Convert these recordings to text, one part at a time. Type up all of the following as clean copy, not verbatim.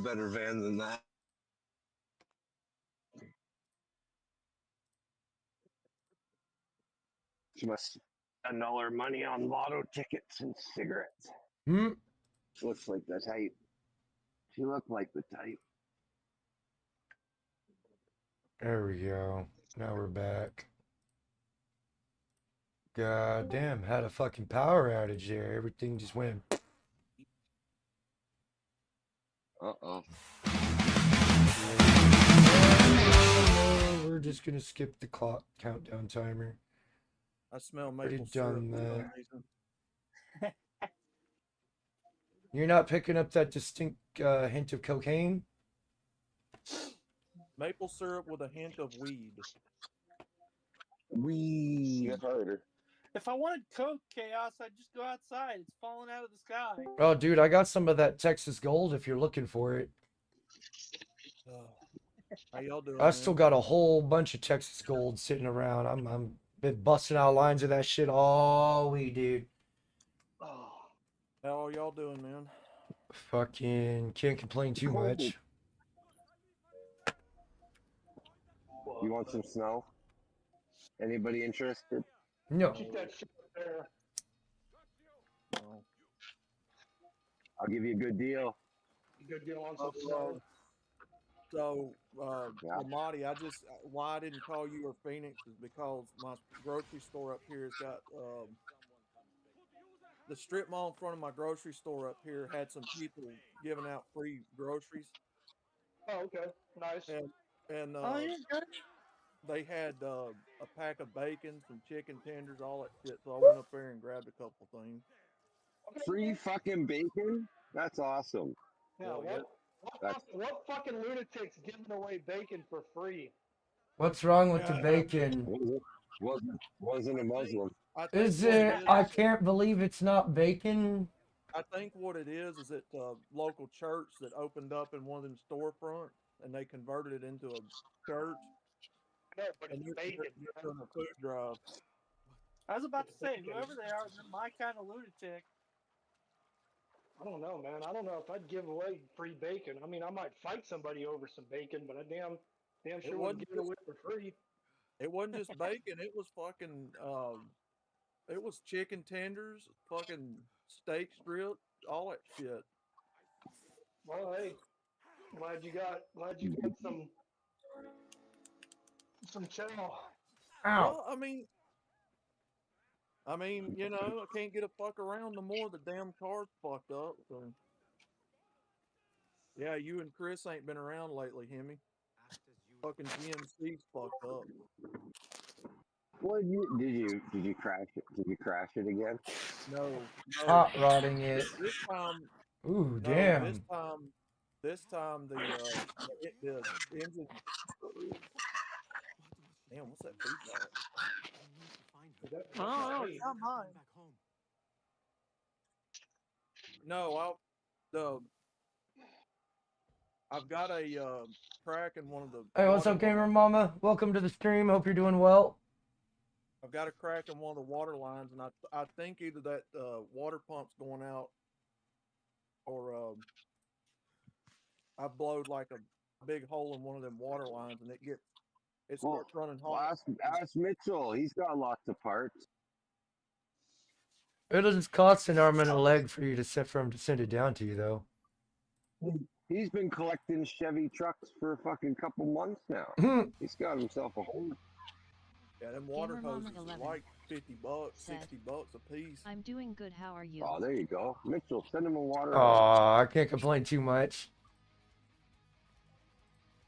better van than that. She must spend all her money on lotto tickets and cigarettes. She looks like the type. She looked like the type. There we go. Now we're back. God damn, had a fucking power outage there. Everything just went. Uh-oh. We're just gonna skip the clock countdown timer. I smell Already maple syrup done for some that. reason. You're not picking up that distinct hint of cocaine? Maple syrup with a hint of weed. Weed. Harder. If I wanted Coke Chaos, I'd just go outside. It's falling out of the sky. Oh, dude, I got some of that Texas Gold if you're looking for it. How y'all doing? I still got a whole bunch of Texas Gold sitting around. I'm been busting out lines of that shit all week, dude. How are y'all doing, man? Fucking can't complain too much. You want some snow? Anybody interested? No. Keep that shit there. I'll give you a good deal. Good deal on some snow. So, Yeah. Lamati, why I didn't call you or Phoenix is because my grocery store up here has got, the strip mall in front of my grocery store up here had some people giving out free groceries. Oh, okay. Nice. And Oh, yeah, good. they had a pack of bacon, some chicken tenders, all that shit. So I went up there and grabbed a couple things. Free fucking bacon? That's awesome. Yeah, what fucking lunatic's giving away bacon for free? What's wrong with the bacon? Wasn't a Muslim. Is it? I can't believe it's not bacon. I think what it is that local church that opened up in one of them storefronts and they converted it into a church. No, but it's bacon. They're doing a food drive. I was about to say, whoever they are, they're my kind of lunatic. I don't know, man. I don't know if I'd give away free bacon. I mean, I might fight somebody over some bacon, but I damn sure wouldn't give it away for free. It wasn't just bacon. It was fucking. It was chicken tenders, fucking steak strip, all that shit. Well, hey, glad you got some chow. Ow. Well, I mean, you know, I can't get a fuck around no more. The damn car's fucked up. So. Yeah, you and Chris ain't been around lately, Hemi. Fucking GMC's fucked up. What did you crash it? Did you crash it again? No. Hot rodding it. This time. Ooh, No, damn. This time the engine. Damn, what's that feedback? Oh, it's not mine. No, I've got a crack in one of the. Hey, what's up, gamer mama? Welcome to the stream. Hope you're doing well. I've got a crack in one of the water lines, and I think either that water pump's going out, or I blowed like a big hole in one of them water lines, and it starts running hot. Ask Mitchell. He's got lots of parts. It'll just cost an arm and a leg for you for him to send it down to you, though. He's been collecting Chevy trucks for a fucking couple months now. He's got himself a hole. Yeah, them water hoses are like $50, $60 a piece. I'm doing good. How are you? Oh, there you go. Mitchell, send him a water. Aw, I can't complain too much.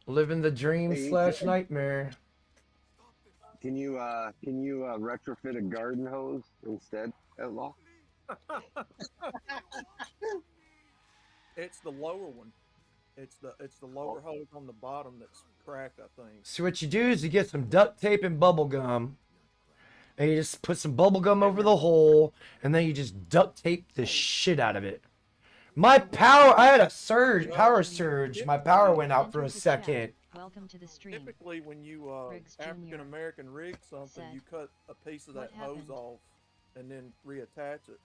Living the dream / nightmare. Can you retrofit a garden hose instead, Outlaw? It's the lower one. It's the lower hose on the bottom that's cracked, I think. So what you do is you get some duct tape and bubble gum, and you just put some bubble gum over the hole, and then you just duct tape the shit out of it. My power, I had a power surge. My power went out for a second. Welcome to the stream. Typically, when you African American rig something, you cut a piece of that hose off and then reattach it.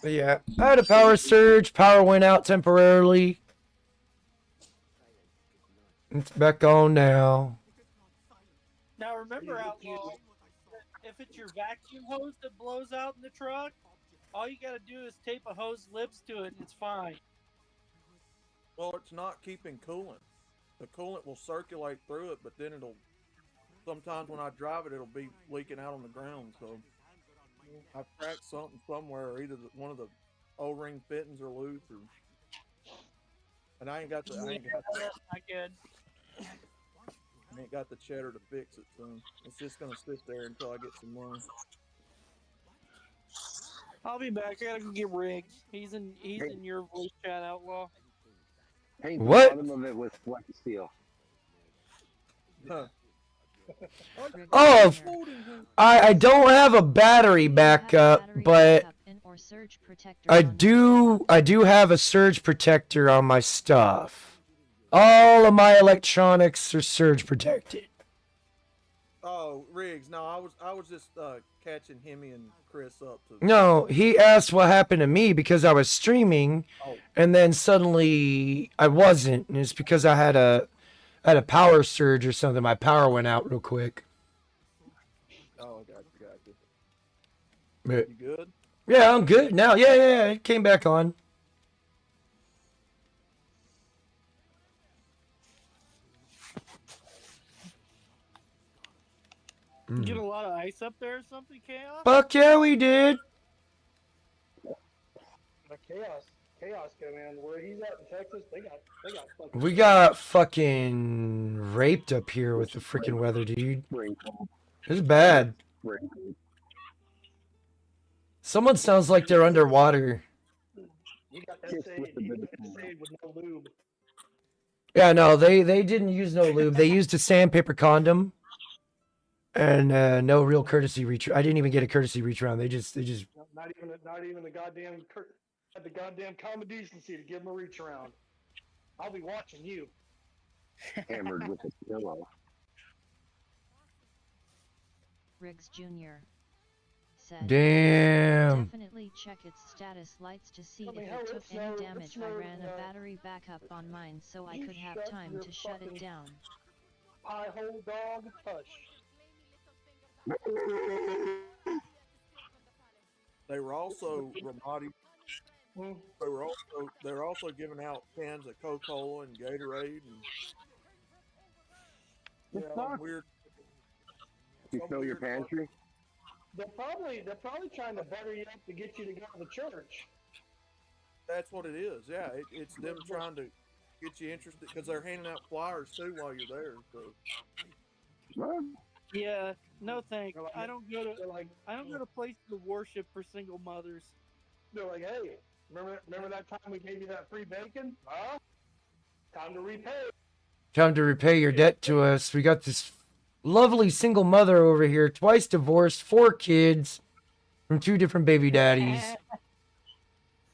But yeah, I had a power surge. Power went out temporarily. It's back on now. Now remember, Outlaw, if it's your vacuum hose that blows out in the truck, all you got to do is tape a hose lips to it and it's fine. Well, it's not keeping coolant. The coolant will circulate through it, but then it'll, sometimes when I drive it, it'll be leaking out on the ground. So I've cracked something somewhere, either one of the O-ring fittings are loose, or, and I ain't got the, That's not good. I ain't got the cheddar to fix it, so it's just gonna sit there until I get some money. I'll be back. I gotta go get Riggs. He's in your voice chat, Outlaw. Paint What? the bottom of it with flex steel. Huh. Oh, I don't have a battery backup, but I do have a surge protector on my stuff. All of my electronics are surge protected. Oh, Riggs. No, I was just catching Hemi and Chris up to. No, he asked what happened to me because I was streaming, and then suddenly I wasn't. And it's because I had a power surge or something. My power went out real quick. Oh, got you. But, You good? yeah, I'm good now. Yeah, it came back on. Get a lot of ice up there or something, Chaos? Fuck yeah, we did. Chaos, man. Where he's at in Texas, they got fucking. We got fucking raped up here with the freaking weather, dude. It's bad. Someone sounds like they're underwater. You got Essayed with no lube. Yeah, no, they didn't use no lube. They used a sandpaper condom. And no real courtesy reach. I didn't even get a courtesy reach around. They just. Not even the goddamn had the goddamn common decency to give him a reach around. I'll be watching you. Hammered with a pillow. Riggs Jr. said, Damn. definitely check its status lights to see if it took any damage. I ran a battery backup on mine so I could have time to shut it down. Pie hole dog, hush. They were also Ramadi. They were also giving out cans of Coca-Cola and Gatorade and weird. You fill your pantry? They're probably trying to butter you up to get you to go to the church. That's what it is. Yeah, it's them trying to get you interested because they're handing out flyers too while you're there. So. What? Yeah, no thanks. I don't go to places of worship for single mothers. They're like, hey, remember that time we gave you that free bacon? Huh? Time to repay. Time to repay your debt to us. We got this lovely single mother over here, twice divorced, 4 kids from 2 different baby daddies.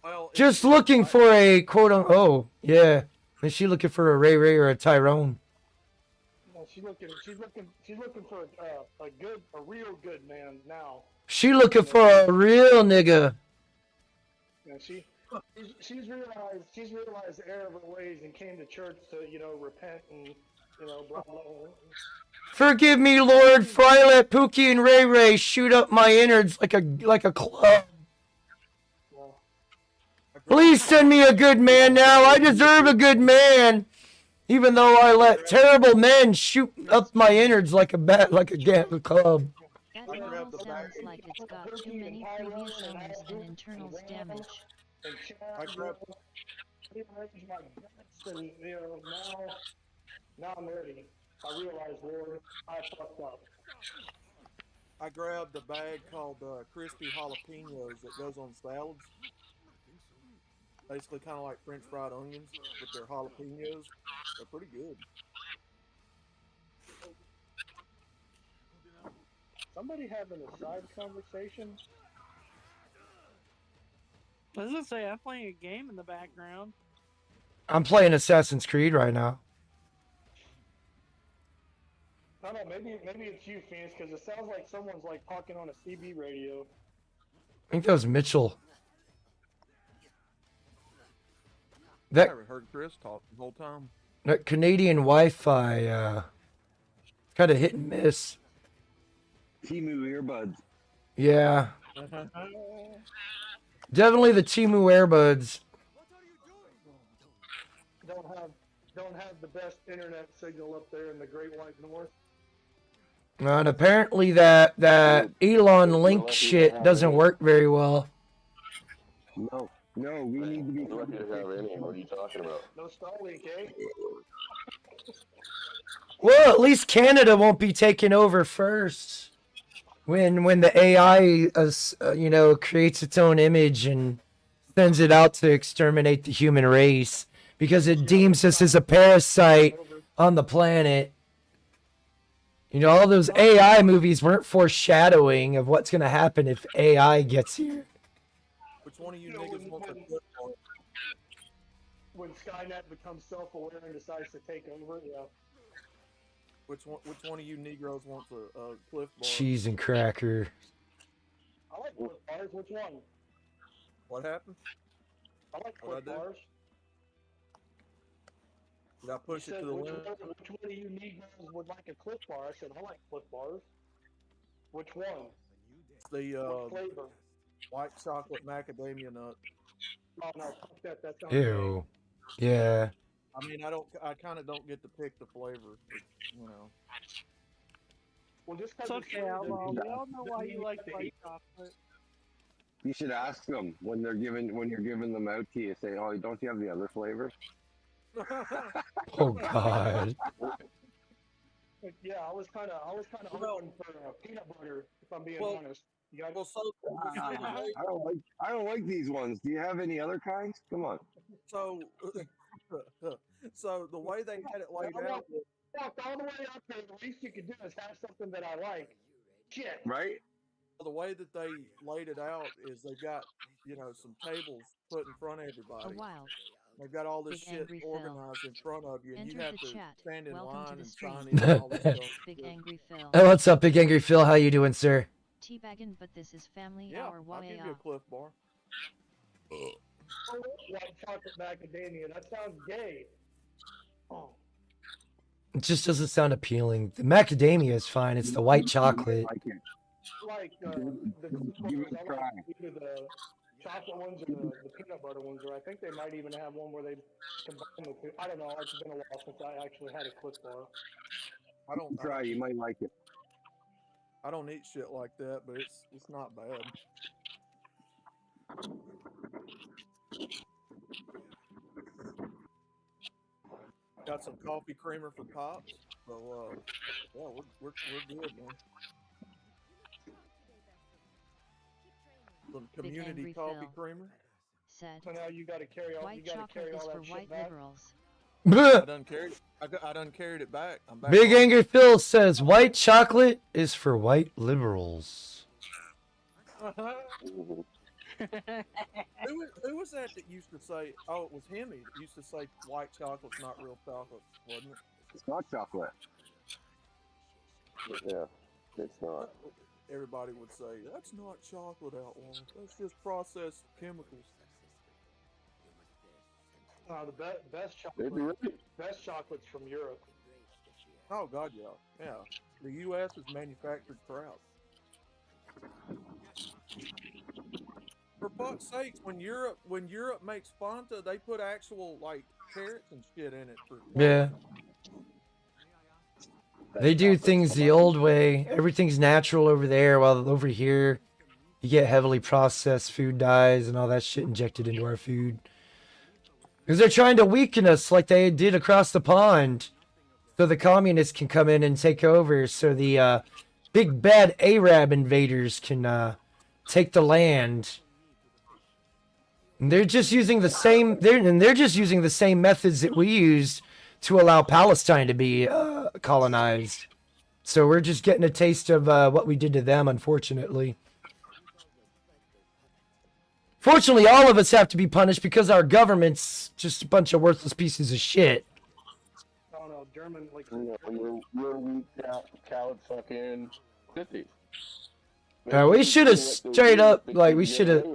Well, Just looking for a quote on. Oh, yeah. Is she looking for a Ray Ray or a Tyrone? No, she's looking for a real good man now. She looking for a real nigga. Yeah, she's realized the error of her ways and came to church to repent and blah blah. Forgive me, Lord, for I let Pookie and Ray Ray shoot up my innards like a club. Please send me a good man now. I deserve a good man. Even though I let terrible men shoot up my innards like a club. That model sounds like it's got too many previous owners and internals damage. I grabbed now I'm ready. I realize, Lord, I fucked up. I grabbed a bag called crispy jalapenos that goes on salads. Basically, kind of like French fried onions, but they're jalapenos. They're pretty good. Somebody having a side conversation? I was gonna say I'm playing a game in the background. I'm playing Assassin's Creed right now. I don't know, maybe it's you, Phoenix, because it sounds like someone's like talking on a CB radio. I think that was Mitchell. That haven't heard Chris talk the whole time. that Canadian Wi-Fi, kind of hit and miss. Timu earbuds. Yeah. Definitely the Timu earbuds. Don't have the best internet signal up there in the Great White North. And apparently that Elon Link shit doesn't work very well. No, we need to be. Lucky to have any. What are you talking about? No Starlink, eh? Well, at least Canada won't be taken over first. When the AI, creates its own image and sends it out to exterminate the human race because it deems us as a parasite on the planet. You know, all those AI movies weren't foreshadowing of what's going to happen if AI gets here. Which one of you niggas wants a flip bar? When Skynet becomes self-aware and decides to take over, yeah. Which one of you Negroes wants a Cliff Bar? Cheese and cracker. I like Cliff Bars. Which one? What happened? I like Cliff Bars. Did I push it to the limit? Which one of you Negroes would like a Cliff Bar? I said, I like Cliff Bars. Which one? The what flavor? White chocolate macadamia nut. Oh no, fuck that. That sounds Ew. Yeah. I mean, I kind of don't get to pick the flavor, you know. Well, just It's okay, Outlaw. We all know why you like white chocolate. You should ask them when you're giving them out to you. Say, "Oh, don't you have the other flavors?" Oh God. Yeah, I was kind of hoping for peanut butter. If I'm being honest. I don't like these ones. Do you have any other kinds? Come on. So the way they had it laid out. Fuck, all the way up there, the least you could do is have something that I like. Shit. Right? The way that they laid it out is they've got, some tables put in front of everybody. They've got all this shit organized in front of you, and you have to stand in line and sign in and all this stuff. Big Angry Phil. Hey, what's up, Big Angry Phil? How you doing, sir? Teabaggin, but this is family Yeah, hour. I'll give you a Cliff Bar. White chocolate macadamia. That sounds gay. Oh. It just doesn't sound appealing. The macadamia is fine. It's the white chocolate. Like give it a try. Either the chocolate ones or the peanut butter ones, or I think they might even have one where they combine the two. I don't know. It's been a while since I actually had a Cliff Bar. Try. You might like it. I don't eat shit like that, but it's not bad. Got some coffee creamer for Pops, so yeah, we're good, man. Some community coffee creamer. Said. So now you got to carry all. White you got to carry chocolate all is that for white shit back. liberals. I done carried it back. I'm back. Big Angry Phil says white chocolate is for white liberals. Who was that used to say? Oh, it was Hemi that used to say white chocolate's not real chocolate, wasn't it? It's not chocolate. Yeah, it's not. Everybody would say that's not chocolate, Outlaw. That's just processed chemicals. The best chocolate. Best chocolate's from Europe. Oh God, yeah. The U.S. is manufactured crap. For fuck's sakes, when Europe makes Fanta, they put actual carrots and shit in it. Yeah. They do things the old way. Everything's natural over there, while over here, you get heavily processed food dyes and all that shit injected into our food. Because they're trying to weaken us like they did across the pond. So the communists can come in and take over. So the big bad Arab invaders can take the land. And they're just using the same. They're just using the same methods that we used to allow Palestine to be colonized. So we're just getting a taste of what we did to them, unfortunately. Fortunately, all of us have to be punished because our government's just a bunch of worthless pieces of shit. I don't know, German You're weak, coward fucking 50. We should have straight up, like, we should have.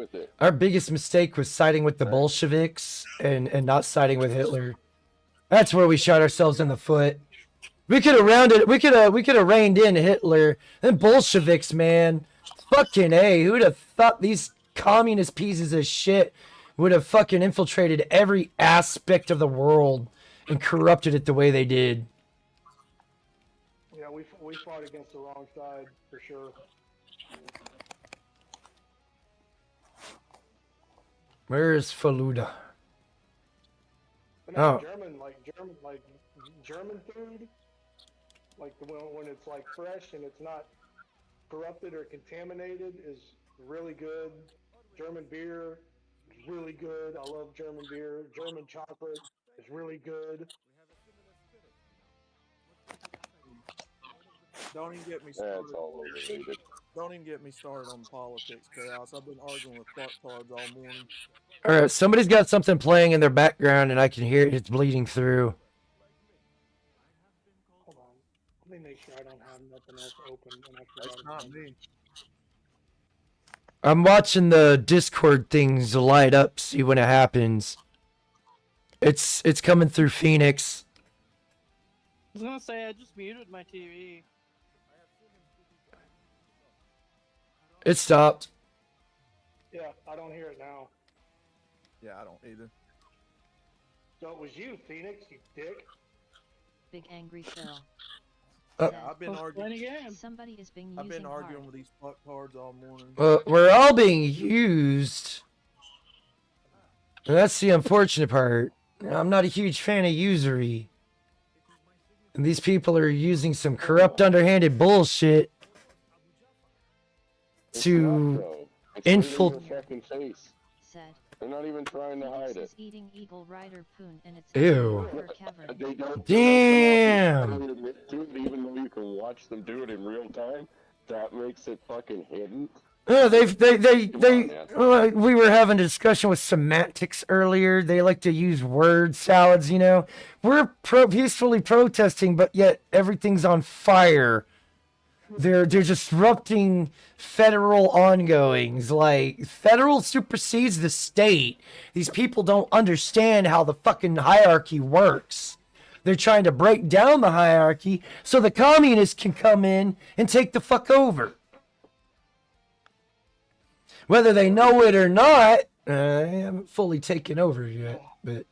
Our biggest mistake was siding with the Bolsheviks and not siding with Hitler. That's where we shot ourselves in the foot. We could have rounded. We could have reined in Hitler. Then Bolsheviks, man. Fucking A. Who'd have thought these communist pieces of shit would have fucking infiltrated every aspect of the world and corrupted it the way they did? Yeah, we fought against the wrong side for sure. Where is Faluda? But Oh. German food, like when it's like fresh and it's not corrupted or contaminated, is really good. German beer is really good. I love German beer. German chocolate is really good. Don't even get me started. Don't even get me started on politics, Chaos. I've been arguing with fucktards all morning. All right, somebody's got something playing in their background, and I can hear it. It's bleeding through. Hold on. Let me make sure I don't have nothing else open. That's not me. I'm watching the Discord things light up, see when it happens. It's coming through Phoenix. I was gonna say I just muted my TV. It stopped. Yeah, I don't hear it now. Yeah, I don't either. So it was you, Phoenix, you dick. Big angry Phil. Yeah, I've been arguing. Somebody is being I've been using arguing hard. with these fucktards all morning. Well, we're all being used. And that's the unfortunate part. I'm not a huge fan of usury. And these people are using some corrupt, underhanded bullshit to infiltrate. Said. They're not even trying to hide it. Eating Eagle Rider Poon and it's Ew. They don't. Damn. Even though you can watch them do it in real time, that makes it fucking hidden. Oh, we were having a discussion with semantics earlier. They like to use word salads, you know. We're peacefully protesting, but yet everything's on fire. They're disrupting federal ongoings. Like, federal supersedes the state. These people don't understand how the fucking hierarchy works. They're trying to break down the hierarchy so the communists can come in and take the fuck over. Whether they know it or not, I haven't fully taken over yet, but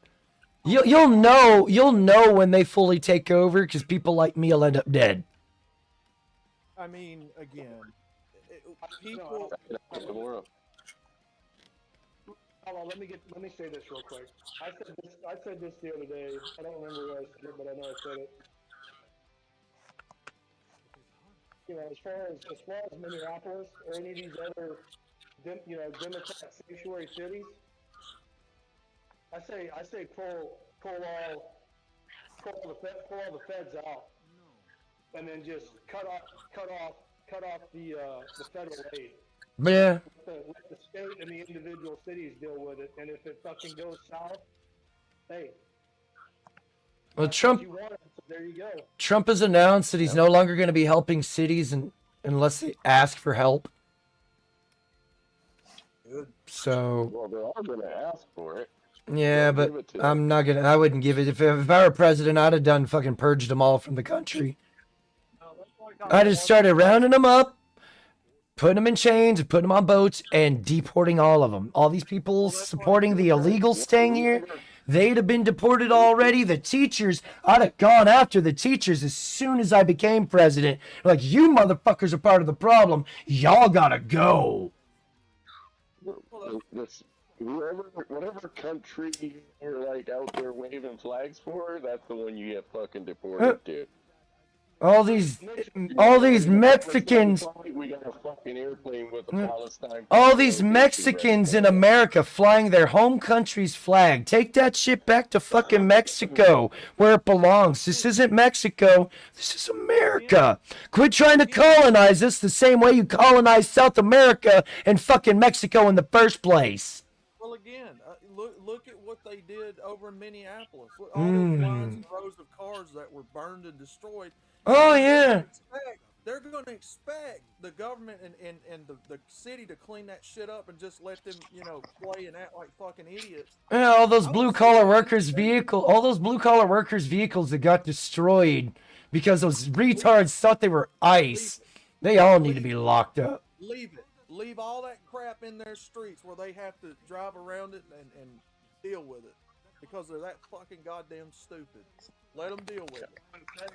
you'll know when they fully take over, because people like me will end up dead. I mean, again, people. Hold on, let me say this real quick. I said this the other day. I don't remember where I said it, but I know I said it. You know, as far as Minneapolis or any of these other, Democrat sanctuary cities, I say pull all the feds out, and then just cut off the federal aid. Yeah. Let the state and the individual cities deal with it, and if it fucking goes south, hey. Well, Trump. You want it, so there you go. Trump has announced that he's no longer going to be helping cities unless they ask for help. Good. So. Well, they're all going to ask for it. Yeah, but I'm not gonna. I wouldn't give it. If I were president, I'd have done fucking purged them all from the country. I just started rounding them up, putting them in chains, putting them on boats, and deporting all of them. All these people supporting the illegals staying here, they'd have been deported already. The teachers, I'd have gone after the teachers as soon as I became president. Like, you motherfuckers are part of the problem. Y'all gotta go. Whatever country you're like out there waving flags for, that's the one you get fucking deported to. All these Mexicans. We got a fucking airplane with a Palestine. All these Mexicans in America flying their home country's flag. Take that shit back to fucking Mexico, where it belongs. This isn't Mexico. This is America. Quit trying to colonize us the same way you colonized South America and fucking Mexico in the first place. Well, again, look at what they did over in Minneapolis. All those lines and rows of cars that were burned and destroyed. Oh, yeah. they're going to expect the government and the city to clean that shit up and just let them, you know, play and act like fucking idiots. Yeah, all those blue collar workers vehicles that got destroyed because those retards thought they were ICE. They all need to be locked up. Leave it. Leave all that crap in their streets where they have to drive around it and deal with it because they're that fucking goddamn stupid. Let them deal with it.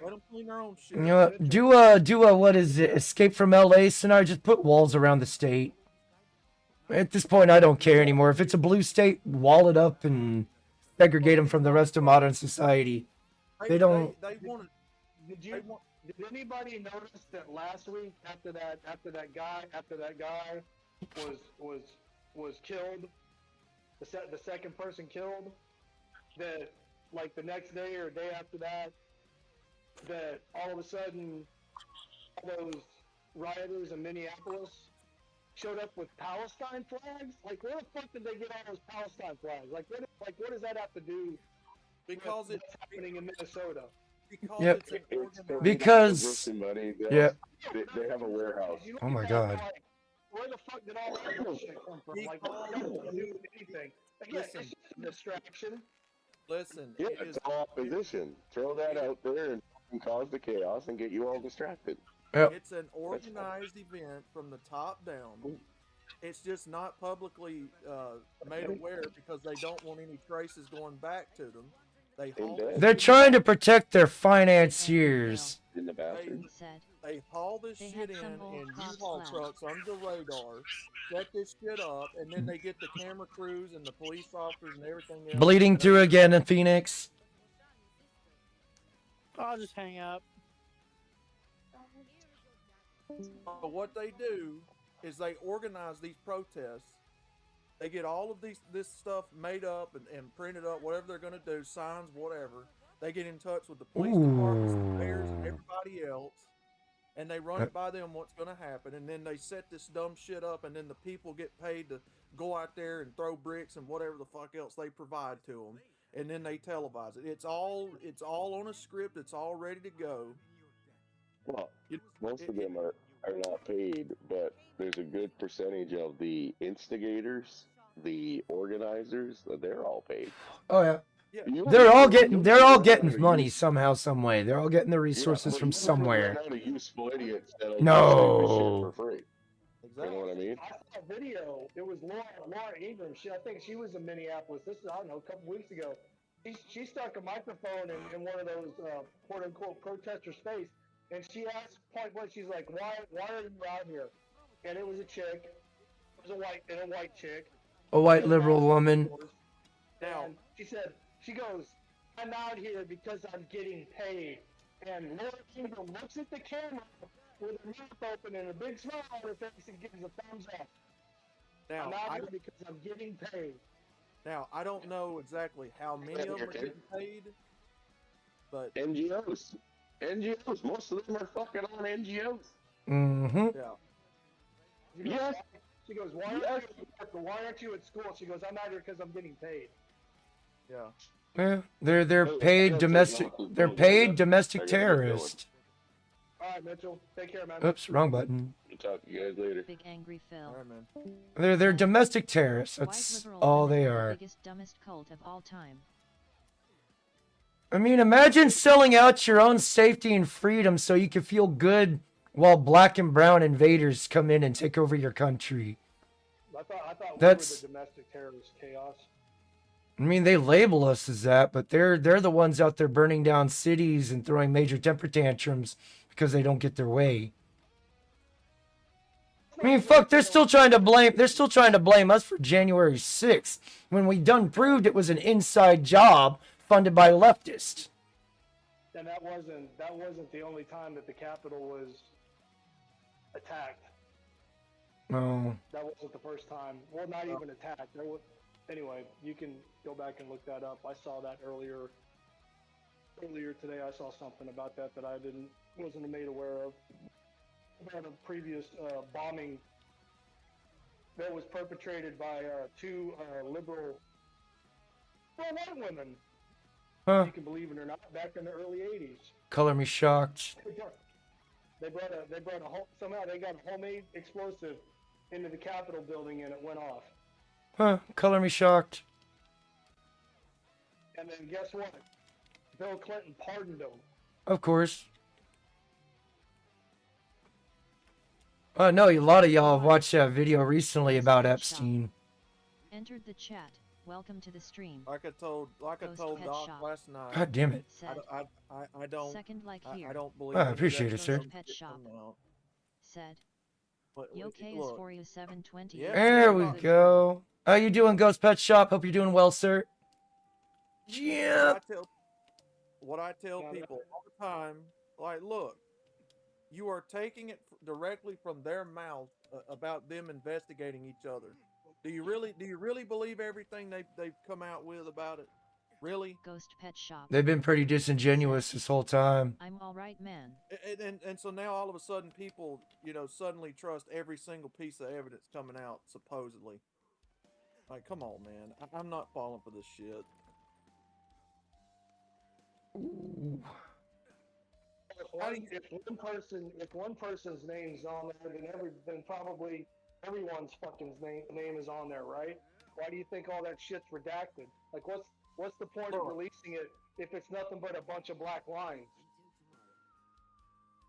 Let them clean their own shit. You know what? Do a what is it? Escape from LA scenario. Just put walls around the state. At this point, I don't care anymore. If it's a blue state, wall it up and segregate them from the rest of modern society. They don't. They want to. Did anybody notice that last week after that guy was killed, the second person killed, that like the next day or day after that all of a sudden all those rioters in Minneapolis showed up with Palestine flags? Like, where the fuck did they get all those Palestine flags? Like, what does that have to do because with what's happening in Minnesota? Because they have a warehouse. Oh my god. Where the fuck did all that bullshit come from? Like, that doesn't do anything. Again, it's just a distraction. Listen, yeah, it's all opposition. Throw that out there and cause the chaos and get you all distracted. Yep. It's an organized event from the top down. It's just not publicly made aware because they don't want any traces going back to them. They're trying to protect their financiers. In the bathroom. They haul this shit in U-Haul trucks under the radar, set this shit up, and then they get the camera crews and the police officers and everything else. Bleeding through again in Phoenix. I'll just hang up. But what they do is they organize these protests. They get all of this stuff made up and printed up, whatever they're going to do, signs, whatever. They get in touch with the police departments, the mayors, and everybody else, and they run it by them what's going to happen, and then they set this dumb shit up, and then the people get paid to go out there and throw bricks and whatever the fuck else they provide to them, and then they televise it. It's all on a script. It's all ready to go. Well, most of them are not paid, but there's a good percentage of the instigators, the organizers, they're all paid. Oh yeah. They're all getting money somehow, some way. They're all getting the resources from somewhere. No. For free. Exactly. You know what I mean? I saw a video. It was Laura Ingram. I think she was in Minneapolis. This is, I don't know, a couple weeks ago. She stuck a microphone in one of those quote unquote protester space, and she asked point blank, she's like, "Why are you out here?" And it was a chick. It was a white chick. A white liberal woman. And she goes, "I'm out here because I'm getting paid." And Laura Ingram looks at the camera with her mouth open and a big smile on her face and gives a thumbs up. Now, I'm out here because I'm getting paid. Now, I don't know exactly how many of them are getting paid, but NGOs, most of them are fucking on NGOs. Mm-hmm. Yeah. She goes, why aren't you at school? She goes, I'm out here because I'm getting paid. Yeah. Yeah, they're paid domestic. They're paid domestic terrorists. All right, Mitchell. Take care, man. Oops, wrong button. We'll talk to you guys later. Big angry Phil. All right, man. They're domestic terrorists. That's all they are. The biggest, dumbest cult of all time. I mean, imagine selling out your own safety and freedom so you can feel good while black and brown invaders come in and take over your country. I thought That's we were the domestic terrorist chaos. I mean, they label us as that, but they're the ones out there burning down cities and throwing major temper tantrums because they don't get their way. I mean, fuck, they're still trying to blame us for January 6th when we done proved it was an inside job funded by leftists. And that wasn't the only time that the Capitol was attacked. No. That wasn't the first time. Well, not even attacked. Anyway, you can go back and look that up. I saw that earlier today. I saw something about that I wasn't made aware of. About a previous bombing that was perpetrated by two liberal white women. Huh. You can believe it or not, back in the early 80s. Color me shocked. somehow they got a homemade explosive into the Capitol building and it went off. Huh, color me shocked. And then guess what? Bill Clinton pardoned him. Of course. No, a lot of y'all have watched that video recently about Epstein. Entered the chat. Welcome to the stream. Like I told Doc last night. God damn it. I don't. Second like here. I don't believe. I appreciate it, sir. Pet shop. Said. But, Yoke is for you 720. Yeah, There we go. How you doing, Ghost Pet Shop? Hope you're doing well, sir. Yeah. What I tell people all the time, like, look, you are taking it directly from their mouth about them investigating each other. Do you really believe everything they've come out with about it? Really? Ghost Pet Shop. They've been pretty disingenuous this whole time. I'm all right, man. And so now all of a sudden people, suddenly trust every single piece of evidence coming out, supposedly. Like, come on, man. I'm not falling for this shit. Ooh. If one person's name's on there, then probably everyone's fucking name is on there, right? Why do you think all that shit's redacted? Like, what's the point of releasing it if it's nothing but a bunch of black lines?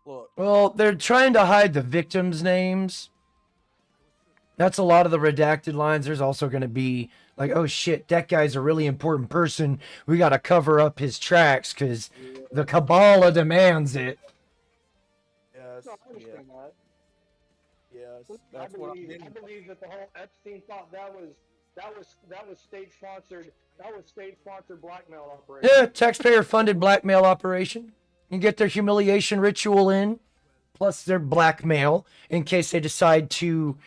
Look. Well, they're trying to hide the victims' names. That's a lot of the redacted lines. There's also going to be like, oh shit, that guy's a really important person. We got to cover up his tracks because the Kabbalah demands it. Yes. No, I understand that. Yes. I believe that the whole Epstein thought that was state sponsored. That was state sponsored blackmail operation. Yeah, taxpayer funded blackmail operation. You get their humiliation ritual in, plus their blackmail in case they decide to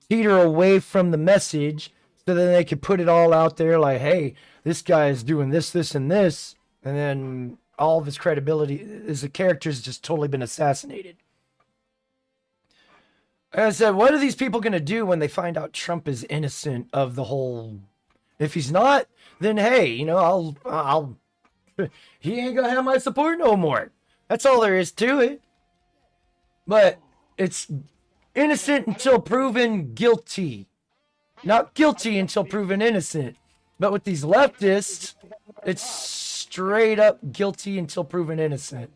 teeter away from the message, so then they could put it all out there like, hey, this guy is doing this, this, and this, and then all of his credibility as a character has just totally been assassinated. As I said, what are these people going to do when they find out Trump is innocent of the whole... If he's not, then hey, I'll he ain't gonna have my support no more. That's all there is to it. But it's innocent until proven guilty. Not guilty until proven innocent. But with these leftists, it's straight up guilty until proven innocent.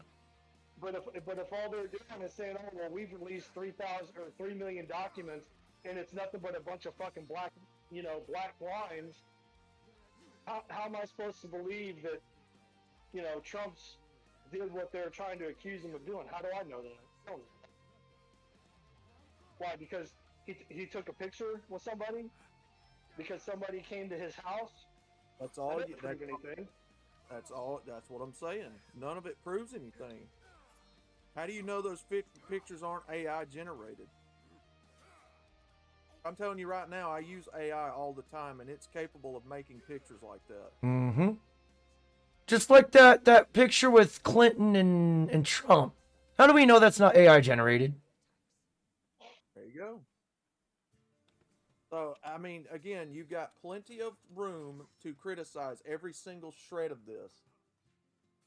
But if all they're doing is saying, oh well, we've released 3 million documents and it's nothing but a bunch of fucking black lines, how am I supposed to believe that Trump's did what they're trying to accuse him of doing? How do I know that? Why? Because he took a picture with somebody? Because somebody came to his house? That's all. Anything. That's all. That's what I'm saying. None of it proves anything. How do you know those pictures aren't AI generated? I'm telling you right now, I use AI all the time, and it's capable of making pictures like that. Mm-hmm. Just like that picture with Clinton and Trump. How do we know that's not AI generated? There you go. So, I mean, again, you've got plenty of room to criticize every single shred of this.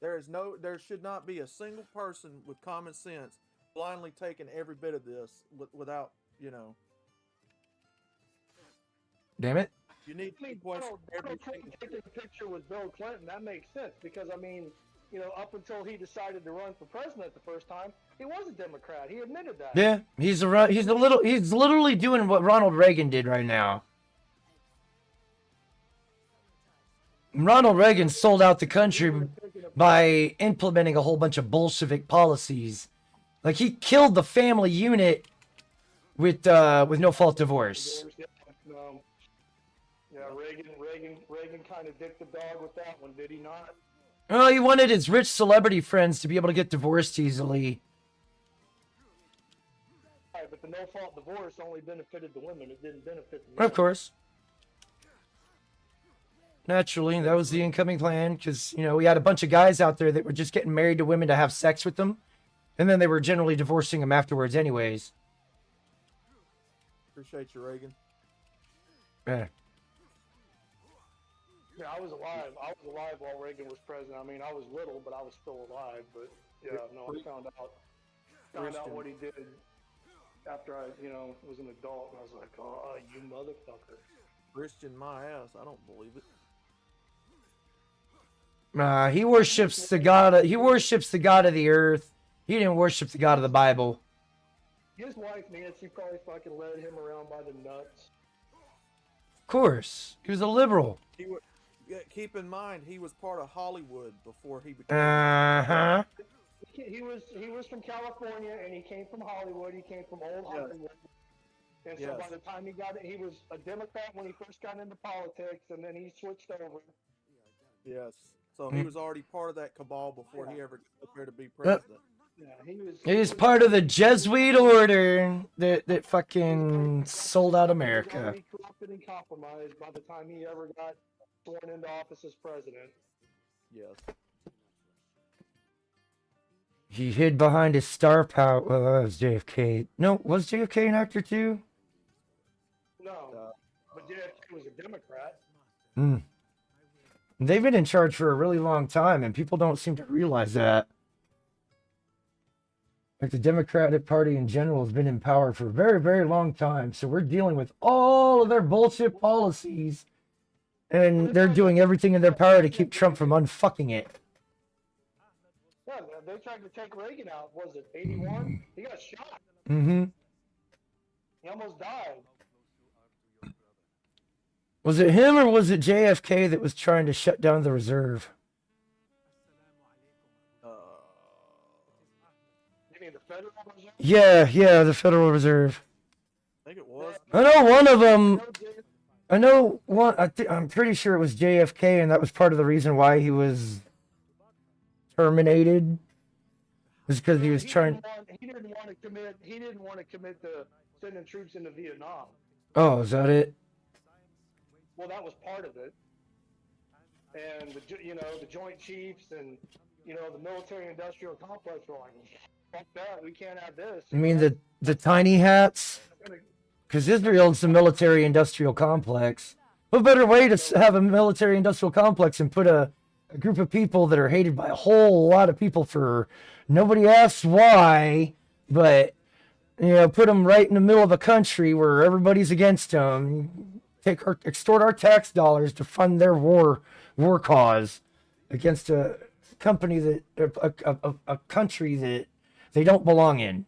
There should not be a single person with common sense blindly taking every bit of this without, Damn it. You need to question everything. Taking a picture with Bill Clinton, that makes sense because, I mean, up until he decided to run for president the first time, he was a Democrat. He admitted that. Yeah, he's literally doing what Ronald Reagan did right now. Ronald Reagan sold out the country by implementing a whole bunch of Bolshevik policies. Like, he killed the family unit with no-fault divorce. Yeah, Reagan kind of dicked the dog with that one, did he not? Oh, he wanted his rich celebrity friends to be able to get divorced easily. Right, but the no-fault divorce only benefited the women. It didn't benefit the men. Of course. Naturally, that was the incoming plan, because, we had a bunch of guys out there that were just getting married to women to have sex with them, and then they were generally divorcing them afterwards anyways. Appreciate you, Reagan. Yeah. Yeah, I was alive. I was alive while Reagan was president. I mean, I was little, but I was still alive. But yeah, no, I found out. found out what he did after I, was an adult, and I was like, oh, you motherfucker. Christian my ass. I don't believe it. He worships the god. He worships the god of the earth. He didn't worship the god of the Bible. His wife Nancy probably fucking led him around by the nuts. Of course, he was a liberal. Keep in mind, he was part of Hollywood before he became. He was from California, and he came from Hollywood. He came from old Hollywood. And so by the time he was a Democrat when he first got into politics, and then he switched over. Yes. So he was already part of that cabal before he ever got up there to be president. Yeah, he was. He's part of the Jesuit order that fucking sold out America. He was already corrupted and compromised by the time he ever got sworn into office as president. Yes. He hid behind his star power. Well, that was JFK. No, was JFK an actor too? No, but JFK was a Democrat. Hmm. They've been in charge for a really long time, and people don't seem to realize that. Like the Democratic Party in general has been in power for a very, very long time. So we're dealing with all of their bullshit policies, and they're doing everything in their power to keep Trump from unfucking it. Yeah, they tried to take Reagan out. Was it 81? He got shot. Mm-hmm. He almost died. Was it him or was it JFK that was trying to shut down the reserve? You mean the Federal Reserve? Yeah, the Federal Reserve. I think it was. I know one of them. I know one. I'm pretty sure it was JFK, and that was part of the reason why he was terminated. Was because he was trying. He didn't want to commit to sending troops into Vietnam. Oh, is that it? Well, that was part of it. And the Joint Chiefs and the military-industrial complex were like, fuck that, we can't have this. You mean the tiny hats? Because Israel's a military-industrial complex. What better way to have a military-industrial complex and put a group of people that are hated by a whole lot of people for nobody asks why, but put them right in the middle of a country where everybody's against them. Extort our tax dollars to fund their war cause against a company a country that they don't belong in.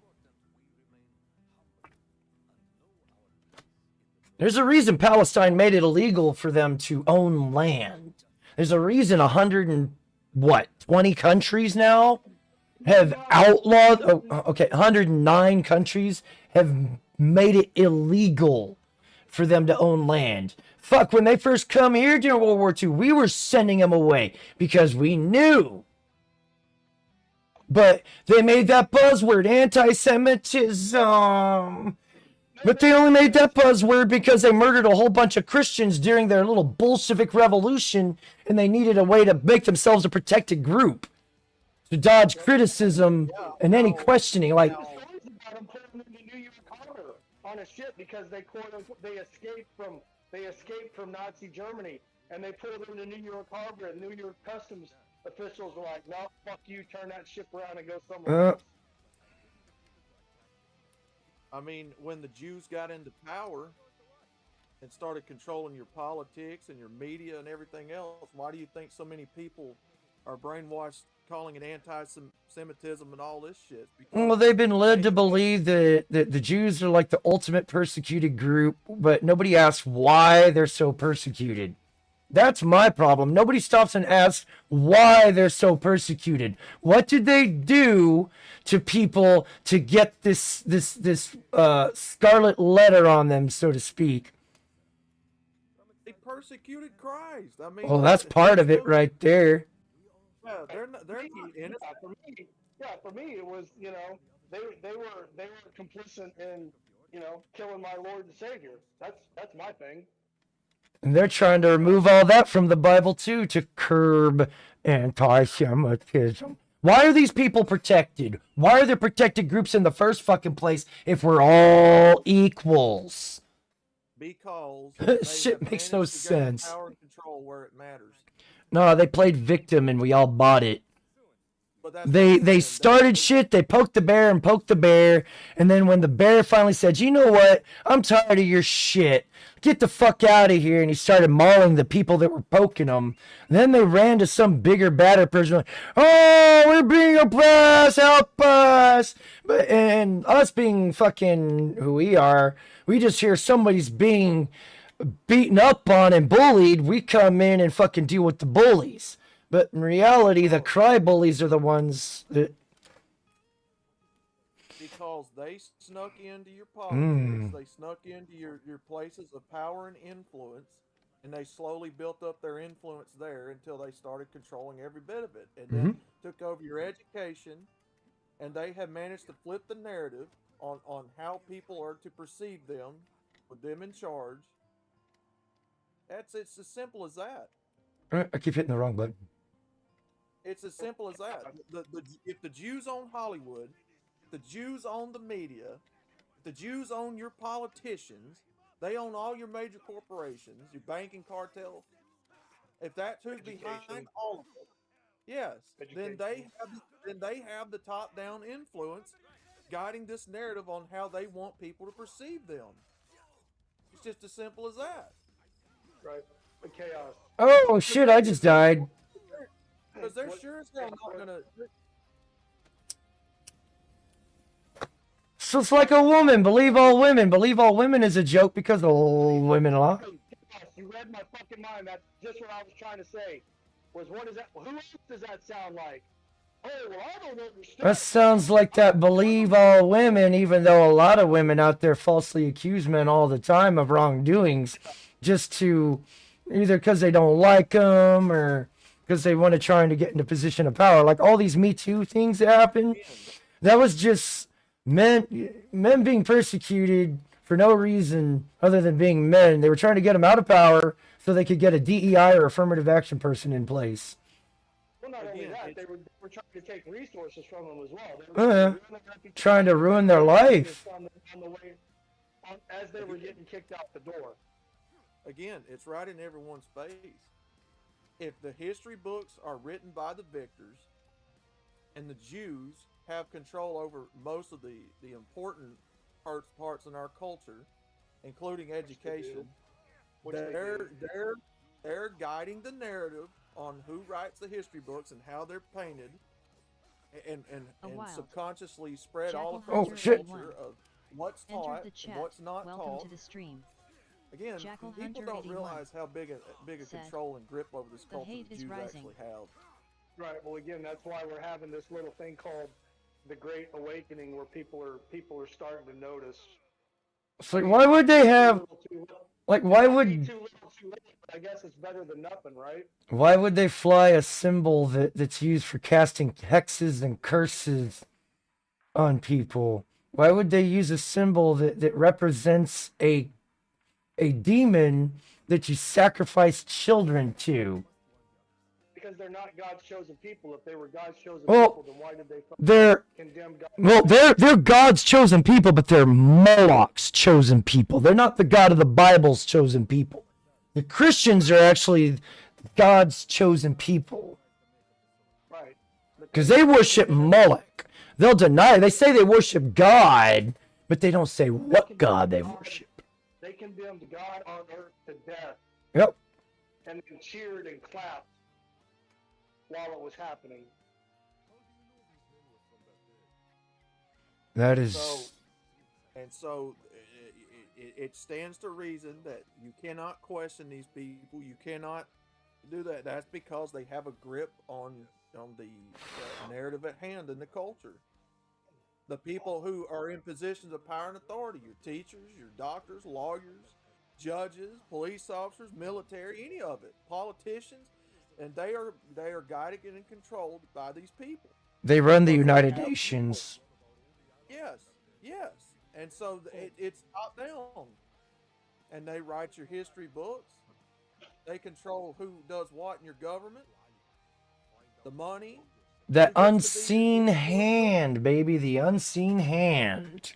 There's a reason Palestine made it illegal for them to own land. There's a reason 20 countries now have outlawed. 109 countries have made it illegal for them to own land. Fuck, when they first come here during World War II, we were sending them away because we knew. But they made that buzzword, anti-Semitism. But they only made that buzzword because they murdered a whole bunch of Christians during their little Bolshevik revolution, and they needed a way to make themselves a protected group to dodge criticism and any questioning. Like, on a ship because they escaped from Nazi Germany, and they pulled them to New York Harbor, and New York customs officials were like, "No, fuck you, turn that ship around and go somewhere else." I mean, when the Jews got into power and started controlling your politics and your media and everything else, why do you think so many people are brainwashed calling it anti-Semitism and all this shit? Well, they've been led to believe that the Jews are like the ultimate persecuted group, but nobody asks why they're so persecuted. That's my problem. Nobody stops and asks why they're so persecuted. What did they do to people to get this scarlet letter on them, so to speak? They persecuted Christ. I mean, well, that's part of it right there. Yeah, they're not in it. For me, it was they were complicit in killing my Lord and Savior. That's my thing. And they're trying to remove all that from the Bible too to curb anti-Semitism. Why are these people protected? Why are there protected groups in the first fucking place if we're all equals? Because shit makes no sense. Power and control where it matters. No, they played victim and we all bought it. But that's what I'm They saying. started shit, they poked the bear and poked the bear, and then when the bear finally said, you know what, I'm tired of your shit, get the fuck out of here, and he started mauling the people that were poking him, then they ran to some bigger, badder person like, oh, we're being oppressed, help us. But and us being fucking who we are, we just hear somebody's being beaten up on and bullied, we come in and fucking deal with the bullies. But in reality, the cry bullies are the ones that... Because they snuck into your politics, they snuck into your places of power and influence, and they slowly built up their influence there until they started controlling every bit of it. And then took over your education, and they have managed to flip the narrative on how people are to perceive them, with them in charge. It's as simple as that. I keep hitting the wrong button. It's as simple as that. If the Jews own Hollywood, if the Jews own the media, if the Jews own your politicians, they own all your major corporations, your banking cartels. If that's who's behind all of it, yes, then they have the top-down influence guiding this narrative on how they want people to perceive them. It's just as simple as that. Right. The chaos. Oh shit! I just died. Because they're sure as hell not gonna. So it's like a woman. Believe all women. Believe all women is a joke because all women lie. You read my fucking mind. That's just what I was trying to say. Was what is that? Who else does that sound like? Oh, well, I don't understand. That sounds like that believe all women, even though a lot of women out there falsely accuse men all the time of wrongdoings, just to either because they don't like them or because they want to try to get into a position of power. Like all these Me Too things that happen, that was just men being persecuted for no reason other than being men. They were trying to get them out of power so they could get a DEI or affirmative action person in place. Well, not only that, they were trying to take resources from them as well. They were trying to ruin their life. On the way, as they were getting kicked out the door. Again, it's right in everyone's face. If the history books are written by the victors and the Jews have control over most of the important parts in our culture, including education, they're guiding the narrative on who writes the history books and how they're painted, and subconsciously spread all across the culture of what's taught and what's not taught. To the stream. Again, people don't realize how big a control and grip over this culture the Jews actually have. Right. Well, again, that's why we're having this little thing called the Great Awakening, where people are starting to notice. So why would they have? Like, why would? Too little, too late, but I guess it's better than nothing, right? Why would they fly a symbol that's used for casting hexes and curses on people? Why would they use a symbol that represents a demon that you sacrifice children to? Because they're not God's chosen people. If they were God's chosen people, then why did they condemn God? Well, they're God's chosen people, but they're Moloch's chosen people. They're not the God of the Bible's chosen people. The Christians are actually God's chosen people. Right. Because they worship Moloch. They'll deny. They say they worship God, but they don't say what God they worship. They condemned God on earth to death. Yep. And then cheered and clapped while it was happening. That is. So it stands to reason that you cannot question these people. You cannot do that. That's because they have a grip on the narrative at hand in the culture. The people who are in positions of power and authority, your teachers, your doctors, lawyers, judges, police officers, military, any of it, politicians, and they are guided and controlled by these people. They run the United Nations. Yes. And so it's top down. And they write your history books. They control who does what in your government. The money. That unseen hand, baby, the unseen hand.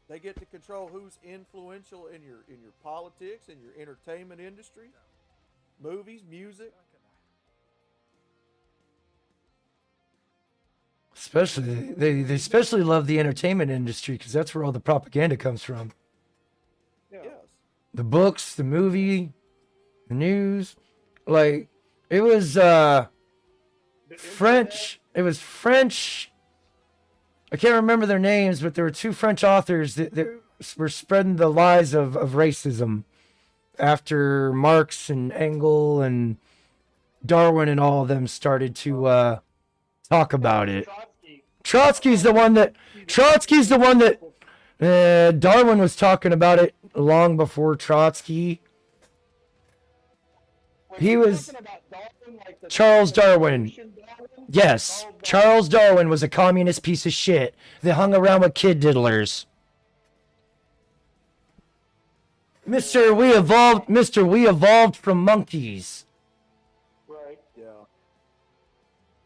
They get to control who's influential in your politics, in your entertainment industry, movies, music. Especially they especially love the entertainment industry because that's where all the propaganda comes from. Yes. The books, the movie, the news. Like it was French. It was French. I can't remember their names, but there were two French authors that were spreading the lies of racism after Marx and Engels and Darwin and all of them started to talk about it. Trotsky's the one that Darwin was talking about it long before Trotsky. He was Charles Darwin. Yes, Charles Darwin was a communist piece of shit that hung around with kid diddlers. Mr. We evolved from monkeys. Right. Yeah.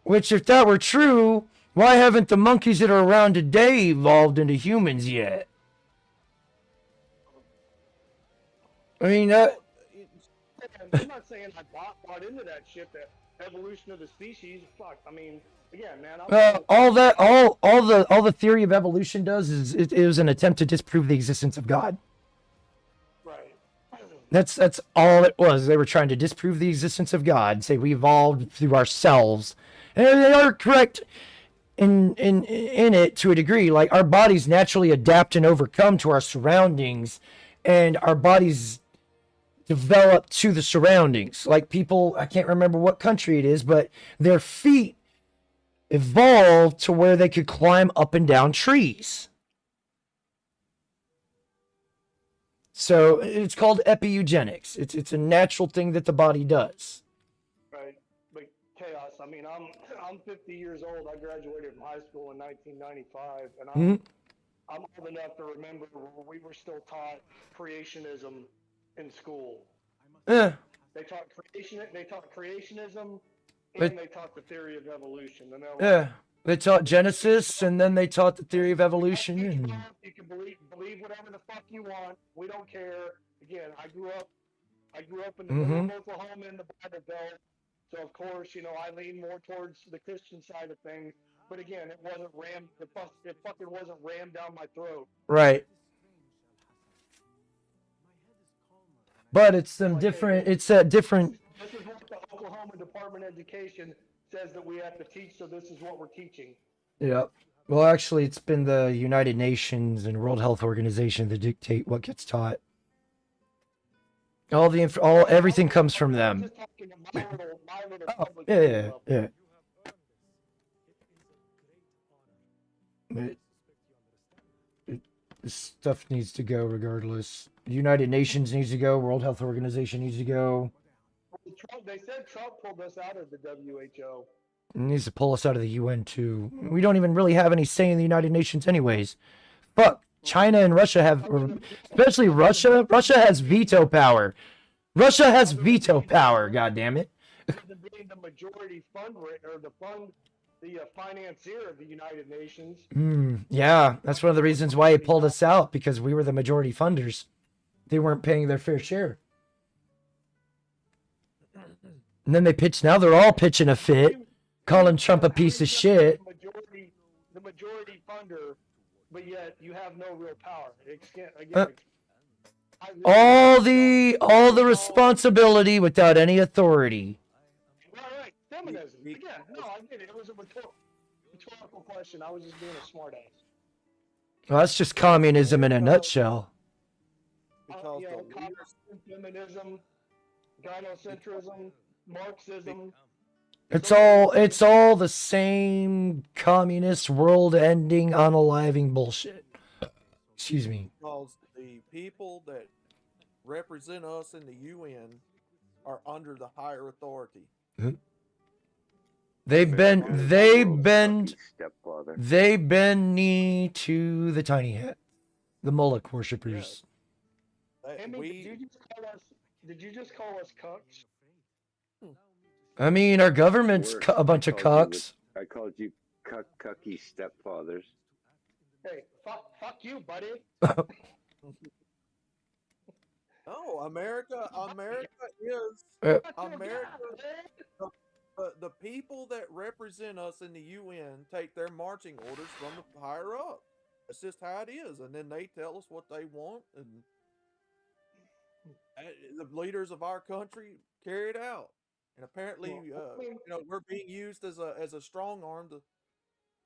Which, if that were true, why haven't the monkeys that are around today evolved into humans yet? I mean, I'm not saying I bought into that shit, that evolution of the species. Fuck, I mean, again, man. all the theory of evolution does is it was an attempt to disprove the existence of God. Right. That's all it was. They were trying to disprove the existence of God, say we evolved through ourselves, and they are correct in it to a degree. Like our bodies naturally adapt and overcome to our surroundings, and our bodies develop to the surroundings. Like people, I can't remember what country it is, but their feet evolved to where they could climb up and down trees. So it's called epigenetics. It's a natural thing that the body does. Right, but chaos. I mean, I'm 50 years old. I graduated from high school in 1995, and I'm old enough to remember we were still taught creationism in school. Yeah. They taught creationism, and they taught the theory of evolution. And yeah. They taught Genesis, and then they taught the theory of evolution. You can believe whatever the fuck you want. We don't care. Again, I grew up in the middle of Oklahoma in the Bible Belt, so of course, you know, I lean more towards the Christian side of things. But again, it wasn't rammed. It fucking wasn't rammed down my throat. Right. But it's some different. It's a different. This is what the Oklahoma Department of Education says that we have to teach. So this is what we're teaching. Yeah. Well, actually, it's been the United Nations and World Health Organization that dictate what gets taught. Everything comes from them. Yeah. This stuff needs to go regardless. The United Nations needs to go. World Health Organization needs to go. They said Trump pulled us out of the WHO. It needs to pull us out of the UN too. We don't even really have any say in the United Nations anyways. Fuck. China and Russia have, especially Russia. Russia has veto power. Russia has veto power. God damn it. Being the majority the financier of the United Nations. Yeah, that's one of the reasons why he pulled us out, because we were the majority funders. They weren't paying their fair share. And then now they're all pitching a fit, calling Trump a piece of shit. The majority funder, but yet you have no real power. All the responsibility without any authority. Right. Feminism. Again, no, I get it. It was a rhetorical question. I was just being a smartass. Well, that's just communism in a nutshell. Because feminism, gynocentrism, Marxism. It's all the same communist world-ending, unaliving bullshit. Excuse me. Because the people that represent us in the UN are under the higher authority. They bend knee to the tiny hat, the Moloch worshippers. Did you just call us cucks? I mean, our government's a bunch of cucks. I called you cucky stepfathers. Hey, fuck you, buddy. No, America is America. the people that represent us in the UN take their marching orders from the higher up. That's just how it is, and then they tell us what they want, and the leaders of our country carry it out. And apparently, we're being used as a strong arm to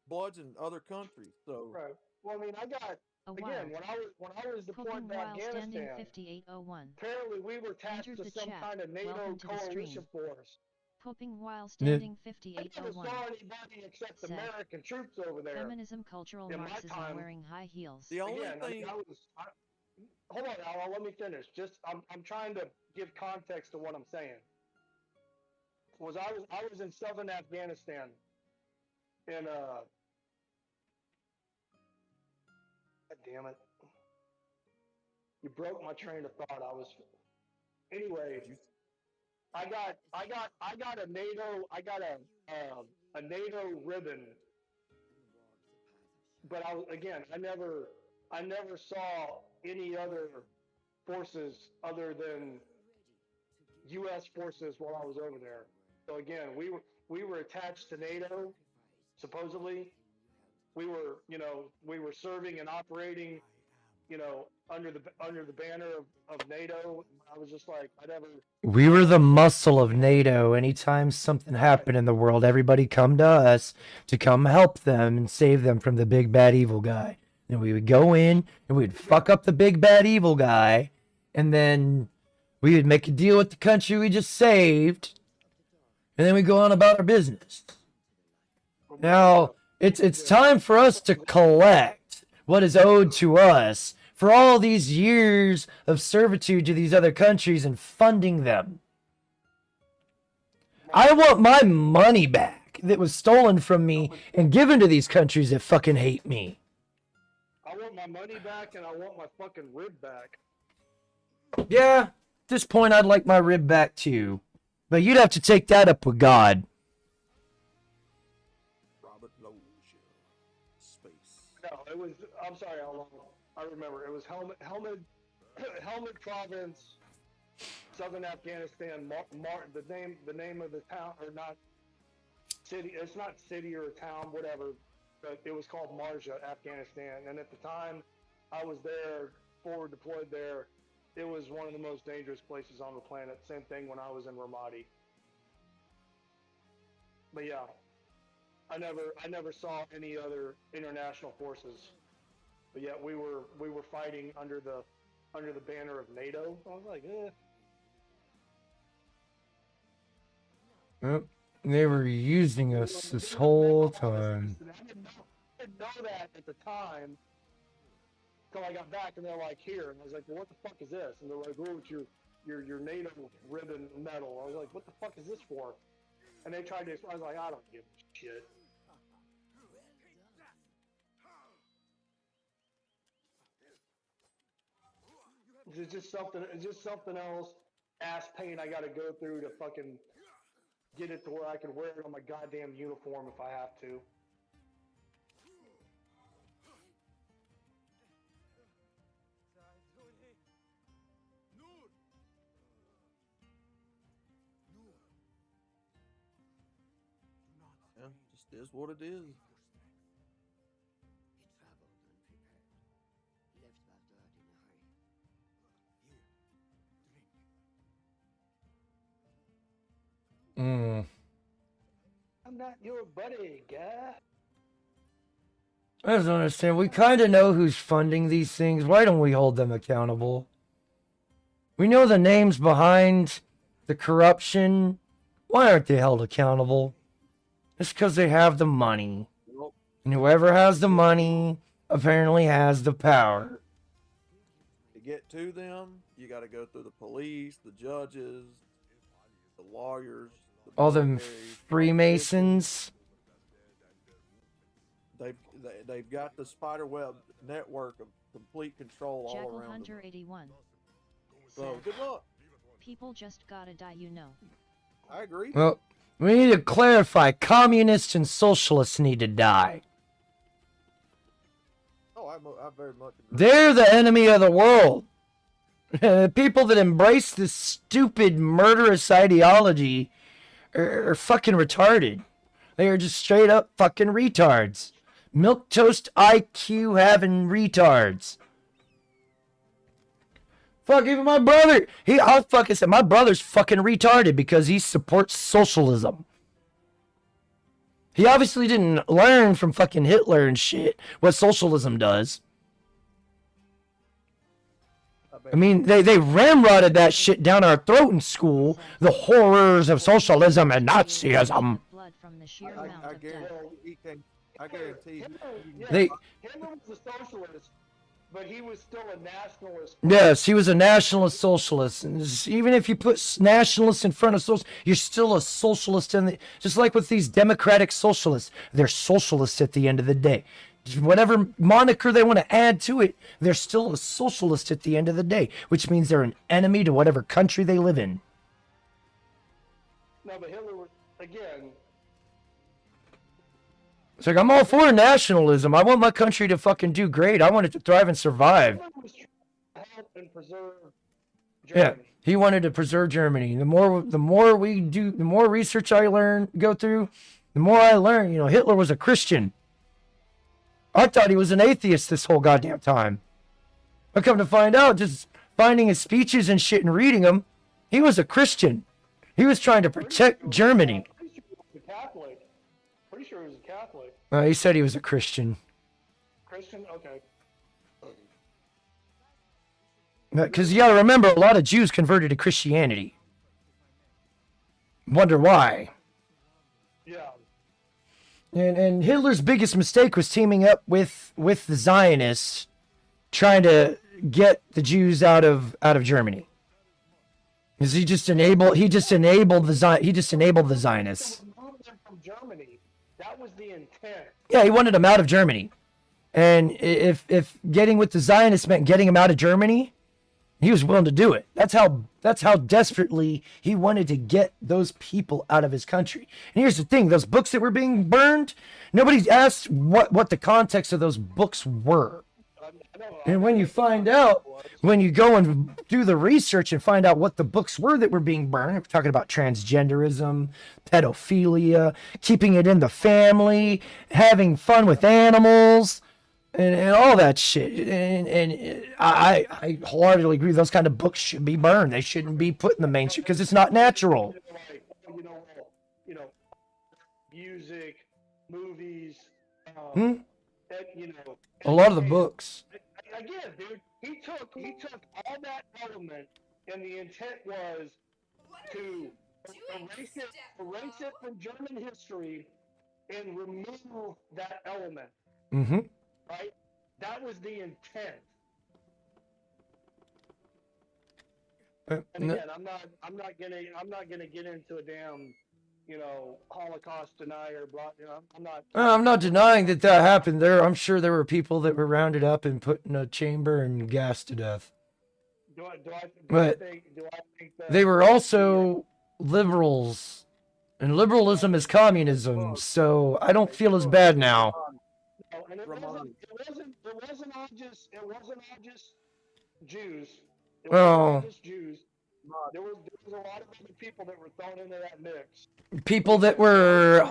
bludgeon other countries. So, right. Well, I mean, I got again when I was deployed to Afghanistan. 5801. Apparently, we were attached to some kind of NATO coalition force. Pooping while standing 5801. I never saw anybody except American troops over there. Feminism, cultural Marxism, wearing high heels. The only thing. Hold on, Al, let me finish. I'm trying to give context to what I'm saying. I was in southern Afghanistan, and God damn it, you broke my train of thought. Anyway. I got a NATO ribbon, but I never saw any other forces other than U.S. forces while I was over there. So again, we were attached to NATO, supposedly. We were serving and operating, under the banner of NATO. I was just like, We were the muscle of NATO. Anytime something happened in the world, everybody come to us to come help them and save them from the big bad evil guy. And we would go in and we'd fuck up the big bad evil guy, and then we would make a deal with the country we just saved, and then we go on about our business. Now, it's time for us to collect what is owed to us for all these years of servitude to these other countries and funding them. I want my money back that was stolen from me and given to these countries that fucking hate me. I want my money back, and I want my fucking rib back. Yeah, at this point I'd like my rib back too. But you'd have to take that up with God. No, it was, I'm sorry, I remember. It was Helmand Province, southern Afghanistan. The name of the town, or not city. It's not city or town, whatever. But it was called Mirage, Afghanistan. And at the time I was there, forward deployed there, it was one of the most dangerous places on the planet. Same thing when I was in Ramadi. But yeah, I never saw any other international forces. But yet we were fighting under the banner of NATO. I was like, Yep, they were using us this whole time. I didn't know that at the time until I got back, and they're like, here, and I was like, well, what the fuck is this? And they're like, oh, it's your NATO ribbon medal. I was like, what the fuck is this for? And they tried to. I was like, I don't give a shit. It's just something else. Ass pain I got to go through to fucking get it to where I can wear it on my goddamn uniform if I have to. Yeah, just is what it is. Mm. I'm not your buddy, guy. I don't understand. We kind of know who's funding these things. Why don't we hold them accountable? We know the names behind the corruption. Why aren't they held accountable? It's because they have the money. And whoever has the money apparently has the power. To get to them, you got to go through the police, the judges, the lawyers, all them Freemasons. They've got the spiderweb network of complete control Jackal all around Hunter them. 81. So good luck. People just gotta die, you know. I agree. Well, we need to clarify. Communists and socialists need to die. Oh, I very much agree. They're the enemy of the world. People that embrace this stupid, murderous ideology are fucking retarded. They are just straight up fucking retards. Milquetoast IQ having retards. Fuck, even my brother. I'll fucking say my brother's fucking retarded because he supports socialism. He obviously didn't learn from fucking Hitler and shit what socialism does. I mean, they ramrodded that shit down our throat in school. The horrors of socialism and Nazism. I guarantee Hitler was a socialist, but he was still a nationalist. Yes, he was a nationalist socialist. And even if you put nationalist in front of social, you're still a socialist. Just like with these democratic socialists, they're socialists at the end of the day. Whatever moniker they want to add to it, they're still a socialist at the end of the day, which means they're an enemy to whatever country they live in. No, but Hitler was, again... It's like, I'm all for nationalism. I want my country to fucking do great. I want it to thrive and survive. Hitler was trying to help and preserve Germany. Yeah, he wanted to preserve Germany. The more we do, the more research I go through, the more I learn. You know, Hitler was a Christian. I thought he was an atheist this whole goddamn time. I come to find out, just finding his speeches and shit and reading them, he was a Christian. He was trying to protect Germany. Pretty sure he was a Catholic. Pretty sure he was a Catholic. He said he was a Christian. Christian? Okay. Because you got to remember, a lot of Jews converted to Christianity. Wonder why. Yeah. And Hitler's biggest mistake was teaming up with the Zionists, trying to get the Jews out of Germany. Because he just enabled the Zionists. Remove them from Germany. That was the intent. Yeah, he wanted them out of Germany. And if getting with the Zionists meant getting them out of Germany, he was willing to do it. That's how desperately he wanted to get those people out of his country. And here's the thing, those books that were being burned, nobody asked what the context of those books were. And when you find out, when you go and do the research and find out what the books were that were being burned, we're talking about transgenderism, pedophilia, keeping it in the family, having fun with animals, and all that shit. And I wholeheartedly agree those kind of books should be burned. They shouldn't be put in the mainstream because it's not natural. You know, music, movies, a lot of the books. Again, dude, he took all that element, and the intent was to erase it from German history and remove that element. Mm-hmm. Right? That was the intent. And again, I'm not gonna get into a damn, Holocaust denier. I'm not denying that happened. I'm sure there were people that were rounded up and put in a chamber and gassed to death. Do I think that they were also liberals, and liberalism is communism. So I don't feel as bad now. No, and it wasn't all just Jews. It wasn't all just Jews. There was a lot of other people that were thrown into that mix. People that were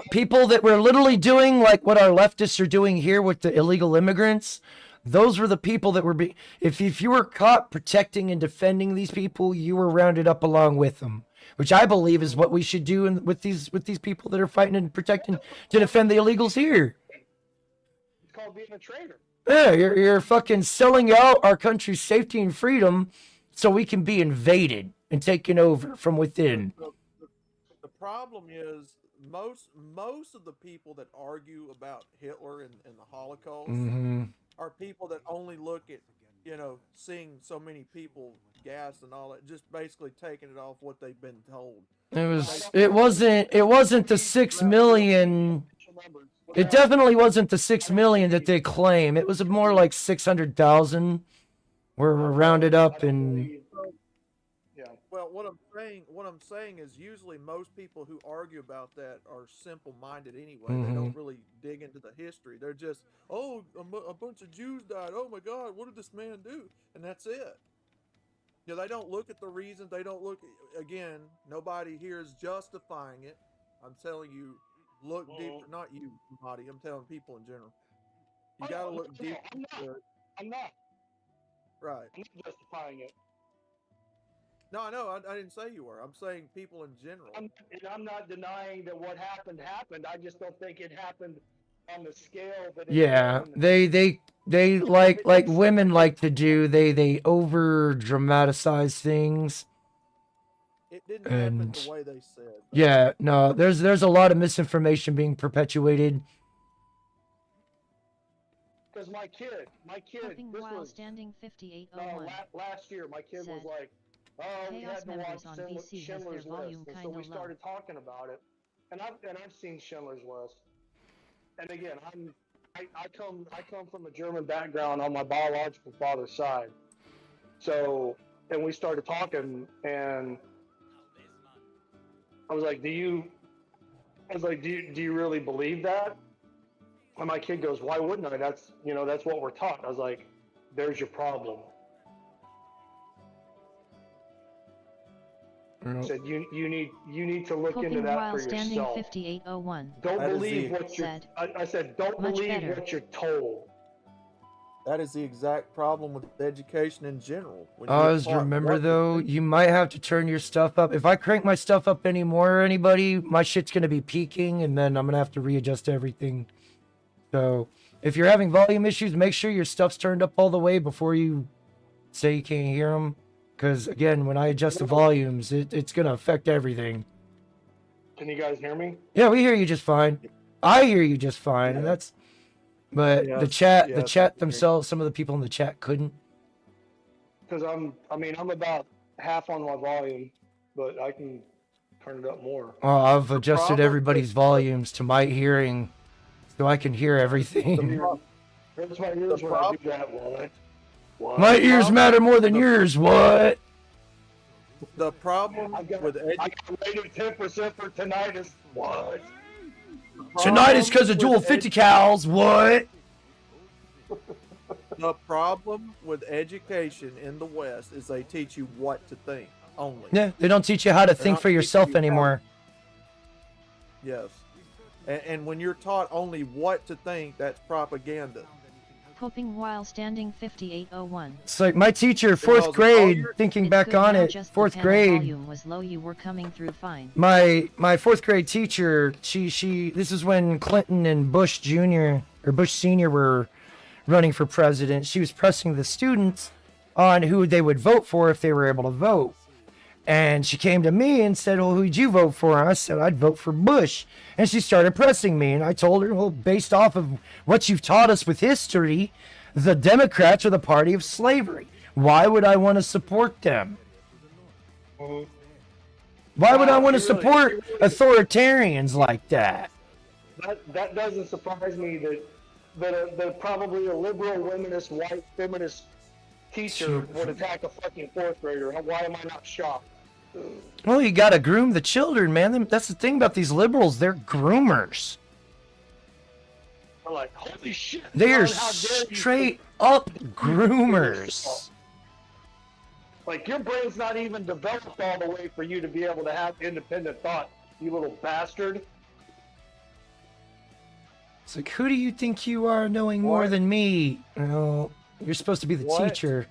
literally doing like what our leftists are doing here with the illegal immigrants. Those were the people that were if you were caught protecting and defending these people, you were rounded up along with them, which I believe is what we should do with these people that are fighting and protecting to defend the illegals here. It's called being a traitor. Yeah, you're fucking selling out our country's safety and freedom so we can be invaded and taken over from within. The problem is most of the people that argue about Hitler and the Holocaust are people that only look at, seeing so many people gassed and all that, just basically taking it off what they've been told. It wasn't the 6 million. It definitely wasn't the 6 million that they claim. It was more like 600,000 were rounded up and. Well, what I'm saying is usually most people who argue about that are simple-minded anyway. They don't really dig into the history. They're just, a bunch of Jews died. Oh my God, what did this man do? And that's it. They don't look at the reasons. They don't look, again, nobody here is justifying it. I'm telling you, look deeper. Not you, Marty. I'm telling people in general. You gotta look deeper. I'm not. Right. I'm not justifying it. No, I know. I didn't say you were. I'm saying people in general. I'm not denying that what happened happened. I just don't think it happened on the scale that. Yeah, they like women like to do. They over dramatize things. It didn't happen the way they said. Yeah, no, there's a lot of misinformation being perpetuated. Because my kid, this while was standing 5801. Last year, my kid was like, "Oh, we had to watch Schindler's List," and so we started talking about it. And I've seen Schindler's List. And again, I come from a German background on my biological father's side. So, and we started talking, and I was like, "Do you really believe that?" And my kid goes, "Why wouldn't I? That's what we're taught." I was like, "There's your problem." I said, you need to look into that for yourself. 5801. Don't believe what you're. I said, don't believe what you're told. That is the exact problem with education in general. Remember though, you might have to turn your stuff up. If I crank my stuff up anymore, anybody, my shit's gonna be peaking, and then I'm gonna have to readjust everything. So if you're having volume issues, make sure your stuff's turned up all the way before you say you can't hear them. Because again, when I adjust the volumes, it's gonna affect everything. Can you guys hear me? Yeah, we hear you just fine. I hear you just fine, and that's. But the chat themselves, some of the people in the chat couldn't. Because I'm about half on my volume, but I can turn it up more. Well, I've adjusted everybody's volumes to my hearing, so I can hear everything. Hurts my ears when I do that. What? My ears matter more than yours. What? The problem with I got rated 10% for tinnitus. What? Tinnitus because of dual 50 cals. What? The problem with education in the West is they teach you what to think only. Yeah, they don't teach you how to think for yourself anymore. Yes. And when you're taught only what to think, that's propaganda. Coping while standing 5801. It's like my teacher, fourth grade, thinking back on it, fourth grade. Volume was low, you were coming through fine. My fourth grade teacher, she this is when Clinton and Bush Jr. or Bush Sr. were running for president. She was pressing the students on who they would vote for if they were able to vote. And she came to me and said, "Well, who'd you vote for?" And I said, "I'd vote for Bush." And she started pressing me. And I told her, "Well, based off of what you've taught us with history, the Democrats are the party of slavery. Why would I want to support them? Why would I want to support authoritarians like that?" That doesn't surprise me that probably a liberal, womanist, white, feminist teacher would attack a fucking fourth grader. Why am I not shocked? Well, you gotta groom the children, man. That's the thing about these liberals. They're groomers. I'm like, holy shit. They're straight up groomers. Like, your brain's not even developed all the way for you to be able to have independent thought, you little bastard. It's like, who do you think you are knowing more than me? No, you're supposed to be the teacher.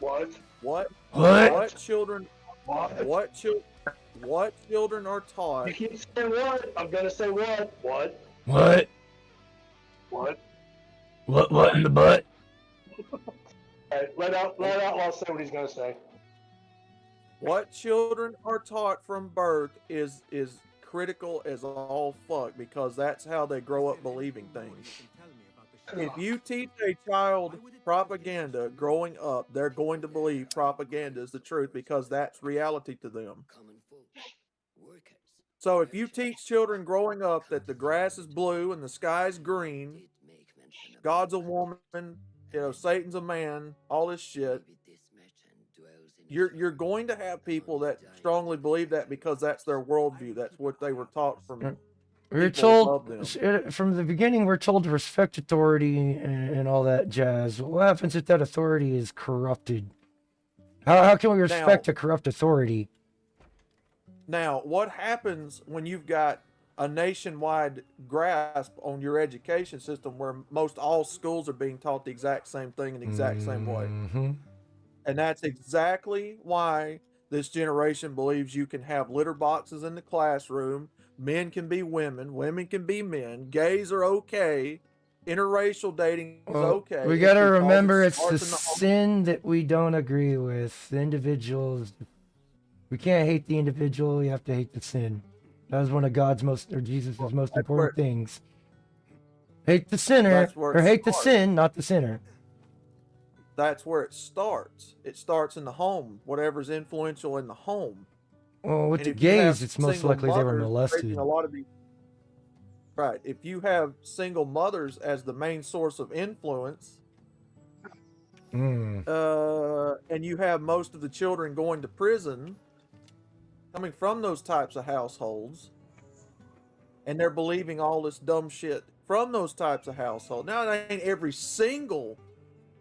What? What children? What children are taught? You keep saying what? I'm gonna say what? What? What? What? What in the butt? Alright, let Outlaw say what he's gonna say. What children are taught from birth is critical as all fuck, because that's how they grow up believing things. If you teach a child propaganda growing up, they're going to believe propaganda is the truth because that's reality to them. So if you teach children growing up that the grass is blue and the sky's green, God's a woman, Satan's a man, all this shit, you're going to have people that strongly believe that because that's their worldview. That's what they were taught from. We're told from the beginning, we're told to respect authority and all that jazz. What happens if that authority is corrupted? How can we respect a corrupt authority? Now, what happens when you've got a nationwide grasp on your education system where most all schools are being taught the exact same thing in the exact same way? And that's exactly why this generation believes you can have litter boxes in the classroom, men can be women, women can be men, gays are okay, interracial dating is okay. We gotta remember it's the sin that we don't agree with. The individuals. We can't hate the individual, you have to hate the sin. That was one of God's most, or Jesus' most important things. Hate the sinner, or hate the sin, not the sinner. That's where it starts. It starts in the home, whatever's influential in the home. Well, with the gays, it's most likely they were molested. Right. If you have single mothers as the main source of influence, and you have most of the children going to prison coming from those types of households, and they're believing all this dumb shit from those types of households. Now, it ain't every single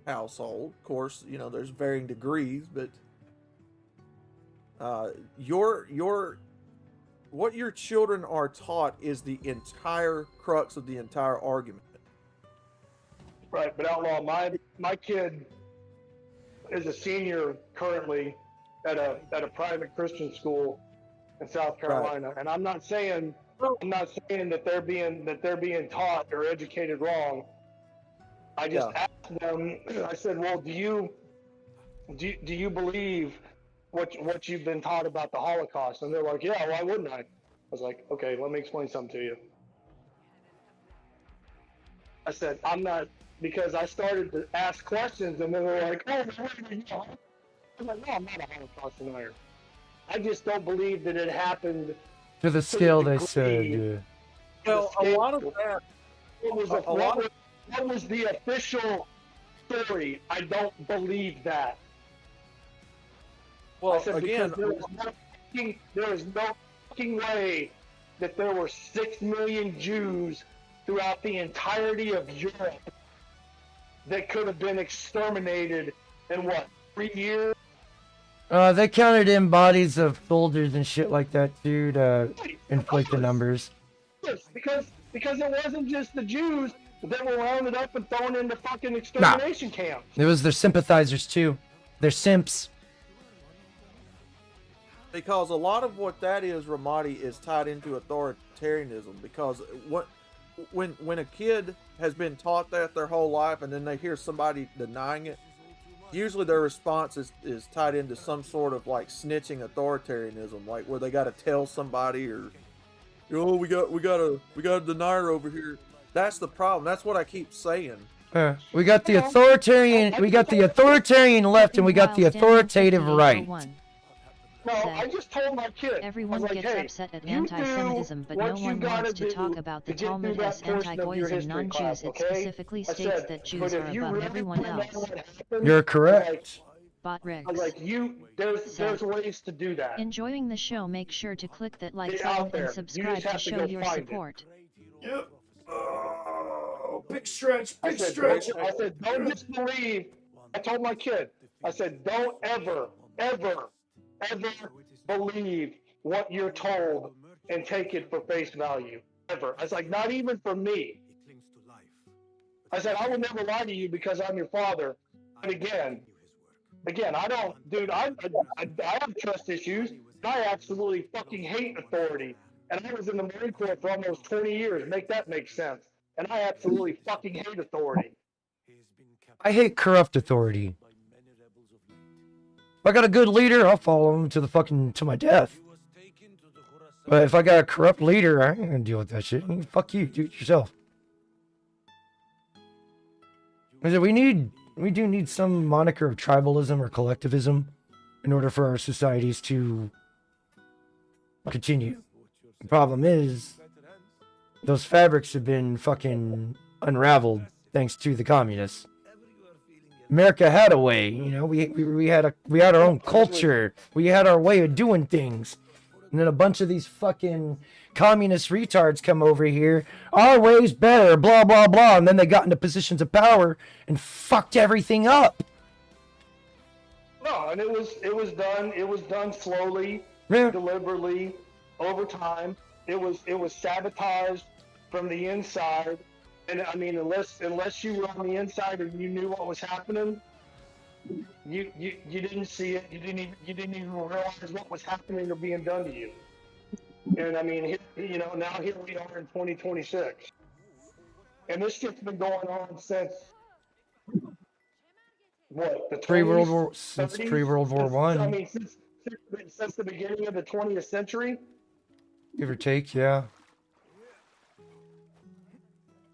household, of course, you know, there's varying degrees, but what your children are taught is the entire crux of the entire argument. Right, but Outlaw, my kid is a senior currently at a private Christian school in South Carolina, and I'm not saying that they're being taught or educated wrong. I just asked them. I said, "Well, do you believe what you've been taught about the Holocaust?" And they're like, "Yeah, why wouldn't I?" I was like, "Okay, let me explain something to you." I said, "I'm not," because I started to ask questions, and they were like, "Oh, no." I'm like, "No, I'm not a Holocaust denier. I just don't believe that it happened to the scale they said." Yeah. Well, a lot of that. What was the official story? I don't believe that. Well, I said, again, there is no fucking way that there were 6 million Jews throughout the entirety of Europe that could have been exterminated in what, 3 years? They counted in bodies of soldiers and shit like that too to inflate the numbers. Because it wasn't just the Jews that were rounded up and thrown into fucking extermination camps. It was their sympathizers too. They're simps. Because a lot of what that is, Ramadi, is tied into authoritarianism. Because when a kid has been taught that their whole life and then they hear somebody denying it, usually their response is tied into some sort of like snitching authoritarianism, like where they got to tell somebody, or, oh, we got a denier over here. That's the problem. That's what I keep saying. We got the authoritarian left, and we got the authoritative right. No, I just told my kid. Everyone like, gets hey, upset at anti-Semitism, but no one wants to talk about the Talmud as anti-Goyism. Non-Jews. It specifically states that Jews are above everyone else. You're correct. Bot Rex. Like there's ways to do that. Enjoying the show? Make sure to click that like button and subscribe to show your support. Yep. Oh, big stretch, big stretch. I said, don't disbelieve. I told my kid. I said, don't ever believe what you're told and take it for face value. Ever. I was like, not even for me. I said, I will never lie to you because I'm your father. But again, I don't, dude, I have trust issues. I absolutely fucking hate authority. And I was in the Marine Corps for almost 20 years. Make that make sense. And I absolutely fucking hate authority. I hate corrupt authority. If I got a good leader, I'll follow him to my death. But if I got a corrupt leader, I ain't gonna deal with that shit. Fuck you, do it yourself. I said, we do need some moniker of tribalism or collectivism in order for our societies to continue. The problem is, those fabrics have been fucking unraveled thanks to the communists. America had a way, you know, we had our own culture, we had our way of doing things, and then a bunch of these fucking communist retards come over here, our way's better, blah blah blah, and then they got into positions of power and fucked everything up. No, and it was done slowly deliberately over time. It was sabotaged from the inside. And I mean, unless you were on the inside and you knew what was happening, you didn't see it. You didn't even realize what was happening or being done to you. And I mean, now here we are in 2026, and this shit's been going on since what, the 20s, since 30s? pre-World War One. I mean, since the beginning of the 20th century, give or take, yeah.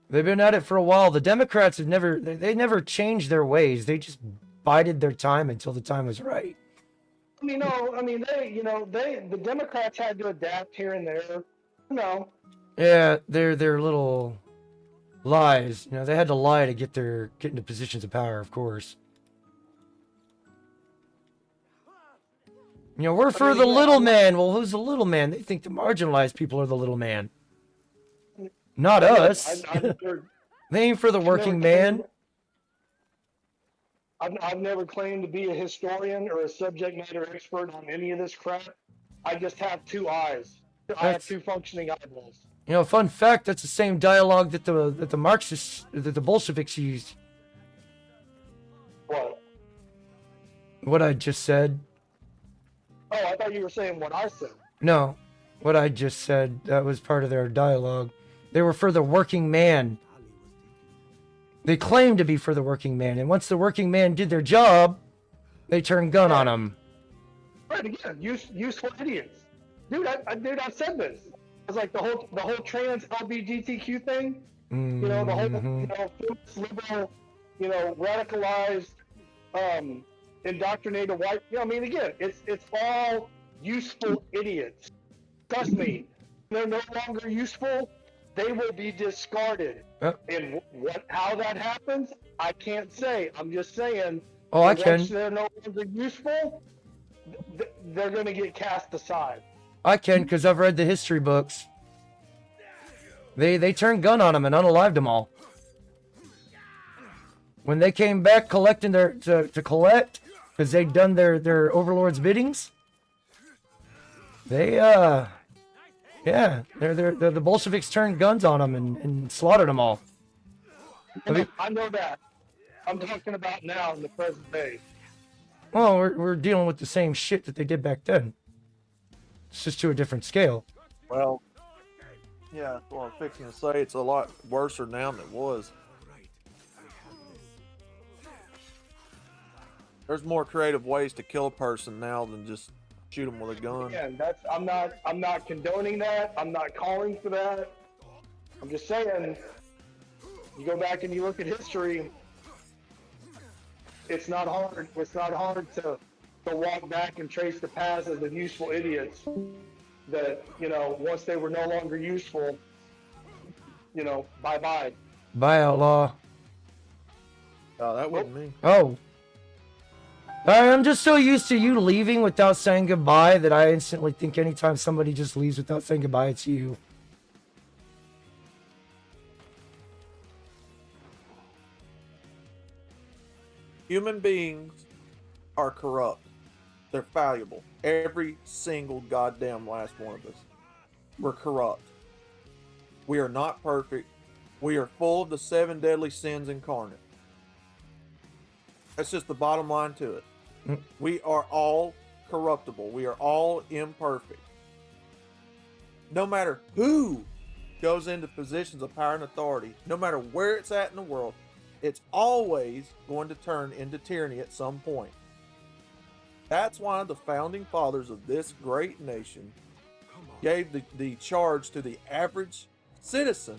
They've been at it for a while. The Democrats have they never changed their ways. They just bided their time until the time was right. the Democrats had to adapt here and there. Yeah, they're little lies. They had to lie to get into positions of power, of course. We're for the little man. Well, who's the little man? They think the marginalized people are the little man. Not us. They ain't for the working man. I've never claimed to be a historian or a subject matter expert on any of this crap. I just have two eyes. I have two functioning eyeballs. Fun fact, that's the same dialogue that the Marxists, that the Bolsheviks used. What? What I just said. Oh, I thought you were saying what I said. No, what I just said, that was part of their dialogue. They were for the working man. They claimed to be for the working man, and once the working man did their job, they turned gun on him. Right, again, useful idiots. Dude, I said this. It's like the whole trans LGBTQ thing. The whole liberal, radicalized, indoctrinated white. Again, it's all useful idiots. Trust me, they're no longer useful. They will be discarded. And how that happens, I can't say. I'm just saying. Oh, I can. Once they're no longer useful, they're going to get cast aside. I can, because I've read the history books. They turned gun on them and unalived them all. When they came back collecting to collect, because they'd done their overlord's biddings, the Bolsheviks turned guns on them and slaughtered them all. I know that. I'm talking about now in the present day. Well, we're dealing with the same shit that they did back then. It's just to a different scale. Well, yeah, well, I'm fixing to say it's a lot worse now than it was. There's more creative ways to kill a person now than just shoot them with a gun. Again, I'm not condoning that. I'm not calling for that. I'm just saying, you go back and you look at history, it's not hard. It's not hard to walk back and trace the paths of the useful idiots that, once they were no longer useful, bye-bye. Bye, outlaw. Oh, that wasn't me. Oh. I'm just so used to you leaving without saying goodbye that I instantly think anytime somebody just leaves without saying goodbye, it's you. Human beings are corrupt. They're fallible. Every single goddamn last one of us. We're corrupt. We are not perfect. We are full of the 7 deadly sins incarnate. That's just the bottom line to it. We are all corruptible. We are all imperfect. No matter who goes into positions of power and authority, no matter where it's at in the world, it's always going to turn into tyranny at some point. That's why the founding fathers of this great nation gave the charge to the average citizen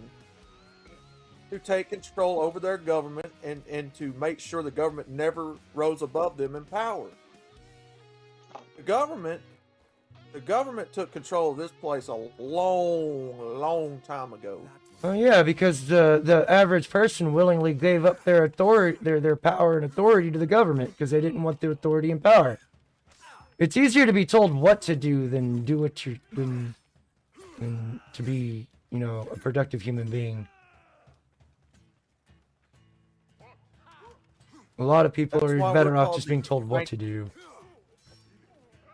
to take control over their government and to make sure the government never rose above them in power. The government took control of this place a long time ago. Oh yeah, because the average person willingly gave up their authority, their power and authority to the government because they didn't want the authority and power. It's easier to be told what to do than do what you than to be, a productive human being. A lot of people are better off just being told what to do.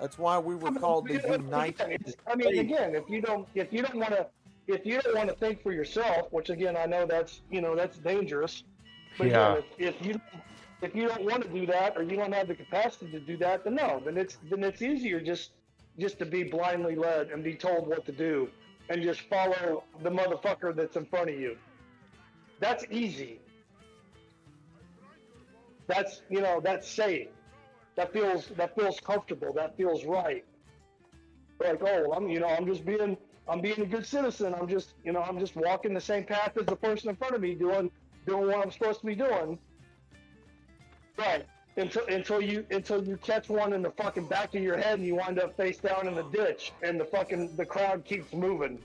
That's why we were called the United. I mean, again, if you don't want to think for yourself, which again I know that's that's dangerous. But Yeah. again, if you don't want to do that, or you don't have the capacity to do that, then no, then it's easier just to be blindly led and be told what to do, and just follow the motherfucker that's in front of you. That's easy. That's that's safe. That feels comfortable. That feels right. Like, oh, I'm being a good citizen. I'm just walking the same path as the person in front of me, doing what I'm supposed to be doing. Right. Until you catch one in the fucking back of your head and you wind up face down in the ditch and the crowd keeps moving.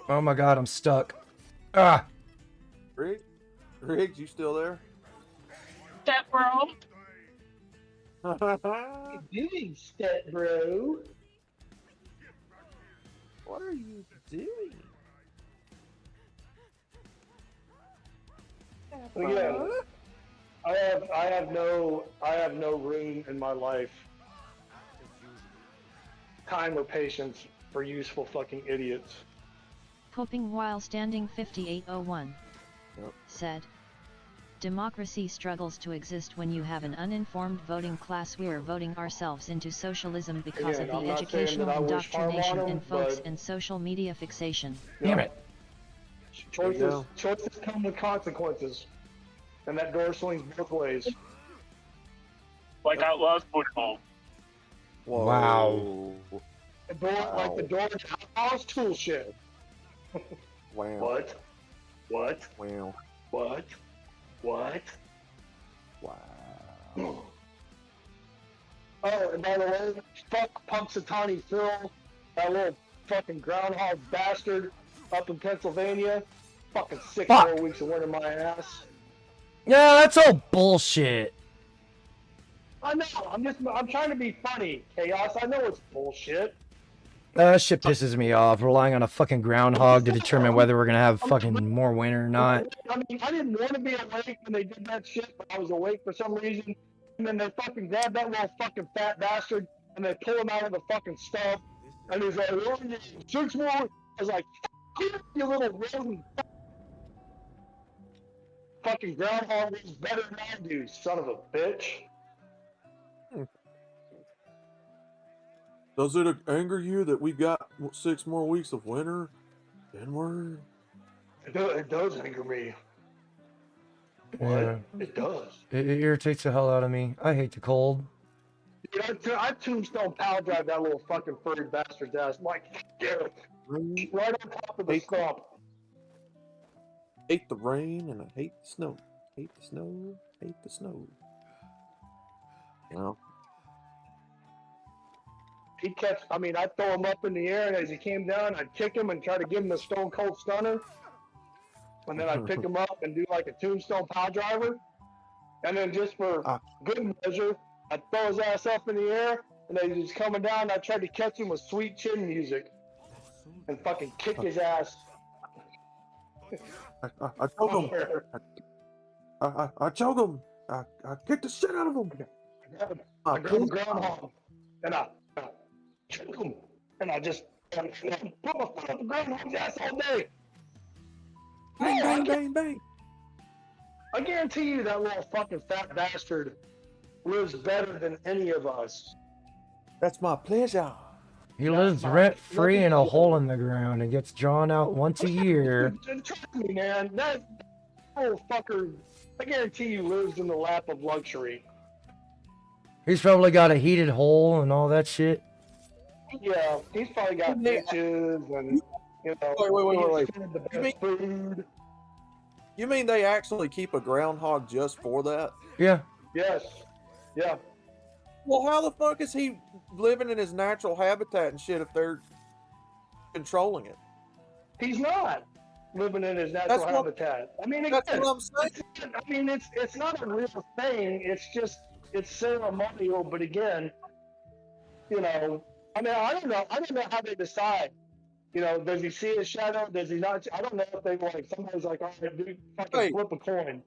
Oh my god, I'm stuck. Ah. Riggs, you still there? Step bro. What are you doing, step bro? What are you doing? Again, I have no room in my life, time or patience for useful fucking idiots. Hoping while standing 5801 said, democracy struggles to exist when you have an uninformed voting class. We are voting ourselves into socialism because of the educational indoctrination in folks and social media fixation. Damn it. Choices come with consequences, and that door swings both ways. Like Outlaws football. Whoa. Wow. Like the door to Outlaws tool shed. Wow. What? Wow. What? Wow. Oh, and by the way, fuck Punxsutawney Phil, that little fucking groundhog bastard up in Pennsylvania. Fucking 6 more weeks of winter my ass. Yeah, that's all bullshit. I know. I'm trying to be funny, Chaos. I know it's bullshit. That shit pisses me off. Relying on a fucking groundhog to determine whether we're gonna have fucking more winter or not. I mean, I didn't want to be awake when they did that shit, but I was awake for some reason. And then they fucking grabbed that little fucking fat bastard and they pull him out of the fucking stump. And he's like, oh, 6 more. I was like, you little rodent. Fucking groundhog is better than I do, son of a bitch. Does it anger you that we got 6 more weeks of winter? Inward? It does anger me. Yeah. It does. It irritates the hell out of me. I hate the cold. Dude, I tombstone power drive that little fucking furry bastard's ass. Like, right on top of the stump. Hate the rain and I hate the snow. Hate the snow. Hate the snow. You know? I'd throw him up in the air, and as he came down, I'd kick him and try to give him a stone cold stunner. And then I'd pick him up and do like a tombstone pile driver. And then just for good measure, I'd throw his ass up in the air, and then he's coming down, and I'd try to catch him with sweet chin music. And fucking kick his ass. I choke him. I choke him. I kick the shit out of him. I grab a groundhog, and I choke him, and I just put my foot up the groundhog's ass all day. Bang, bang, bang, bang. I guarantee you that little fucking fat bastard lives better than any of us. That's my pleasure. He lives rent-free in a hole in the ground and gets drawn out once a year. Trust me, man. That little fucker, I guarantee you, lives in the lap of luxury. He's probably got a heated hole and all that shit. Yeah, he's probably got bitches and, you know, wait. the best food. You mean they actually keep a groundhog just for that? Yeah. Yes. Yeah. Well, how the fuck is he living in his natural habitat and shit if they're controlling it? He's not living in his natural habitat. I mean, that's what I'm saying. I mean, it's not a real thing. It's just ceremonial. But again, you know, I mean, I don't know how they decide. You know, does he see his shadow? Does he not? I don't know if they like somebody's like, all right, dude, fucking flip a coin.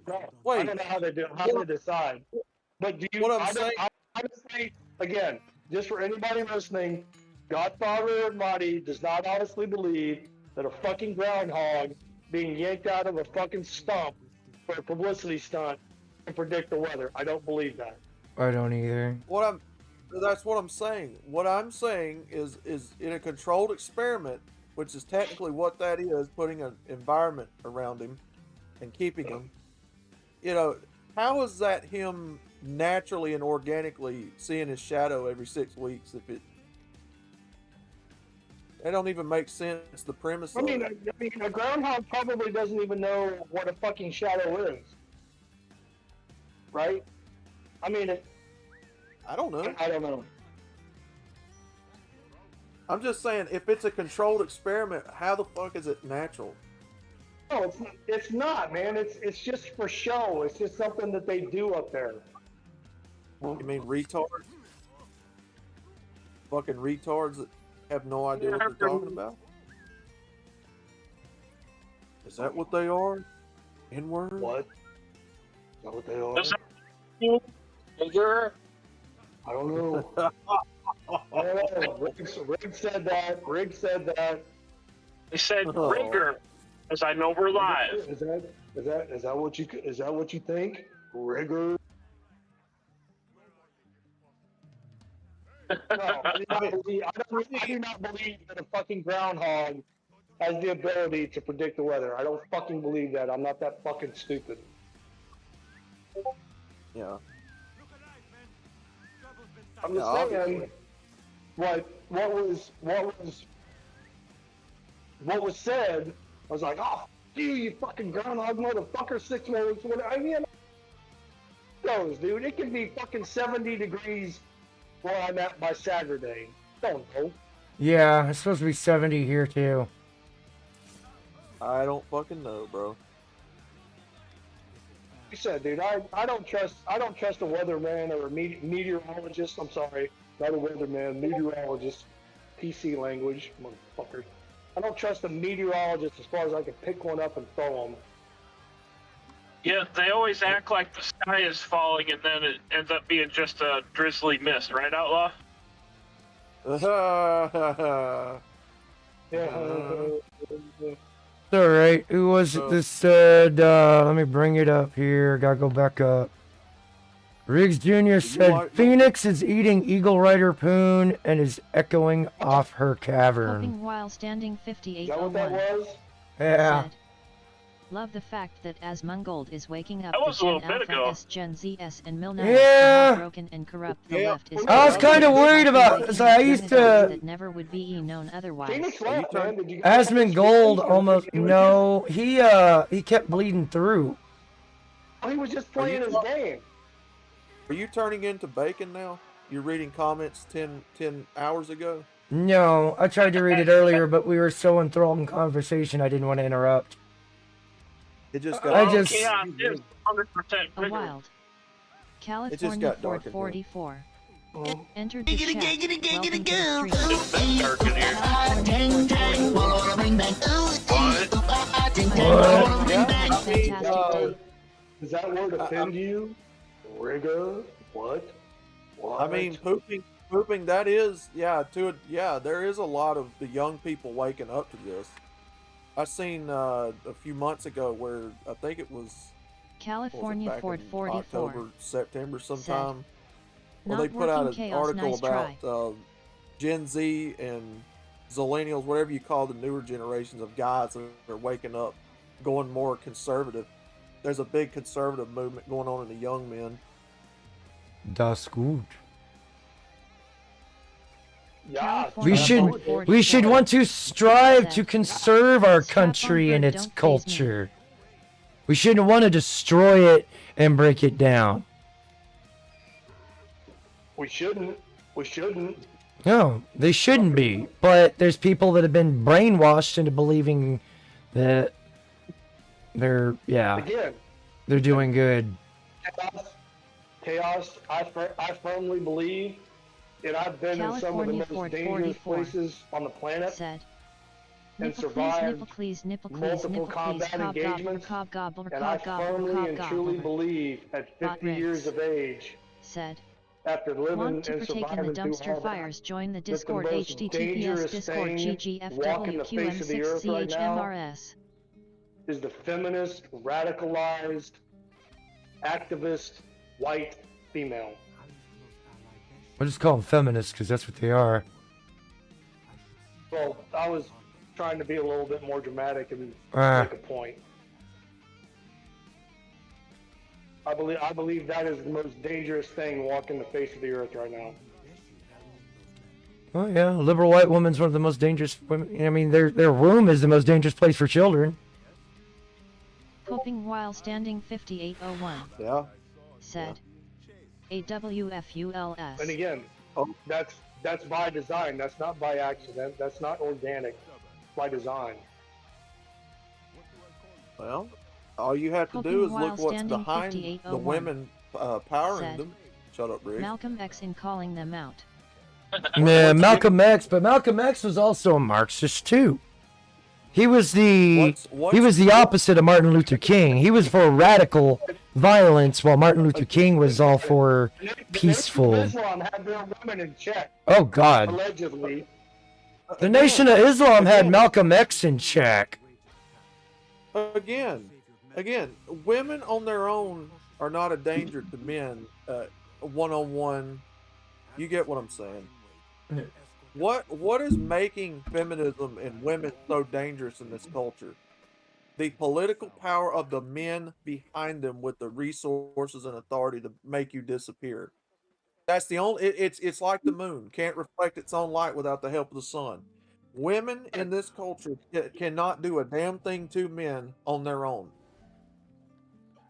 No, Wait. I don't know how they decide. But do you? What I'm saying- I honestly, again, just for anybody listening, Godfather of Marty does not honestly believe that a fucking groundhog being yanked out of a fucking stump for a publicity stunt can predict the weather. I don't believe that. I don't either. That's what I'm saying. What I'm saying is in a controlled experiment, which is technically what that is, putting an environment around him and keeping him. You know, how is that him naturally and organically seeing his shadow every 6 weeks? If it don't even make sense. The premise. I mean, a groundhog probably doesn't even know what a fucking shadow is, right? I mean, I don't know. I don't know. I'm just saying, if it's a controlled experiment, how the fuck is it natural? No, it's not, man. It's just for show. It's just something that they do up there. You mean retards? Fucking retards that have no idea what they're talking about? Is that what they are? N-word? What? Is that what they are? I don't know. I don't know. Riggs said that. Riggs said that. They said rigor, as I know we're live. Is that what you think? Rigor. No, I do not believe that a fucking groundhog has the ability to predict the weather. I don't fucking believe that. I'm not that fucking stupid. Yeah. I'm just saying what was said. I was like, oh, you fucking groundhog motherfucker, 6 months. I mean, goes, dude. It can be fucking 70 degrees where I'm at by Saturday. Don't know. Yeah, it's supposed to be 70 here too. I don't fucking know, bro. You said, dude, I don't trust a weatherman or a meteorologist. I'm sorry, not a weatherman, meteorologist. PC language, motherfucker. I don't trust a meteorologist as far as I can pick one up and throw them. Yeah, they always act like the sky is falling and then it ends up being just a drizzly mist, right, Outlaw? It's alright. Who was it that said, let me bring it up here. Gotta go back up. Riggs Jr. said, Phoenix is eating Eagle Rider Poon and is echoing off her cavern. Hoping while standing 5801. Is that what that was? Yeah. Said, love the fact that as Mungold is waking up That was the a Gen little bit Alpha ago. S Gen ZS and Milner Yeah. is broken and corrupt. The left is I was kind of worried about this. I used to. that never would be known otherwise. Phoenix left, man. Did you guys Asmongold almost. No, he kept bleeding through. He was just playing his game. Are you turning into bacon now? You're reading comments 10 hours ago? No, I tried to read it earlier, but we were so enthralled in conversation I didn't want to interrupt. It just I got just- Yeah, it's 100% A rigor. wild. just California got Ford dark in here. 44. Entered the chat. Welcome to the stream. It's been dark in here. Fantastic day. Does that word offend you? Rigor? What? I mean, pooping. That is, there is a lot of the young people waking up to this. I seen a few months ago where I think it was California back Ford in 44. October, September sometime. Well, Not they put out working an chaos, article nice about try. Gen Z and Zillennials, whatever you call the newer generations of guys that are waking up, going more conservative. There's a big conservative movement going on in the young men. Das gut. Yeah. We should want to strive to conserve our country and its culture. We shouldn't want to destroy it and break it down. We shouldn't. No, they shouldn't be. But there's people that have been brainwashed into believing that they're Again, they're doing good. Chaos. I firmly believe, and I've been in some of the California most Ford dangerous 44 places on the planet. Said, and survived multiple combat engagements, and I firmly and truly believe at 50 years of age, said, after living want to and partake in the surviving through dumpster all fires, that, join the that the Discord, most https dangerous discord thing walking the face of the earth right now ggfwqm6chmrs is the feminist, radicalized, activist, white female. I'll just call them feminists because that's what they are. Well, I was trying to be a little bit more dramatic and make a point. I believe that is the most dangerous thing walking the face of the earth right now. Oh yeah, a liberal white woman's one of the most dangerous women. I mean, their womb is the most dangerous place for children. Coping while standing 5801. Yeah. Said. AWFULS. And again, that's by design. That's not by accident. That's not organic. By design. Well, all you have to do is look what's behind the women powering them. Shut up, Rick. Malcolm X in calling them out. Yeah, Malcolm X, but Malcolm X was also a Marxist too. He was the opposite of Martin Luther King. He was for radical violence, while Martin Luther King was all for peaceful. Islam had their women in check. Oh God! Allegedly. The Nation of Islam had Malcolm X in check. Again, women on their own are not a danger to men. One-on-one, you get what I'm saying. What is making feminism and women so dangerous in this culture? The political power of the men behind them with the resources and authority to make you disappear. That's the only. It's like the moon can't reflect its own light without the help of the sun. Women in this culture cannot do a damn thing to men on their own.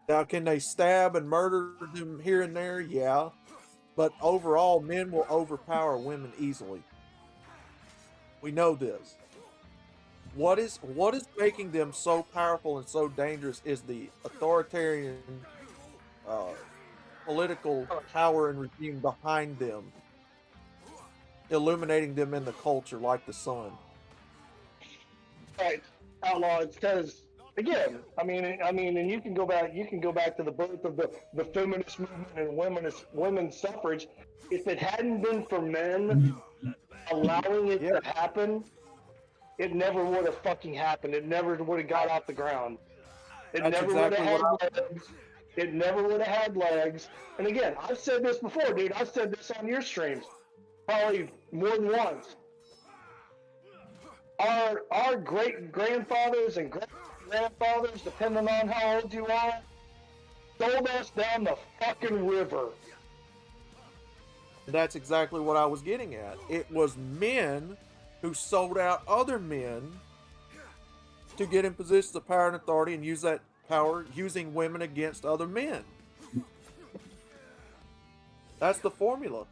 Now, can they stab and murder them here and there? Yeah, but overall, men will overpower women easily. We know this. What is making them so powerful and so dangerous is the authoritarian political power and regime behind them, illuminating them in the culture like the sun. Right, Outlaw. It says again. I mean, and you can go back to the birth of the feminist movement and women's suffrage. If it hadn't been for men allowing it to happen, it never would have fucking happened. It never would have got off the ground. It never would have had legs. It never would have had legs. And again, I've said this before, dude. I've said this on your streams, probably more than once. Our great grandfathers and great grandfathers, depending on how old you are, sold us down the fucking river. That's exactly what I was getting at. It was men who sold out other men to get in positions of power and authority and use that power using women against other men. That's the formula.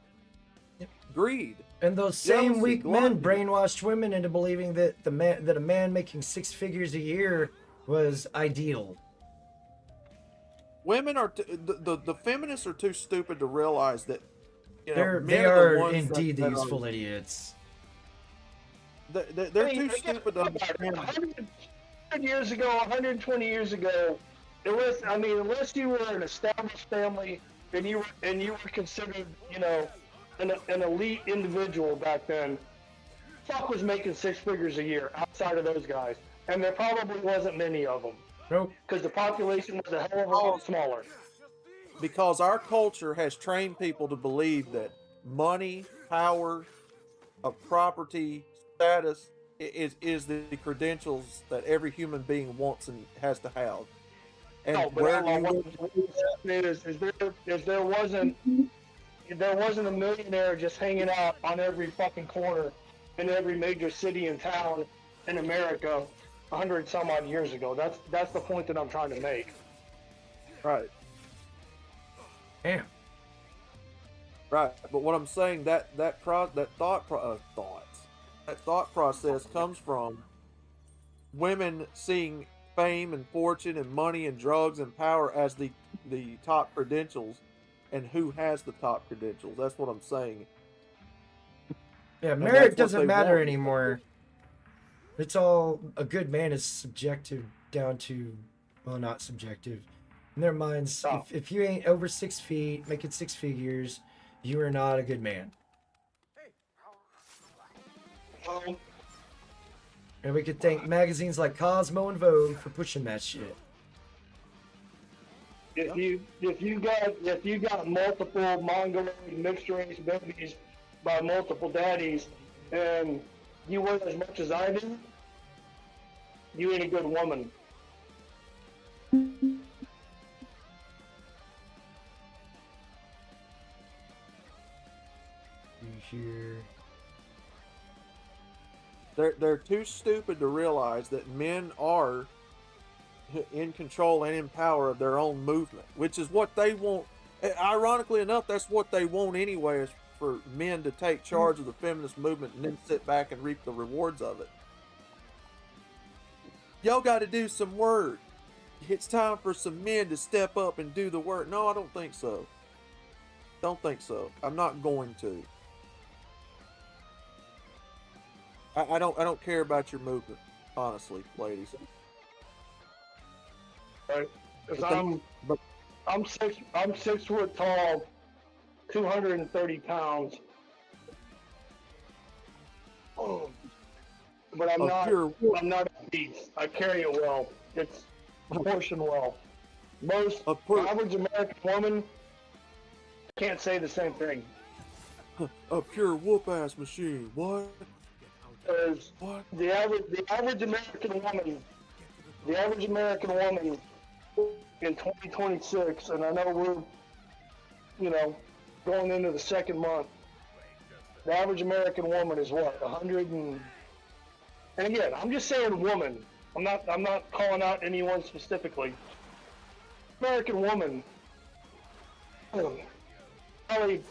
Greed. And those same weak men brainwashed women into believing that a man making 6 figures a year was ideal. Women are the feminists are too stupid to realize that. You know, they are indeed the useful idiots. They're too stupid to understand. 100 years ago, 120 years ago, unless you were an established family and you were considered, an elite individual back then, fuck was making 6 figures a year outside of those guys, and there probably wasn't many of them. Nope. Because the population was a hell of a lot smaller. Because our culture has trained people to believe that money, power, property, status is the credentials that every human being wants and has to have. And there wasn't a millionaire just hanging out on every fucking corner in every major city and town in America 100 some odd years ago. That's the point that I'm trying to make. Right. Damn. Right, but what I'm saying that thought process comes from women seeing fame and fortune and money and drugs and power as the top credentials, and who has the top credentials. That's what I'm saying. Yeah, merit doesn't matter anymore. It's all, a good man is subjective down to, well, not subjective. In their minds, Oh. if you ain't over 6 feet, making 6 figures, you are not a good man. And we could thank magazines like Cosmo and Vogue for pushing that shit. If you got multiple mongoloid mixed race babies by multiple daddies, and you weigh as much as I do, you ain't a good woman. Here. They're too stupid to realize that men are in control and in power of their own movement, which is what they want. Ironically enough, that's what they want anyway, is for men to take charge of the feminist movement and then sit back and reap the rewards of it. Y'all got to do some work. It's time for some men to step up and do the work. No, I don't think so. Don't think so. I'm not going to. I don't care about your movement, honestly, ladies. Right? Because I'm 6 foot tall, 230 pounds. Oh. But I'm not obese. I carry it well. It's proportioned well. Most average American woman can't say the same thing. A pure whoop-ass machine. What? Because the average American woman in 2026, and I know we're, going into the second month. The average American woman is what, 100 and again, I'm just saying woman. I'm not calling out anyone specifically. American woman, probably.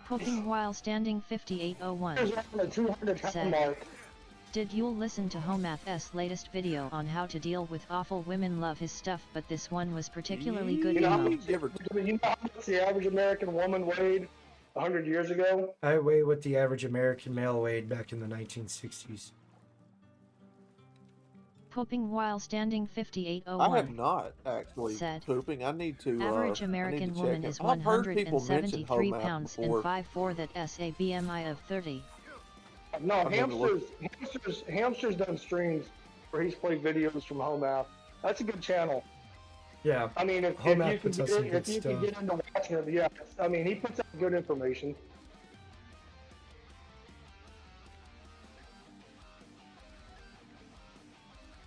Hoping while standing 5801 said, did Yule listen to Homath's latest video on how to deal with awful women? Love his stuff, but this one was particularly good. You know how much the average American woman weighed 100 years ago? I weigh what the average American male weighed back in the 1960s. Pooping while standing 5801. I have not actually said, pooping. I need to. Average American woman is 173 pounds and 5'4", that has a BMI of 30. No, Hamster's done streams where he's played videos from Homath. That's a good channel. Yeah. I mean, if you can get into watching it, yeah. I mean, he puts out good information.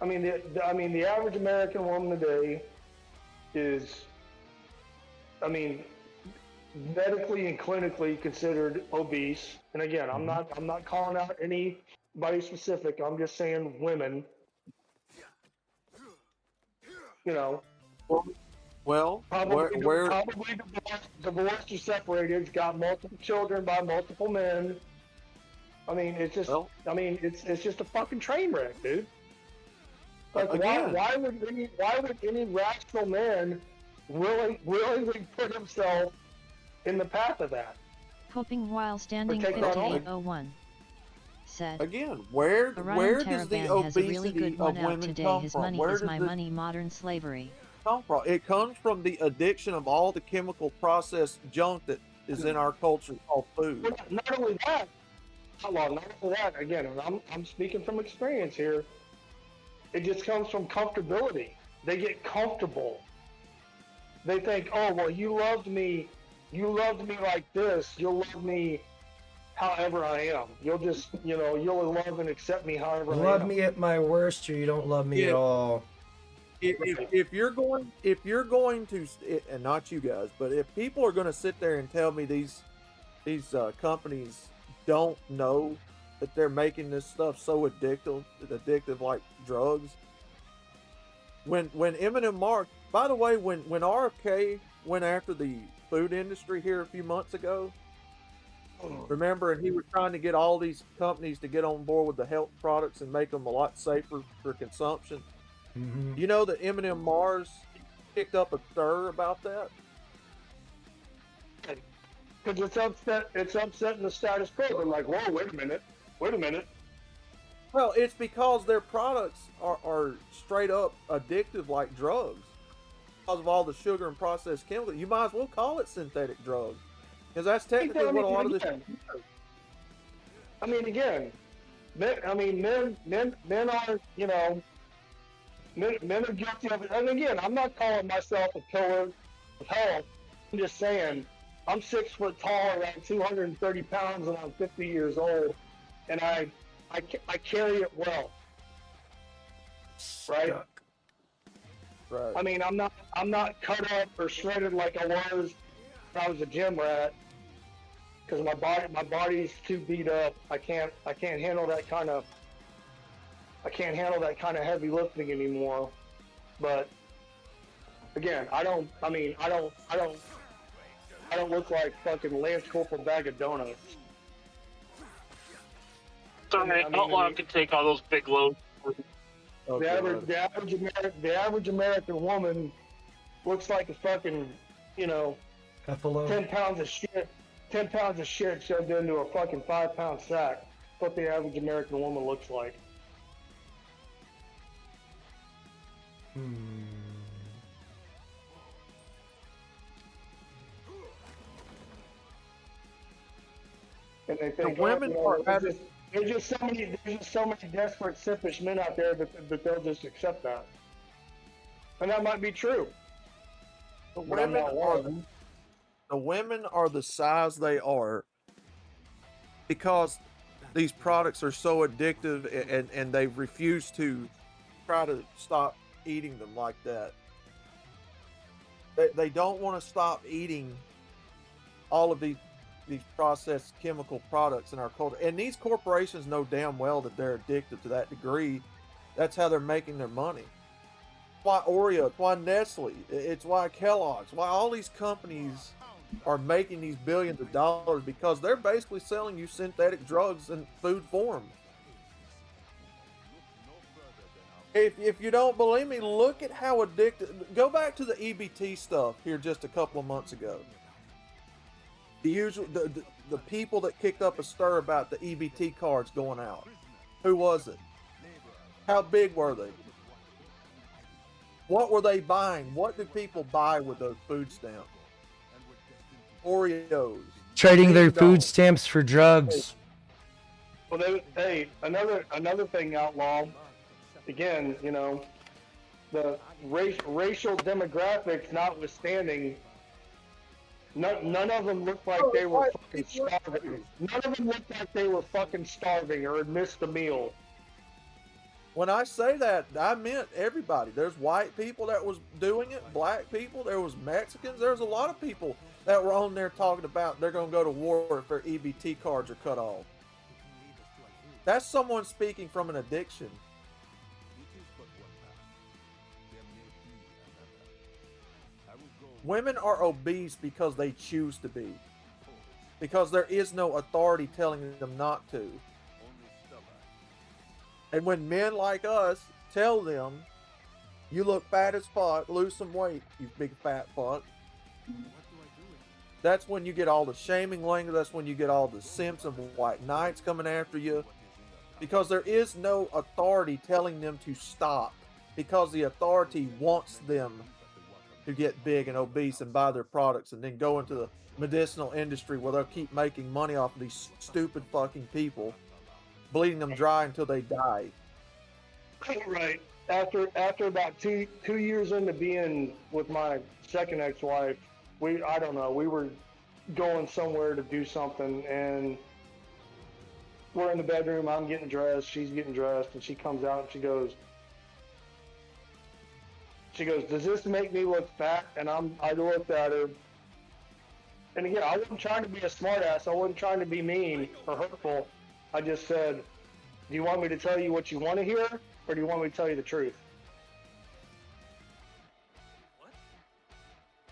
I mean, the average American woman today is, medically and clinically considered obese. And again, I'm not calling out anybody specific. I'm just saying women. Well, probably divorced or separated, got multiple children by multiple men. I mean, it's just, it's just a fucking train wreck, dude. Like, why would any rational man willingly put himself in the path of that? Pooping while standing 5801 said, again, where does the obesity of women come His from? money Where is does my money. Modern slavery. Come from? It comes from the addiction of all the chemical processed junk that is in our culture called food. Well, not only that, again, and I'm speaking from experience here. It just comes from comfortability. They get comfortable. They think, oh, well, you loved me like this. You'll love me however I am. You'll just, you'll love and accept me however I am. Love me at my worst, or you don't love me at all. If you're going to, and not you guys, but if people are going to sit there and tell me these companies don't know that they're making this stuff so addictive like drugs. When Eminem Mark, by the way, when RFK went after the food industry here a few months ago, remember, and he was trying to get all these companies to get on board with the health products and make them a lot safer for consumption. Mm-hmm. You know that Eminem Mars picked up a stir about that? Because it's upsetting the status quo. They're like, whoa, wait a minute. Well, it's because their products are straight up addictive like drugs. Because of all the sugar and processed chemicals. You might as well call it synthetic drugs. Because that's technically what a lot of this... I mean, again, men are, you know, men are guilty of it. And again, I'm not calling myself a killer of health. I'm just saying, I'm 6 foot tall, around 230 pounds, and I'm 50 years old, and I carry it well. Right? Right. I mean, I'm not cut up or shredded like I was when I was a gym rat, because my body's too beat up. I can't handle that kind of heavy lifting anymore. But again, I don't look like fucking Lance Corporal Bag of Donuts. Sorry, Outlaw can take all those big loads. The average American woman looks like a fucking, 10 pounds of shit. 10 pounds of shit shoved into a fucking 5-pound sack. That's what the average American woman looks like. And they think, there's just so many desperate, simpish men out there that they'll just accept that. And that might be true. The women are the size they are because these products are so addictive, and they refuse to try to stop eating them like that. They don't want to stop eating all of these processed chemical products in our culture. And these corporations know damn well that they're addicted to that degree. That's how they're making their money. It's why Oreo, it's why Nestle, it's why Kellogg's, why all these companies are making these billions of dollars, because they're basically selling you synthetic drugs in food form. If you don't believe me, look at how addicted. Go back to the EBT stuff here just a couple of months ago. The people that kicked up a stir about the EBT cards going out. Who was it? How big were they? What were they buying? What did people buy with those food stamps? Oreos. Trading their food stamps for drugs. Well, another thing, Outlaw. Again, the racial demographics notwithstanding, none of them looked like they were fucking starving. None of them looked like they were fucking starving or had missed a meal. When I say that, I meant everybody. There's white people that was doing it, black people, there was Mexicans, there's a lot of people that were on there talking about they're going to go to war if their EBT cards are cut off. That's someone speaking from an addiction. Women are obese because they choose to be. Because there is no authority telling them not to. And when men like us tell them, you look fat as fuck, lose some weight, you big fat fuck. That's when you get all the shaming language, that's when you get all the simps and white knights coming after you. Because there is no authority telling them to stop. Because the authority wants them to get big and obese and buy their products and then go into the medicinal industry where they'll keep making money off of these stupid fucking people, bleeding them dry until they die. Right. After about two years into being with my second ex-wife, we were going somewhere to do something, and we're in the bedroom, I'm getting dressed, she's getting dressed, and she comes out and she goes, does this make me look fat? And I looked at her. And again, I wasn't trying to be a smartass. I wasn't trying to be mean or hurtful. I just said, do you want me to tell you what you want to hear? Or do you want me to tell you the truth?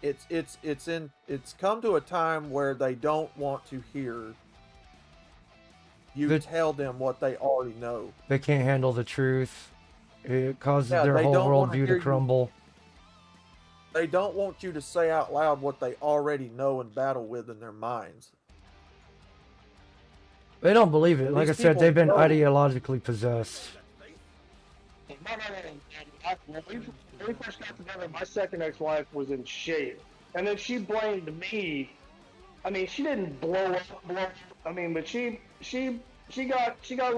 It's come to a time where they don't want to hear you tell them what they already know. They can't handle the truth. It causes their whole worldview to crumble. They don't want you to say out loud what they already know and battle with in their minds. They don't believe it. Like I These said, they've been people know. ideologically possessed. When we first got together, my second ex-wife was in shape, and then she blamed me. I mean, she didn't blow up. I mean, but she got a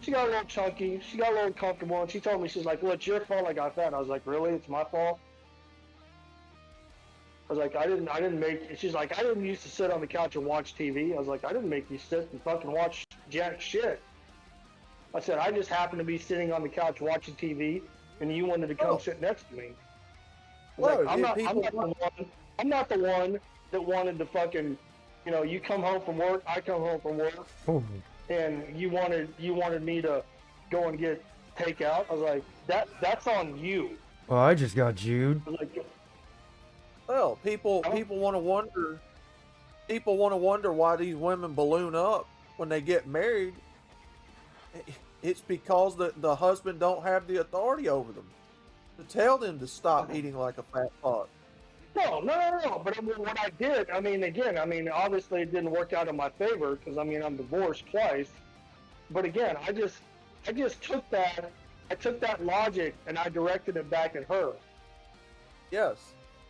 little chunky. She got a little comfortable, and she told me, she's like, "Well, it's your fault I got fat." And I was like, "Really? It's my fault?" I was like, I didn't make. She's like, "I didn't used to sit on the couch and watch TV." I was like, "I didn't make you sit and fucking watch jack shit." I said, "I just happened to be sitting on the couch watching TV, and you wanted to come sit next to me." I was like, I'm not the one that wanted to fucking, you know, you come home from work, I come home from work, and you wanted me to go and get takeout. I was like, that's on you. Well, I just got Jude. I was like, Well, people want to wonder. People want to wonder why these women balloon up when they get married. It's because the husband don't have the authority over them to tell them to stop eating like a fat fuck. No. But I mean, what I did, I mean, again, I mean, obviously it didn't work out in my favor because I mean I'm divorced twice. But again, I just took that logic and I directed it back at her. Yes.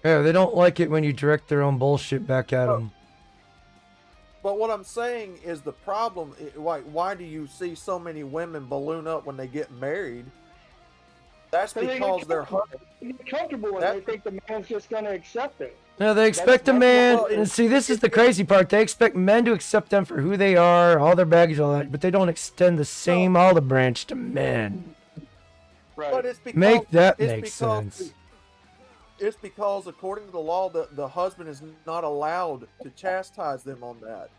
Yeah, they don't like it when you direct their own bullshit back at them. But what I'm saying is the problem. Why do you see so many women balloon up when they get married? That's because they're comfortable and they think the man's just gonna accept it. No, they expect a man, and see, this is the crazy part. They expect men to accept them for who they are, all their baggage, all that, but they don't extend the same olive branch to men. Right. But it's because, make sense. It's because, according to the law, the husband is not allowed to chastise them on that.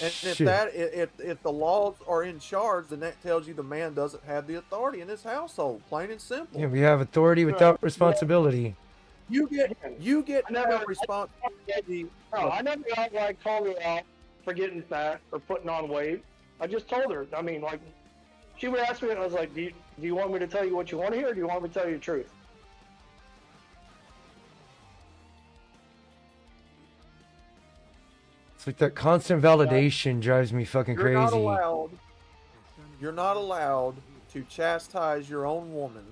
And if the laws are in charge, then that tells you the man doesn't have the authority in his household. Plain and simple. Yeah, we have authority without responsibility. You get no responsibility. No, I never outright called her out for getting fat or putting on weight. I just told her. I mean, like, she would ask me, and I was like, do you want me to tell you what you want to hear, or do you want me to tell you the truth? It's like that constant validation drives me fucking crazy. You're not allowed to chastise your own woman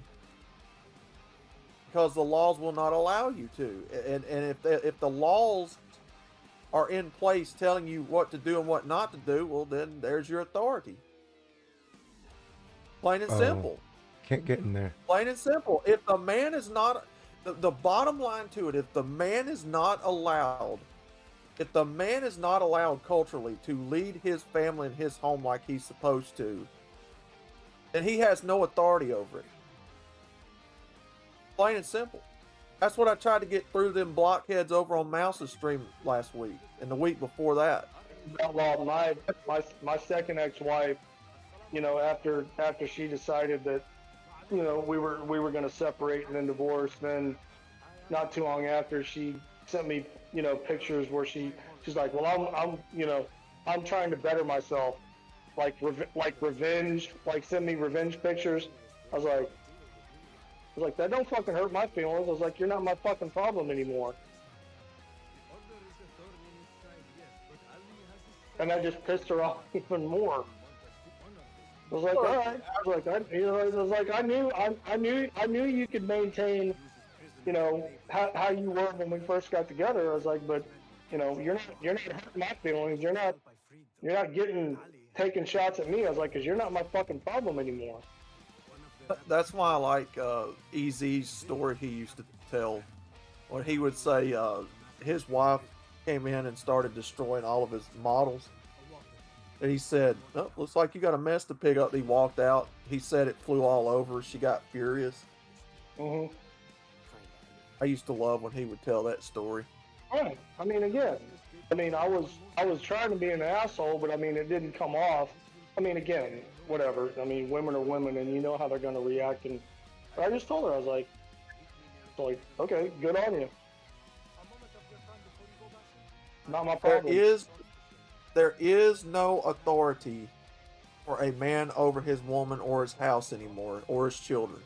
because the laws will not allow you to. And if the laws are in place telling you what to do and what not to do, well, then there's your authority. Plain and simple. Can't get in there. Plain and simple. If the man is not, the bottom line to it, if the man is not allowed culturally to lead his family and his home like he's supposed to, then he has no authority over it. Plain and simple. That's what I tried to get through them blockheads over on Mouse's stream last week and the week before that. Well, my second ex-wife, you know, after she decided that, you know, we were going to separate and then divorce, then not too long after, she sent me, you know, pictures where she's like, well, I'm trying to better myself, like revenge, like send me revenge pictures. I was like, that don't fucking hurt my feelings. I was like, you're not my fucking problem anymore. And I just pissed her off even more. I was like, all right. I knew you could maintain, you know, how you were when we first got together. I was like, but, you know, you're not hurting my feelings. You're not taking shots at me. I was like, because you're not my fucking problem anymore. That's why I like EZ's story he used to tell, when he would say his wife came in and started destroying all of his models. And he said, oh, looks like you got a mess to pick up. He walked out. He said it flew all over. She got furious. Mm-hmm. I used to love when he would tell that story. Right. I mean, again, I was trying to be an asshole, but I mean, it didn't come off. I mean, again, whatever. I mean, women are women, and you know how they're going to react. And I just told her, I was like, okay, good on you. Not my problem. There is no authority for a man over his woman or his house anymore, or his children.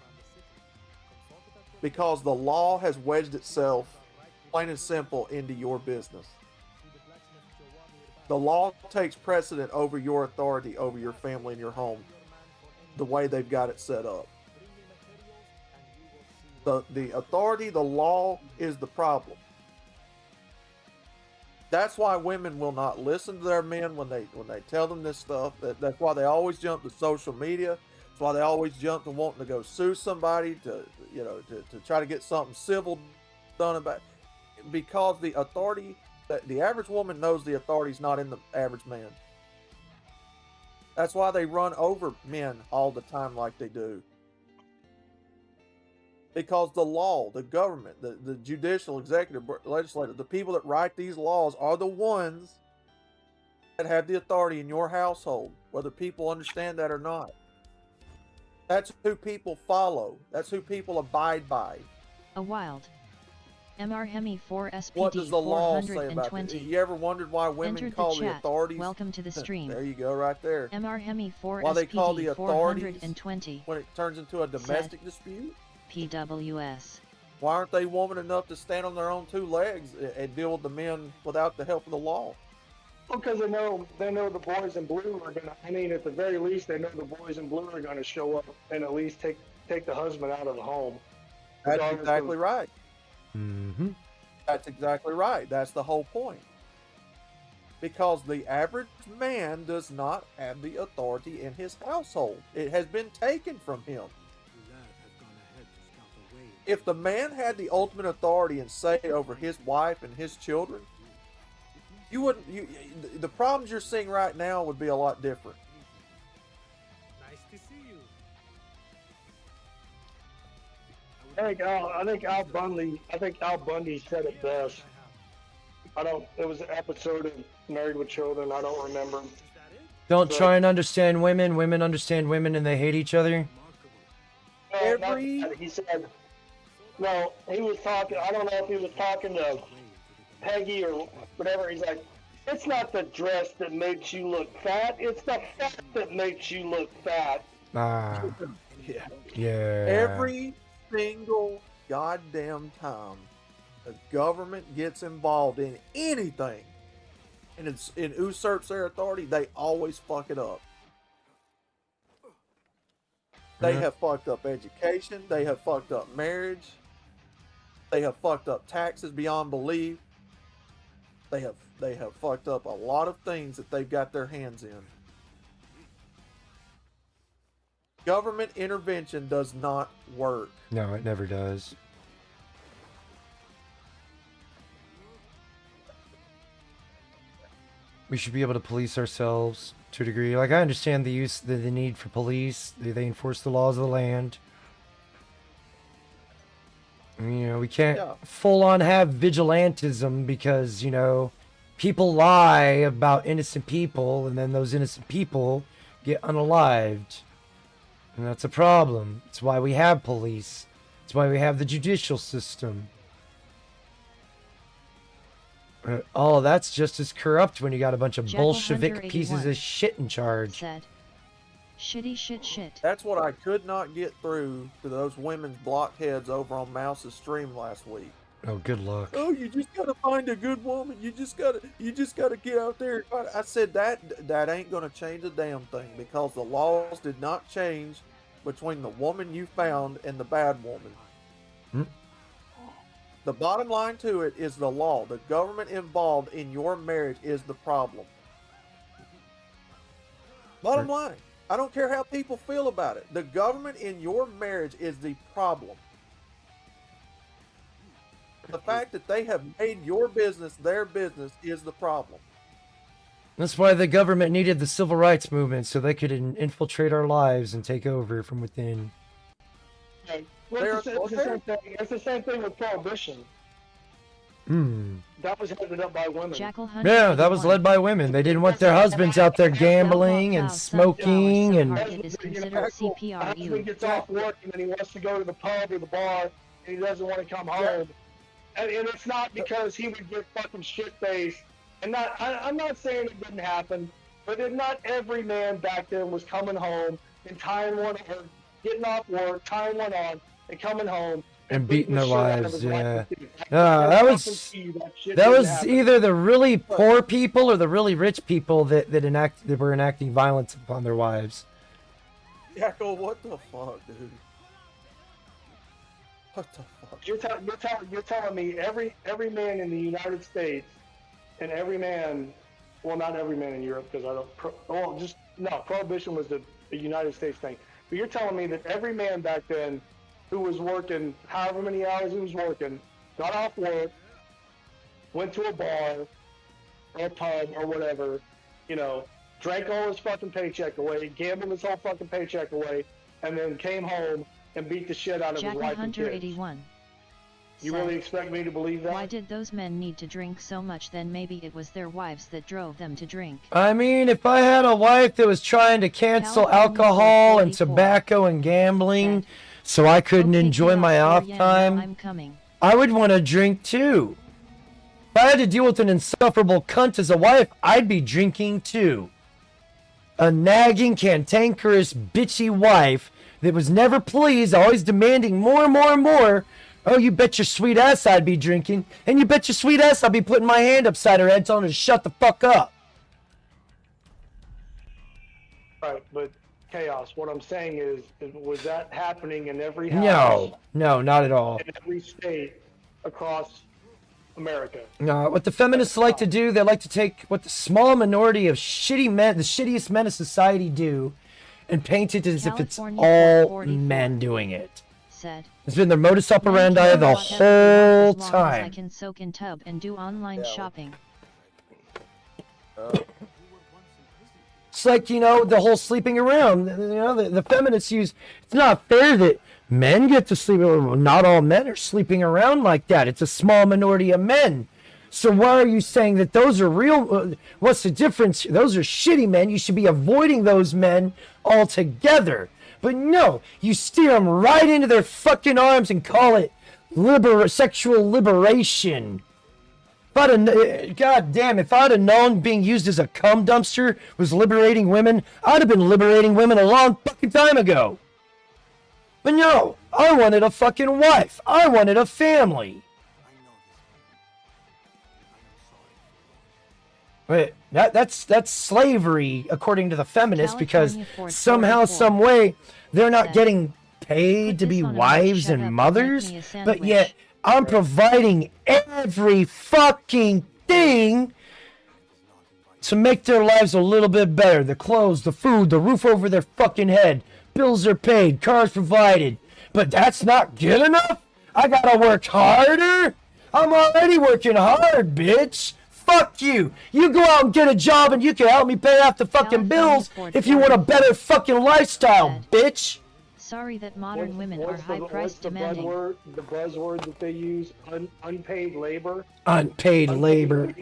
Because the law has wedged itself, plain and simple, into your business. The law takes precedent over your authority, over your family and your home, the way they've got it set up. The authority, the law is the problem. That's why women will not listen to their men when they tell them this stuff. That's why they always jump to social media. That's why they always jump to wanting to go sue somebody to try to get something civil done about it. Because the authority, the average woman knows the authority's not in the average man. That's why they run over men all the time like they do. Because the law, the government, the judicial, executive, legislative, the people that write these laws are the ones that have the authority in your household, whether people understand that or not. That's who people follow. That's who people abide by. A wild. MR Hemi 4 SPD What does the law say about it? 420. You ever wondered why women Entered call the the chat. authorities? Welcome to the stream. There you go, right there. MR Hemi 4 Why they call the SPD authorities 420. when it turns into a domestic dispute? PWS. Why aren't they woman enough to stand on their own two legs and deal with the men without the help of the law? Because they know the boys in blue are gonna. I mean, at the very least, they know the boys in blue are gonna show up and at least take the husband out of the home. That's exactly right. Mm-hmm. That's exactly right. That's the whole point. Because the average man does not have the authority in his household. It has been taken from him. If the man had the ultimate authority and say over his wife and his children, you wouldn't. The problems you're seeing right now would be a lot different. Nice to see you. I think Al Bundy said it best. It was an episode of Married with Children. I don't remember. Don't try and understand women. Women understand women, and they hate each other. He said. No, he was talking. I don't know if he was talking to Peggy or whatever. He's like, it's not the dress that makes you look fat. It's the fat that makes you look fat. Ah. Yeah. Every single goddamn time the government gets involved in anything and it usurps their authority, they always fuck it up. They have fucked up education. They have fucked up marriage. They have fucked up taxes beyond belief. They have fucked up a lot of things that they've got their hands in. Government intervention does not work. No, it never does. We should be able to police ourselves to a degree. Like, I understand the need for police. They enforce the laws of the land. You know, we can't full on have vigilantism because, you know, people lie about innocent people and then those innocent people get unalived. And that's a problem. It's why we have police. It's why we have the judicial system. Oh, that's just as corrupt when you got a bunch of Bolshevik pieces of shit in charge. Said, shitty shit. That's what I could not get through to those women's blockheads over on Mouse's stream last week. Oh, good luck. Oh, you just gotta find a good woman. You just gotta get out there. I said that ain't gonna change a damn thing because the laws did not change between the woman you found and the bad woman. Hmm? The bottom line to it is the law. The government involved in your marriage is the problem. Bottom line. I don't care how people feel about it. The government in your marriage is the problem. The fact that they have made your business their business is the problem. That's why the government needed the civil rights movement so they could infiltrate our lives and take over from within. Well, it's the same thing with prohibition. That was headed up by women. Yeah, that was led by women. They didn't want their husbands out there gambling and smoking and. The husband gets off work and then he wants to go to the pub or the bar and he doesn't want to come home. And it's not because he would get fucking shit-faced. And I'm not saying it didn't happen, but not every man back then was coming home and tying one or getting off work, tying one on, and coming home And beating their the shit out of wives, his yeah. wife. That was shit that didn't was happen. either the really poor people or the really rich people that were enacting violence upon their wives. Yakko, what the fuck, dude? What the fuck? You're telling me every man in the United States and every man, well, not every man in Europe because I don't. Prohibition was the United States thing. But you're telling me that every man back then who was working however many hours he was working, got off work, went to a bar or a pub or whatever, drank all his fucking paycheck away, gambled his whole fucking paycheck away, and then came home and beat the shit out of his wife and kids. 81. You really expect me to believe that? Why did those men need to drink so much? Then maybe it was their wives that drove them to drink. I mean, if I had a wife that was trying to cancel alcohol and tobacco and gambling so I couldn't enjoy my off time, I would want to drink too. If I had to deal with an insufferable cunt as a wife, I'd be drinking too. A nagging, cantankerous, bitchy wife that was never pleased, always demanding more and more and more. Oh, you bet your sweet ass I'd be drinking. And you bet your sweet ass I'll be putting my hand upside her head telling her to shut the fuck up. Right, but Chaos, what I'm saying is was that happening in every house? No, not at all. In every state across America? No, what the feminists like to do, they like to take what the small minority of shitty men, the shittiest men of society do, and paint it as if it's all men doing it. It's been their modus operandi the whole time. I can soak in tub and do online shopping. It's like, the whole sleeping around. The feminists use, it's not fair that men get to sleep. Not all men are sleeping around like that. It's a small minority of men. So why are you saying that those are real? What's the difference? Those are shitty men. You should be avoiding those men altogether. But no, you steer them right into their fucking arms and call it sexual liberation. God damn, if I'd have known being used as a cum dumpster was liberating women, I'd have been liberating women a long fucking time ago. But no, I wanted a fucking wife. I wanted a family. Wait, that's slavery according to the feminists, because somehow, some way, they're not getting paid to be wives and mothers, but yet I'm providing every fucking thing to make their lives a little bit better. The clothes, the food, the roof over their fucking head, bills are paid, cars provided. But that's not good enough? I gotta work harder? I'm already working hard, bitch. Fuck you. You go out and get a job and you can help me pay off the fucking bills if you want a better fucking lifestyle, bitch. Sorry that modern women are high-priced demanding. The buzzword that they use? Unpaid labor? Unpaid labor.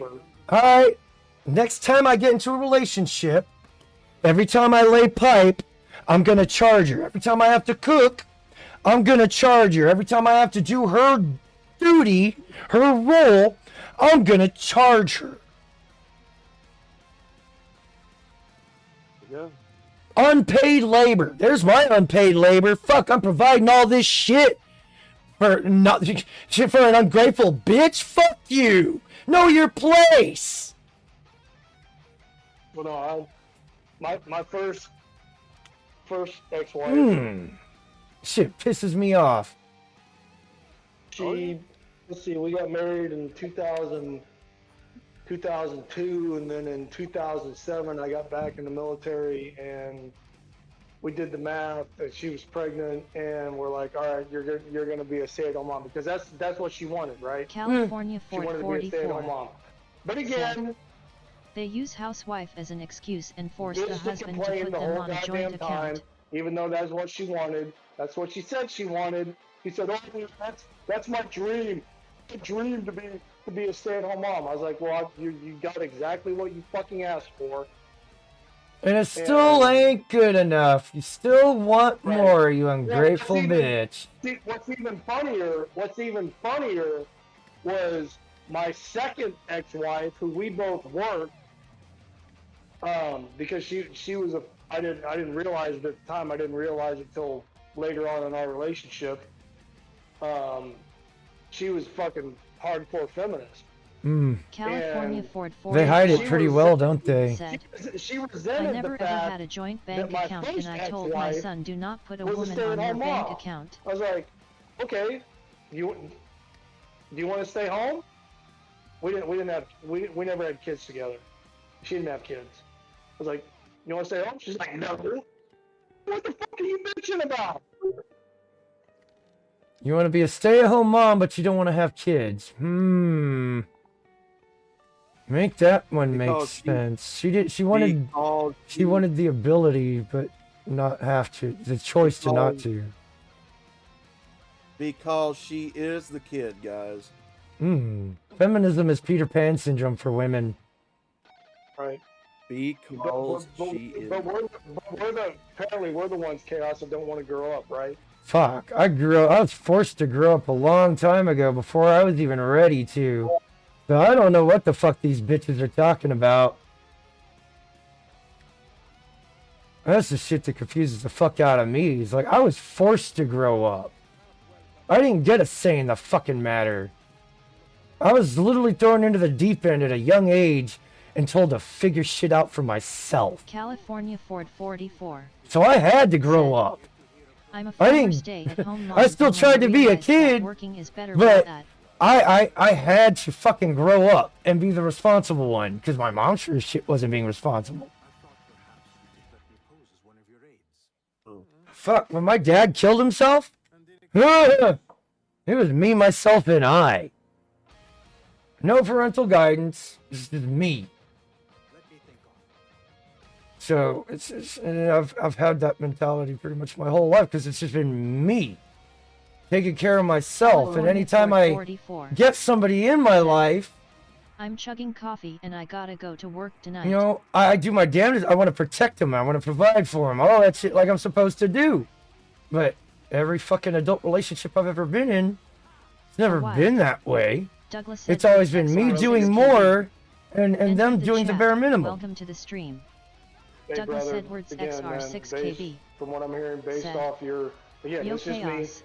Alright. Next time I get into a relationship, every time I lay pipe, I'm going to charge her. Every time I have to cook, I'm going to charge her. Every time I have to do her duty, her role, I'm gonna charge her. Yeah. Unpaid labor. There's my unpaid labor. Fuck, I'm providing all this shit for an ungrateful bitch. Fuck you. Know your place. Well, no, my first ex-wife. Shit pisses me off. Let's see, we got married in 2002, and then in 2007 I got back in the military, and we did the math that she was pregnant, and we're like, all right, you're gonna be a stay-at-home mom, because that's what she wanted, right? California she wanted to be a stay-at-home mom. But again, they use housewife as an excuse and force the husband to put them on a joint account. Even though that's what she wanted, that's what she said she wanted. He said, "Oh, that's my dream. A dream to be a stay-at-home mom." I was like, "Well, you got exactly what you fucking asked for." And it still ain't good enough. You still want more, you ungrateful bitch. See, what's even funnier was my second ex-wife, who we both worked, because she was I didn't realize it at the time. I didn't realize it till later on in our relationship. she was fucking hardcore feminist. California And Ford They hide it She pretty was- well, don't they? said, she I resented never the ever fact had a joint bank that my account, first and I told my ex-wife son, do not put a was a woman on your stay-at-home bank mom. account. I was like, okay, do you want to stay home? We never had kids together. She didn't have kids. I was like, you want to stay home? She's like, no. What the fuck are you bitching about? You want to be a stay-at-home mom, but you don't want to have kids. Make that one make Because sense. She wanted the ability, but not have to. The choice to not to. Because she is the kid, guys. Feminism is Peter Pan syndrome for women. Right. Because she is. But apparently we're the ones, Chaos, that don't want to grow up, right? Fuck, I was forced to grow up a long time ago before I was even ready to. So I don't know what the fuck these bitches are talking about. That's the shit that confuses the fuck out of me. It's like, I was forced to grow up. I didn't get a say in the fucking matter. I was literally thrown into the deep end at a young age and told to figure shit out for myself. California Ford 44. So I had to grow up. I'm a I former didn't. stay-at-home mom I still who tried to be a realized that kid, working is better but than that. I had to fucking grow up and be the responsible one, because my mom sure as shit wasn't being responsible. Fuck, when my dad killed himself, it was me, myself, and I. No parental guidance, it's just me. So and I've had that mentality pretty much my whole life, because it's just been me taking care of myself. And anytime I get somebody in my life, I'm chugging coffee and I gotta go to work tonight. you know, I do my damnedest. I want to protect them. I want to provide for them. All that shit like I'm supposed to do. But every fucking adult relationship I've ever been in, it's never been that way. Douglas It's always been me doing more and them doing the bare minimum. Welcome to the stream. Hey, Douglas brother, Edwards again, XR6KB. From what I'm hearing, based off your, again, Yo it's just Chaos.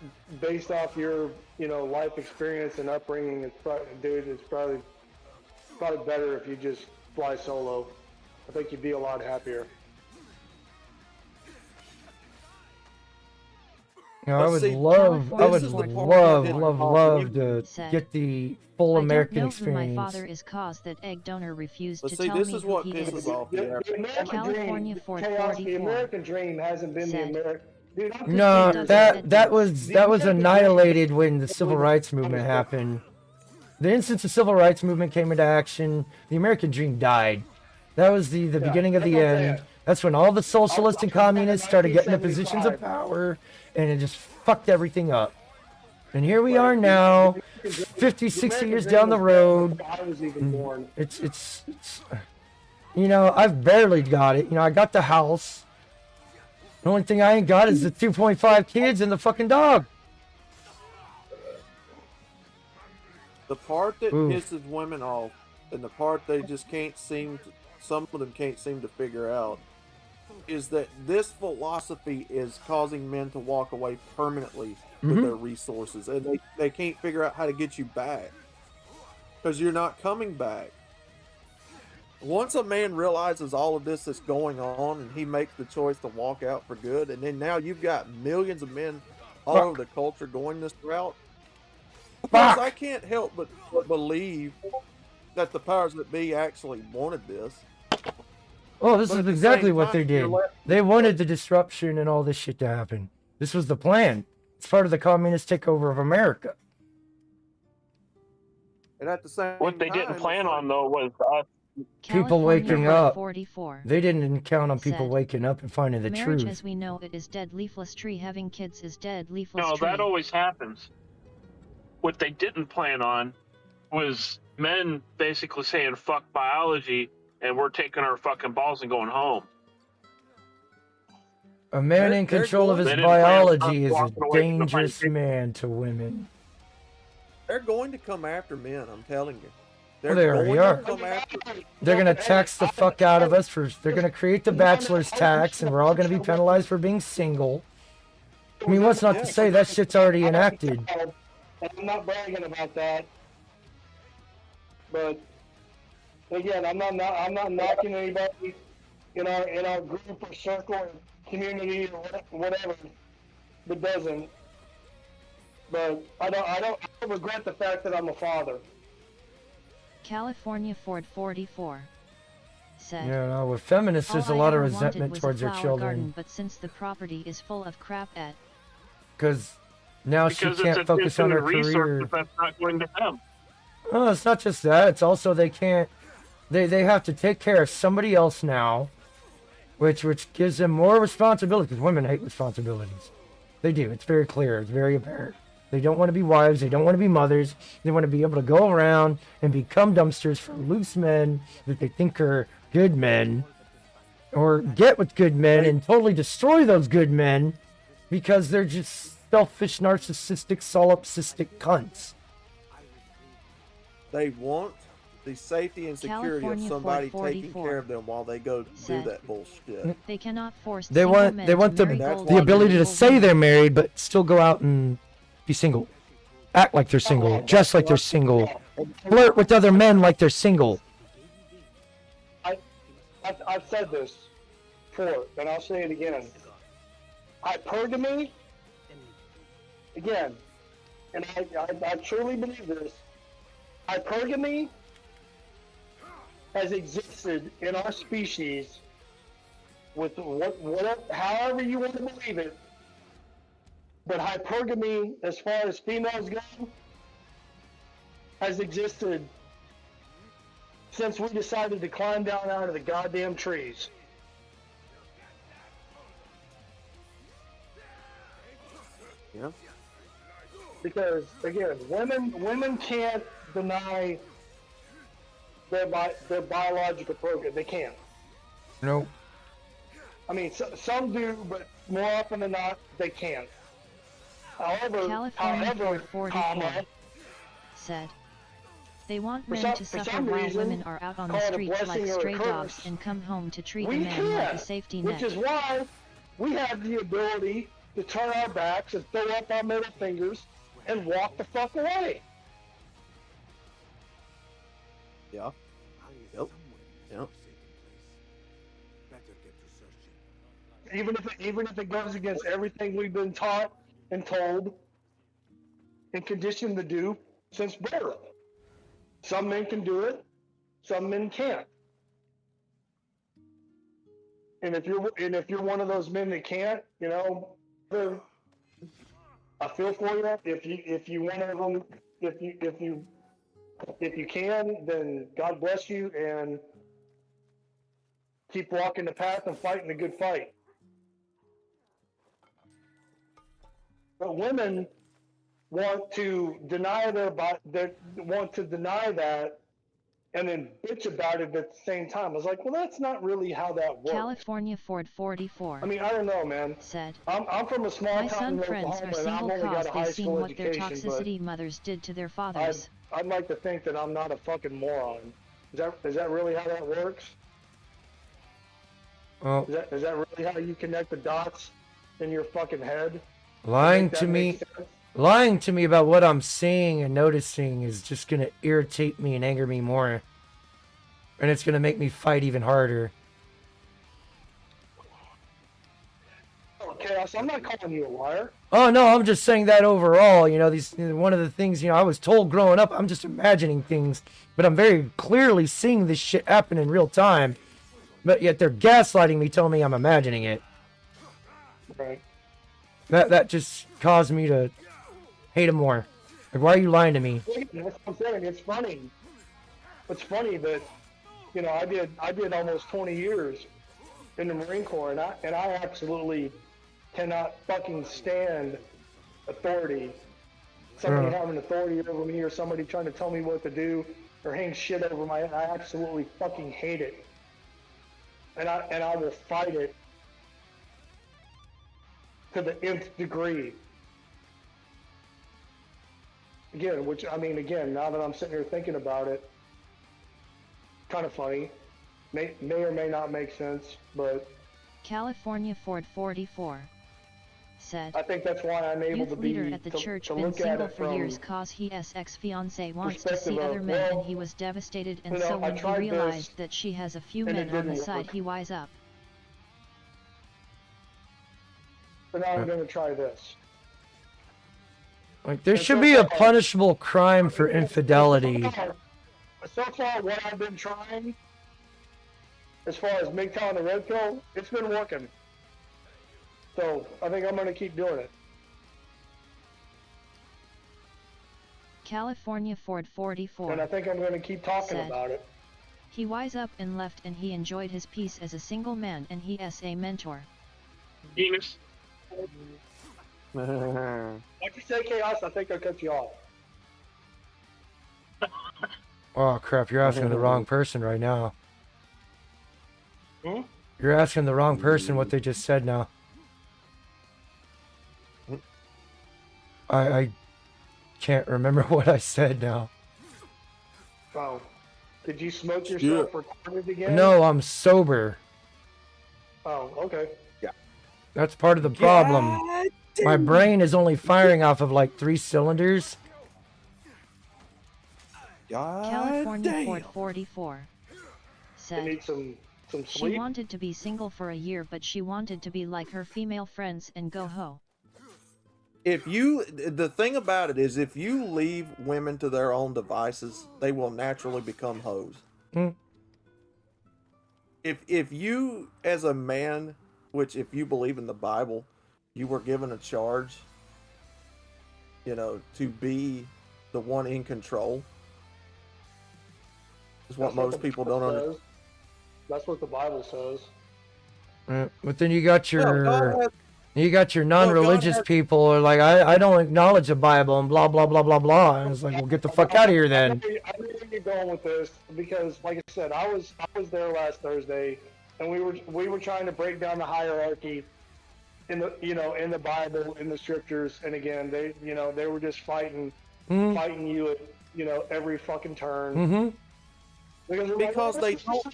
me. Based off your, life experience and upbringing, it's probably better if you just fly solo. I think you'd be a lot happier. You know, I would love to get the full American I don't know experience. who my father is, cause that egg donor refused But to see, tell this me is who what he pisses is. off the California Ford Chaos, 44. the American dream hasn't been said, the American. Dude, I'm just No, saying- that was annihilated when the civil rights movement happened. The instant the civil rights movement came into action, the American dream died. That was the beginning of the end. That's when all the socialists and communists started getting the positions of power, and it just fucked everything up. And here we are now, 50, 60 years down the road. I was even born. It's I've barely got it. I got the house. The only thing I ain't got is the 2.5 kids and the fucking dog. The part that pisses women off, and the part they just some of them can't seem to figure out, is that this philosophy is causing men to walk away permanently with their resources, and they can't figure out how to get you back, because you're not coming back. Once a man realizes all of this is going on and he makes the choice to walk out for good, and then now you've got millions of men all over the culture going this route, because I can't help but believe that the powers that be actually wanted this. Oh, this is exactly what they did. They wanted the disruption and all this shit to happen. This was the plan. It's part of the communist takeover of America. And at the same what they didn't plan on, though, was people waking up. 44 They didn't count on people waking up and finding the Marriage truth. as we know it is dead, leafless tree. Having kids is dead, leafless no, tree. that always happens. What they didn't plan on was men basically saying, fuck biology, and we're taking our fucking balls and going home. A man in control of his biology is a dangerous man to women. They're going to come after men, I'm telling you. Well, they already are. They're going to tax the fuck out of us. They're going to create the bachelor's tax, and we're all going to be penalized for being single. I mean, what's not to say that shit's already enacted? I'm not bragging about that, but again, I'm not knocking anybody in our group or circle or community or whatever that doesn't. But I don't regret the fact that I'm a father. California Ford 44 said, Yeah, no, with feminists, there's a lot of resentment towards their children. Garden, but since the property is full of crap at... Because now she can't focus on her career. That's not going to them. Oh, it's not just that. It's also they can't... They have to take care of somebody else now, which gives them more responsibility, because women hate responsibilities. They do. It's very clear. It's very apparent. They don't want to be wives. They don't want to be mothers. They want to be able to go around and become dumpsters for loose men that they think are good men, or get with good men and totally destroy those good men because they're just selfish, narcissistic, solipsistic cunts. They want the safety and security of somebody taking care of them while they go do that bullshit. They cannot force They want the ability to say they're married but still go out and be single, act like they're single, dress like they're single, flirt with other men like they're single. I've said this before, and I'll say it again. Hypergamy, again, and I truly believe this. Hypergamy has existed in our species with however you want to believe it. But hypergamy, as far as females go, has existed since we decided to climb down out of the goddamn trees. Yeah. Because again, women can't deny their biological program. They can't. No. I mean, some do, but more often than not, they can't. However, said, they want men to suffer while women are out on the streets like stray dogs and come home to treat a man like a safety net. Which is why we have the ability to turn our backs and throw up our middle fingers and walk the fuck away. Yeah. Yep. Yep. Even if it goes against everything we've been taught and told and conditioned to do since birth. Some men can do it, some men can't. And if you're one of those men that can't, you know, I feel for you. If you one of them, if you can, then God bless you and keep walking the path and fighting the good fight. But women want to deny that and then bitch about it at the same time. I was like, well, that's not really how that works. California Ford 44. I mean, I don't know, man. Said, I'm from a small my town in son friends Oklahoma, are and I've single only got cause a high they've seen school what their education, toxicity mothers did to their fathers. I'd like to think that I'm not a fucking moron. Is that really how that works? Well, is that really how you connect the dots in your fucking head? Lying to me about what I'm seeing and noticing is just gonna irritate me and anger me more. And it's gonna make me fight even harder. Oh, Chaos, I'm not calling you a liar. Oh no, I'm just saying that overall, you know, one of the things, you know, I was told growing up, I'm just imagining things, but I'm very clearly seeing this shit happen in real time. But yet they're gaslighting me, telling me I'm imagining it. Right. That just caused me to hate him more. Like, why are you lying to me? That's what I'm saying. It's funny. It's funny that, you know, I did almost 20 years in the Marine Corps, and I absolutely cannot fucking stand authority. Somebody having authority over me, or somebody trying to tell me what to do, or hang shit over my head. I absolutely fucking hate it. And I will fight it to the nth degree. Again, now that I'm sitting here thinking about it, kind of funny. May or may not make sense, but... California Ford 44 said. I think that's why I'm able Youth to be leader at the church to been look at single it for from years cause his ex-fiance wants to perspective see of, other men and well, he was devastated, and you know, so I when he tried realized this that she has a few and it men on the didn't side work. he wise up. So now I'm going to try this. Like, there And should so be a far- punishable crime for infidelity. So far, what I've been trying, as far as MGTOW and the red pill, it's been working. So I think I'm going to keep doing it. California Ford 44. And I think I'm going to keep talking said, about it. He wise up and left, and he enjoyed his peace as a single man, and he is a mentor. Venus. Why'd you say chaos? I think I cut you off. Oh crap, you're asking the wrong person right now. Hmm? You're asking the wrong person what they just said now. I can't remember what I said now. Oh. Did you smoke yourself retarded again? No, I'm sober. Oh, okay. That's part of the problem. My brain is only firing off of like 3 cylinders. California Ford 44 You said, need some she sleep? wanted to be single for a year, but she wanted to be like her female friends and go ho. The thing about it is, if you leave women to their own devices, they will naturally become hoes. Hmm. If you, as a man, which if you believe in the Bible, you were given a charge, to be the one in control. Is what most people don't understand. That's what the Bible says. But then you got your God non-religious has- people are like, I don't acknowledge the Bible and blah blah blah blah blah. And it's like, well, get the fuck out of here then. I know where you're going with this because, like I said, I was there last Thursday, and we were trying to break down the hierarchy in the in the Bible, in the scriptures, and again, they were just fighting you at every fucking turn. Mm-hmm. Because they don't.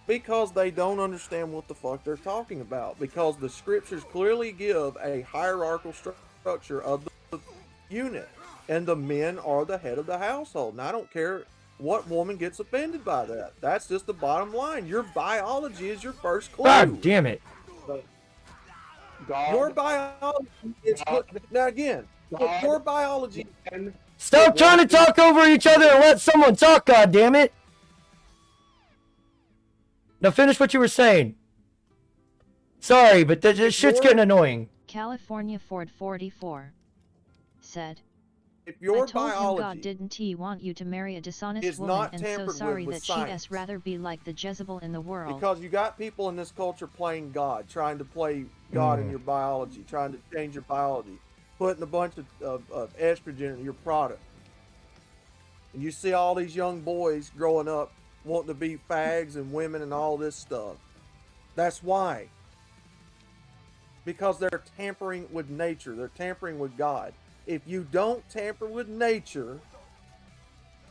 Because they don't understand what the fuck they're talking about. Because the scriptures clearly give a hierarchical structure of the unit, and the men are the head of the household. And I don't care what woman gets offended by that. That's just the bottom line. Your biology is your first clue. God damn it! God, Your biology is now again. Your biology. Stop trying to talk over each other and let someone talk. God damn it! Now finish what you were saying. Sorry, but this shit's getting annoying. California Ford 44 said, If your I told him God biology didn't he want you to marry a dishonest is woman, not and so tampered sorry with that science. she'd rather be like the Jezebel in the world. Because you got people in this culture playing God, trying to play God in your biology, trying to change your biology, putting a bunch of estrogen in your product. And you see all these young boys growing up wanting to be fags and women and all this stuff. That's why. Because they're tampering with nature. They're tampering with God. If you don't tamper with nature,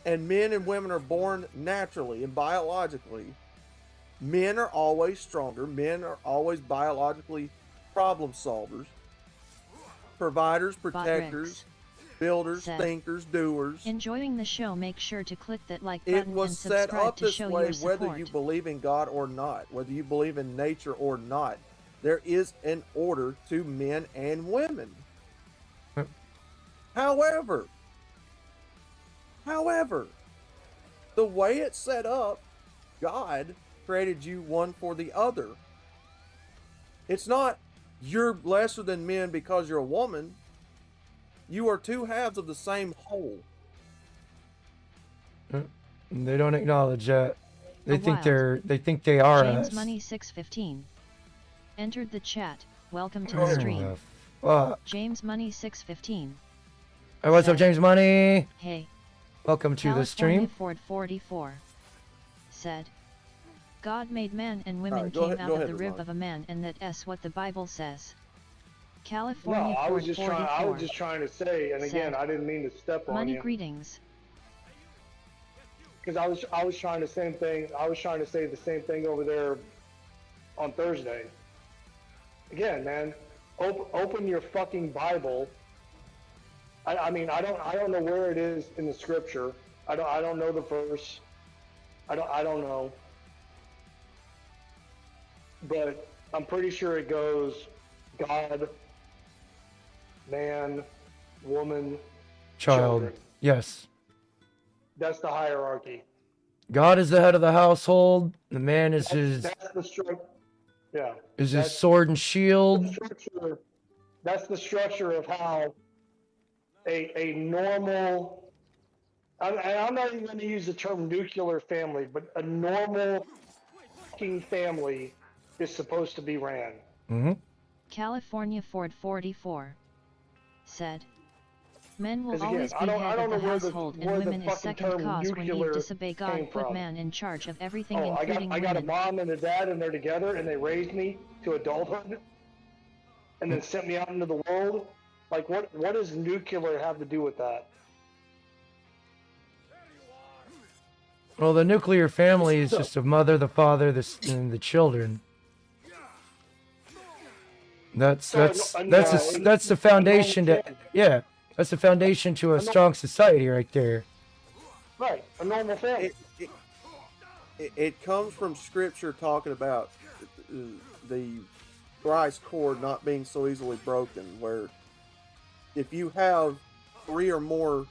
and men and women are born naturally and biologically, men are always stronger. Men are always biologically problem solvers, providers, protectors, builders, said, thinkers, doers. Enjoying the show, make sure to click that like It button was and set subscribe up to this show way your support. whether you believe in God or not, whether you believe in nature or not. There is an order to men and women. However, the way it's set up, God created you one for the other. It's not you're lesser than men because you're a woman. You are two halves of the same whole. They don't acknowledge that. They think Wild. they are James us. Money 615 entered the chat. Welcome to Oh, the stream. the fuck. James Money 615. Hey, what's up, James Money? Hey. Welcome to the California stream. Ford 44 said, God made man and women Alright, go came ahead- out go of ahead, the rib Ramon. of a man, and that's what the Bible says. No, California I was Ford just 44 trying. I was just trying to say, and again, said, I didn't mean to step on Money you. greetings. Because I was trying the same thing. I was trying to say the same thing over there on Thursday. Again, man, open your fucking Bible. I mean, I don't know where it is in the scripture. I don't know the verse. I don't know. But I'm pretty sure it goes God, man, woman, Child. children. Yes. That's the hierarchy. God is the head of the household. The man is That's the structure. Yeah. is his sword and shield. That's the structure of how a normal, I'm not even going to use the term nuclear family, but a normal fucking family is supposed to be ran. Mm-hmm. California Ford 44 said, men will Because again, always be I don't head of know the where the- household, and where the women is fucking second term cause when you nuclear disobey God. came Put from. man in charge of everything, Oh, including I got a women. mom and a dad, and they're together, and they raised me to adulthood, and then sent me out into the world. Like, what does nuclear have to do with that? Well, the nuclear family is just a mother, the father, and the children. That's the foundation to that's the foundation to a strong society right there. Right, a normal family. It comes from scripture talking about the Christ cord not being so easily broken, where if you have three or more,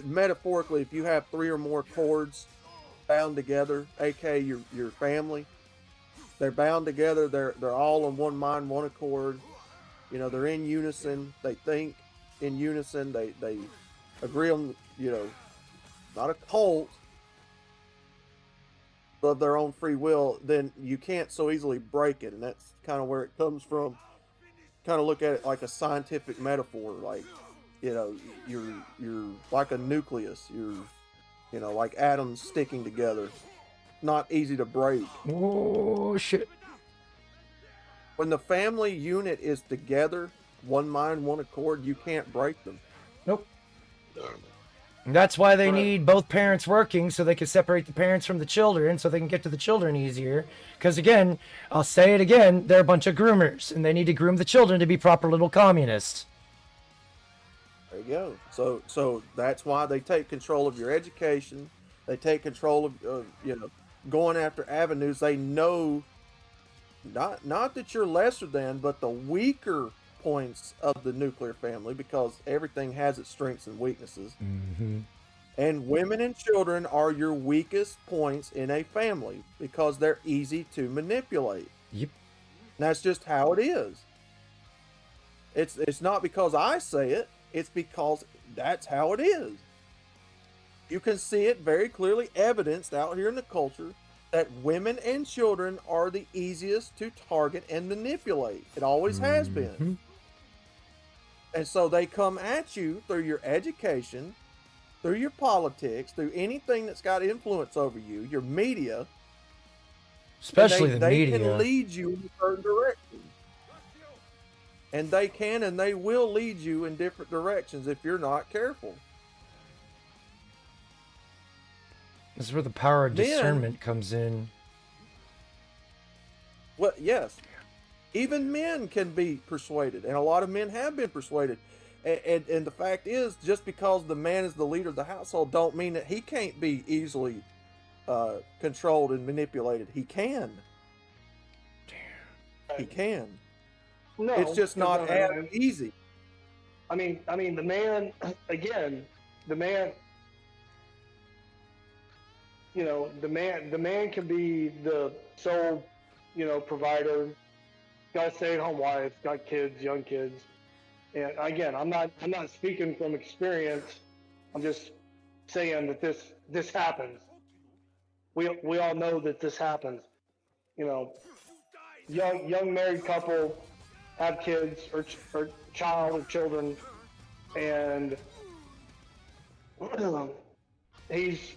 metaphorically, if you have three or more cords bound together, aka your family, they're bound together, they're all in one mind, one accord, you know, they're in unison, they think in unison, they agree on, you know, not a cult, of their own free will, then you can't so easily break it. And that's kind of where it comes from. Kind of look at it like a scientific metaphor, like, you know, you're like a nucleus, you know, like atoms sticking together, not easy to break. Oh shit. When the family unit is together, one mind, one accord, you can't break them. Nope. And that's why they need both parents working, so they can separate the parents from the children, so they can get to the children easier. Because again, I'll say it again, they're a bunch of groomers, and they need to groom the children to be proper little communists. There you go. So that's why they take control of your education. They take control of you know, going after avenues. They know not that you're lesser than, but the weaker points of the nuclear family, because everything has its strengths and weaknesses. Mm-hmm. And women and children are your weakest points in a family because they're easy to manipulate. Yep. And that's just how it is. It's not because I say it, it's because that's how it is. You can see it very clearly evidenced out here in the culture that women and children are the easiest to target and manipulate. It always has been. And so they come at you through your education, through your politics, through anything that's got influence over you, your media. Especially the media. They can lead you in a certain direction. And they can and they will lead you in different directions if you're not careful. This is where the power of discernment comes in. Well, yes. Even men can be persuaded, and a lot of men have been persuaded. And the fact is, just because the man is the leader of the household don't mean that he can't be easily controlled and manipulated. He can. Damn. He can. No, it's just not as easy. I mean, the man, again, the man, you know, the man can be the sole, you know, provider, got a stay-at-home wife, got kids, young kids. And again, I'm not speaking from experience. I'm just saying that this happens. We all know that this happens. You know, young married couple have kids or child or children, and he's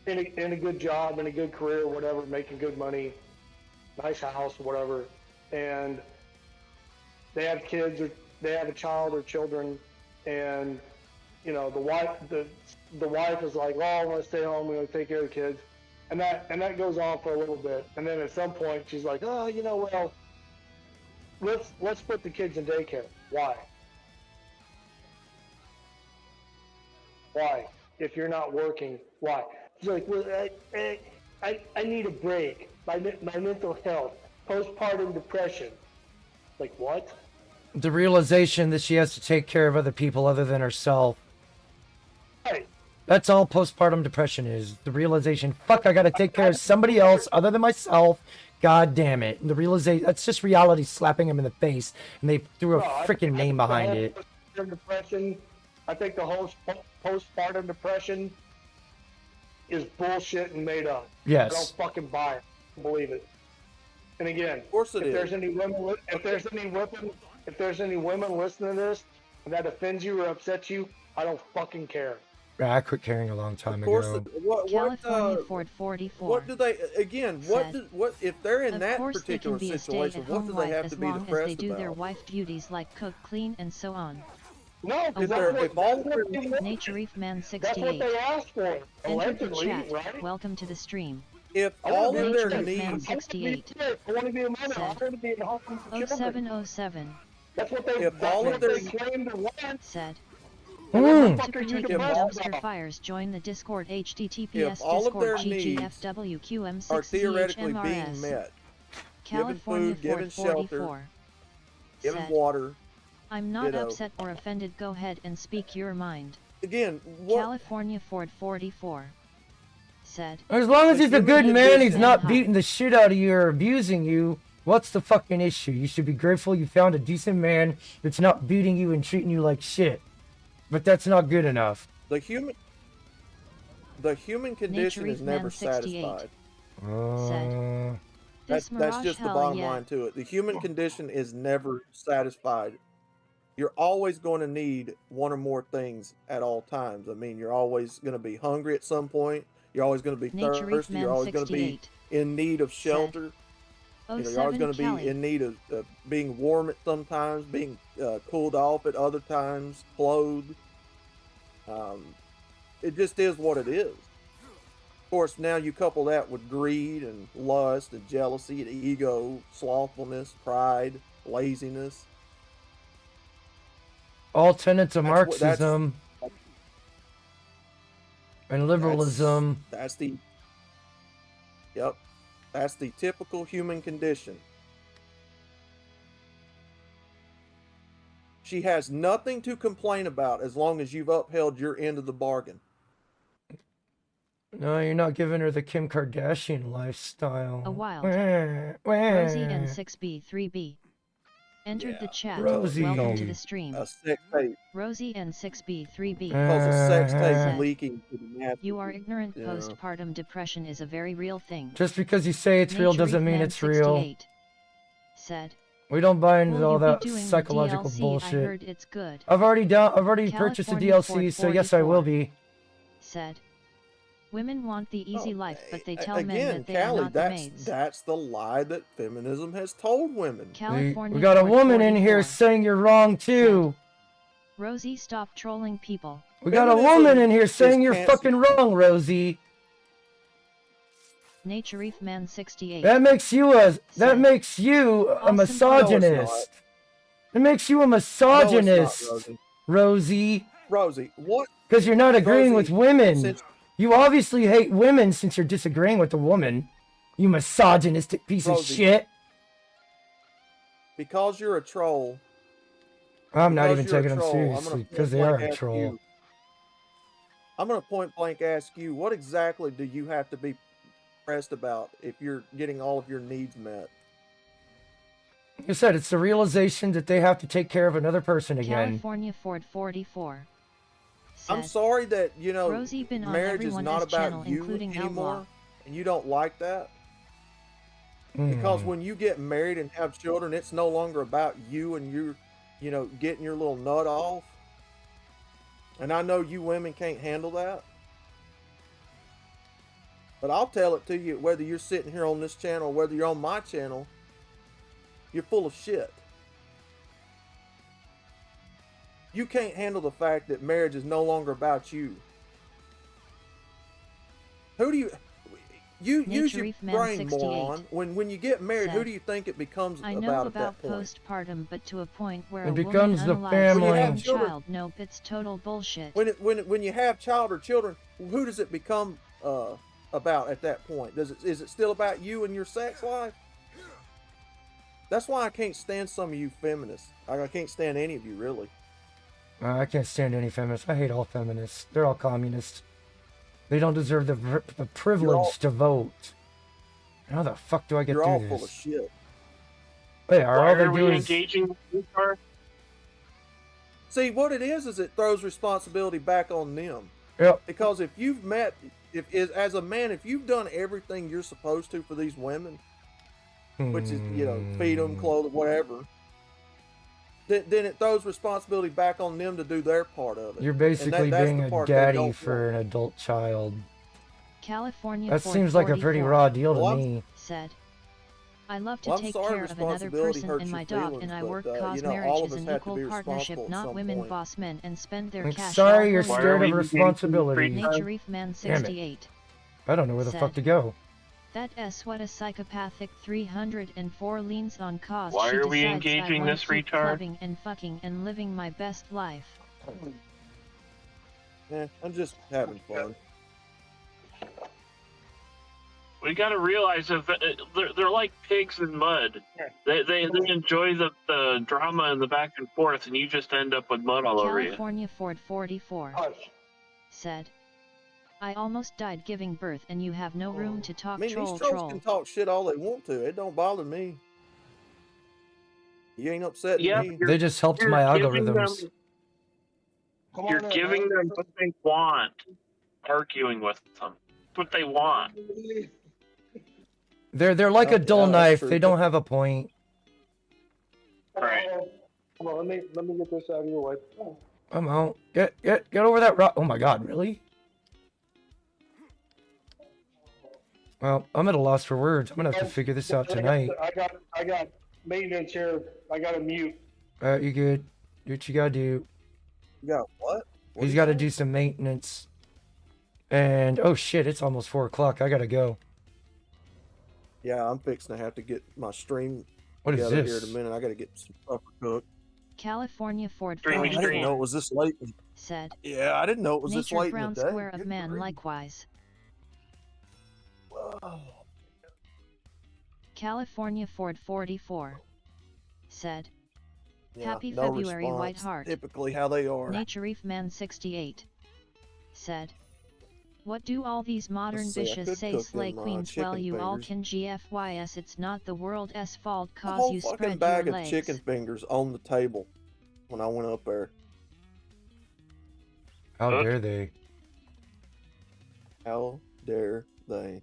in a good job, in a good career, whatever, making good money, nice house, whatever, and they have kids or they have a child or children, and you know the wife is like, "Oh, I want to stay home. I'm going to take care of the kids." And that goes on for a little bit, and then at some point she's like, oh, well, let's put the kids in daycare. Why? Why? If you're not working, why? She's like, well, I need a break. My mental health, postpartum depression. Like what? The realization that she has to take care of other people other than herself. Right. That's all postpartum depression is. The realization, fuck, I gotta take care of somebody else other than myself. God damn it. And the realization, that's just reality slapping him in the face. And they threw a freaking name behind it. Depression, I think the whole postpartum depression is bullshit and made up. Yes. I don't fucking buy it. I don't believe it. And again, of course it if is. there's any women listening to this and that offends you or upsets you, I don't fucking care. I quit caring a long time Of course, ago. California Ford 44. What do they again? What if they're in Of that course particular they can be situation? A What do stay-at-home they have wife to be as long depressed as they do about? their wife duties like cook, clean, and so on. No, because Nature Reef Man that's 68. what they asked for. Entered the Allegedly, chat. right? Welcome to the stream. If all of their Nature Reef Man needs, 68. I want to be a mother. I want to be at home with children. 0707 That's what they. If That's all what of their they claim to want. said. Mm. To protect your dumpster fires, join the Discord https if all of their Discord needs GGFWQM6 are theoretically being met, given California food, given Ford shelter, 44 given said, water, I'm not upset or offended. Go ahead and speak your mind. again, what? California Ford 44 said. As long as he's a good man, he's not Hi. beating the shit out of you or abusing you. What's the fucking issue? You should be grateful you found a decent man that's not beating you and treating you like shit. But that's not good enough. The human condition is never satisfied. Said. That's just the bottom line to it. The human condition is never satisfied. You're always going to need one or more things at all times. I mean, you're always going to be hungry at some point. You're always going to be thirsty. You're always going to be in need of shelter. You're always going to be in need of being warm at some times, being cooled off at other times, clothed. It just is what it is. Of course, now you couple that with greed and lust and jealousy and ego, slothfulness, pride, laziness. All tenets of Marxism and liberalism. That's the typical human condition. She has nothing to complain about as long as you've upheld your end of the bargain. No, you're not giving her the Kim Kardashian lifestyle. A wild. Rosie N6B3B entered the chat. Rosie. Welcome to the stream. A sex tape. Rosie N6B3B Because a sex tape leaking to the mass. You are ignorant. Postpartum depression is a very real thing. Just because you say it's real doesn't mean it's real. Said. We don't buy into all that doing psychological DLC? bullshit. I heard it's good. I've already purchased the DLC, so yes, I will be. Said. Women want the easy life, but they tell Again, men that they Callie, are not the maids. that's the lie that feminism has told women. California We got a Ford woman in 44 here saying you're wrong too. Rosie, stop trolling people. We got a woman in here saying you're fucking wrong, Rosie. Nature Reef Man 68. That makes you a misogynist. It makes you a misogynist, Rosie. Rosie. What? Because you're not agreeing Rosie, with women. You obviously hate women since you're disagreeing with a woman. You misogynistic piece of shit. Because you're a troll. I'm not even taking them seriously because they are a troll. I'm going to point blank ask you, what exactly do you have to be pressed about if you're getting all of your needs met? You said it's the realization that they have to take care of another person again. California Ford 44. I'm sorry that, Rosie been on marriage is not about channel, you including anymore, Outlaw. and you don't like that. Because when you get married and have children, it's no longer about you and you're, getting your little nut off. And I know you women can't handle that. But I'll tell it to you, whether you're sitting here on this channel or whether you're on my channel, you're full of shit. You can't handle the fact that marriage is no longer about you. use your Natureef Man brain, 68 moron. When you get married, who said, do you think it becomes I know about at about that point? postpartum, but to a point where It a becomes woman the unalives family. her When you own have children- child. Nope, it's total bullshit. When you have child or children, who does it become about at that point? Is it still about you and your sex life? That's why I can't stand some of you feminists. I can't stand any of you, really. I can't stand any feminists. I hate all feminists. They're all communists. They don't deserve the privilege to vote. How the fuck do I get You're through all this? full of shit. Wait, Why all they are we do is... engaging this car? See, what it is it throws responsibility back on them. Yep. Because if you've met, as a man, if you've done everything you're supposed to for these women, which is, feed them, clothe them, whatever, then it throws responsibility back on them to do their part of it. You're basically that's being the a part they daddy don't for want. an adult child. California That seems like a pretty 444 raw deal to Well, me. said, I love to Well, I'm take sorry care of another responsibility person hurts and your my dog, feelings, and I but, work you cause know, marriage all is of us an have to equal be partnership, responsible at not some women point. boss men and spend their I'm cash. sorry all you're home. Why are scared we of engaging responsibility. this Natureef Man 68 I don't know where the fuck to go. That S what a psychopathic 304 leans on cause. Why she are we decides engaging I wanna this keep retard? clubbing and fucking and living my best life. Yeah, I'm just having fun. We got to realize if they're like pigs in mud. They enjoy the drama and the back and forth, and you just end up with mud all over you. California Ford 44 said, I almost died giving birth and you have no room to talk. I mean, troll these trolls troll. can talk shit all they want to. It don't bother me. You ain't upsetting Yeah, me. They just helped you're my giving algorithms. You're giving them what they want, arguing with them. That's what they want. They're like a dull Yeah, that's knife. true. They don't have a point. Right. Come on, let me get this out of your way. Come on, get over that rock. Oh my god, really? Well, I'm at a loss for words. I'm gonna have to figure this out tonight. I got maintenance here. I got a mute. You good? Do what you gotta do. You got what? He's got to do some maintenance. And oh shit, it's almost 4 o'clock. I gotta go. Yeah, I'm fixing to have to get my stream What is together this? here in a minute. I got to get some supper cooked. California Ford Dreamy I didn't 44 know it was this late. said, Yeah, I didn't know it was this Nature late Brown in the day. Square of Good Man grief. likewise. Whoa. California Ford 44 said, Yeah, Happy no February, response. Whiteheart. Typically how they are. Natureef Man 68 said, What do all these modern Let's see, I bitches could say, cook slay them, queens? chicken Well, you all fingers. can GFYS. It's not the world's fault A cause whole you fucking spread bag your of legs. chicken fingers on the table when I went up there. How dare they? How dare they?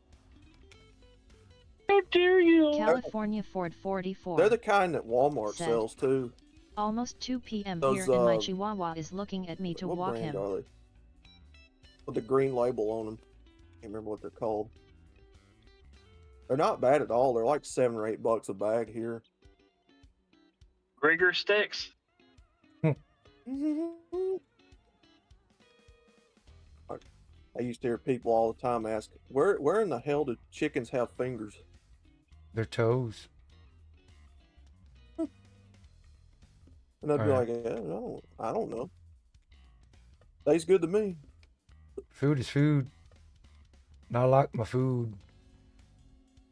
How dare you? California Ford 44 They're the kind that Walmart said, sells too. Almost 2 p.m. Those, here and my chihuahua is looking at me to What walk brand him. are they? With the green label on them. Can't remember what they're called. They're not bad at all. They're like $7 or $8 a bag here. Rigger sticks. I used to hear people all the time ask, where in the hell do chickens have fingers? Their toes. And I'd be Alright. like, I don't know. Tastes good to me. Food is food. Not like my food.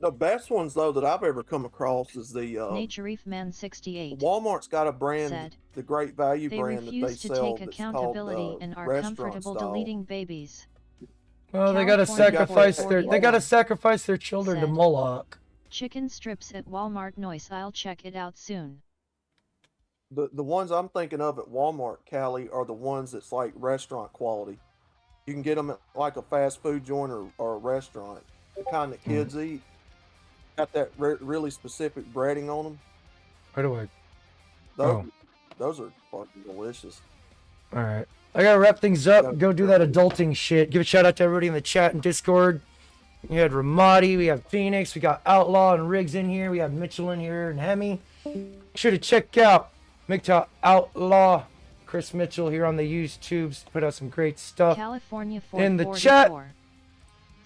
The best ones though that I've ever come across is the Natureef Man 68 Walmart's got a brand, said, the Great Value They brand that they refuse to sell take that's accountability called and are restaurant comfortable style. deleting babies. Well, they gotta California sacrifice Ford their 44 sacrifice their children to said, Moloch. Chicken strips at Walmart. Noise. I'll check it out soon. The ones I'm thinking of at Walmart, Callie, are the ones that's like restaurant quality. You can get them at like a fast food joint or a restaurant. The kind that kids eat. Got that really specific breading on them. Where do I? Those are fucking delicious. All right. I gotta wrap things up. Go do that adulting shit. Give a shout out to everybody in the chat and Discord. We had Ramadi, we have Phoenix, we got Outlaw and Riggs in here. We have Mitchell in here and Hemi. Make sure to check out MGTOW Outlaw, Chris Mitchell here on the YouTubes. Put out some great stuff. California Ford In the 44 chat,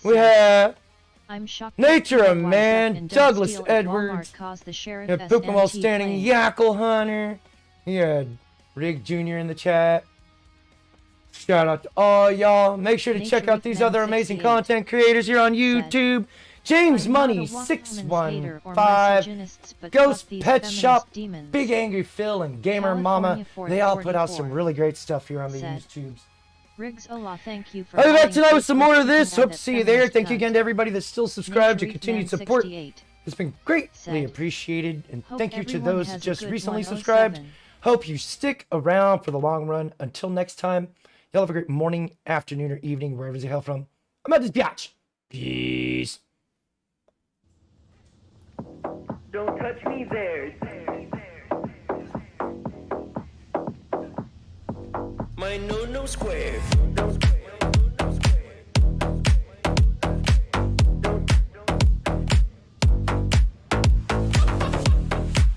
we said, have I'm shocked. Nature that Man, and Douglas steal at Walmart Edwards, caused the sheriff yeah, Pokemon SMT Standing, claim. Yackle Hunter. He had Rig Jr. in the chat. Shout out to all y'all. Make sure to check out these other amazing content creators here on YouTube. James Money 615, Ghost Pet Shop, demons. Big Angry Phil, and Gamer Mama. They all put out some really great stuff here on the YouTubes. Riggs Ola, thank you for I'll be back adding tonight with some more of Facebook this. to Hope that to see you there. feminist Thank you cunt. again to everybody that's still subscribed. Your Nature continued Man support 68 has been greatly said, appreciated. And "Hope thank you to everyone those has that a just good recently 107." subscribed. Hope you stick around for the long run. Until next time, y'all have a great morning, afternoon, or evening, wherever you hail from. I'm out this biatch. Peace. Don't touch me there. My no square.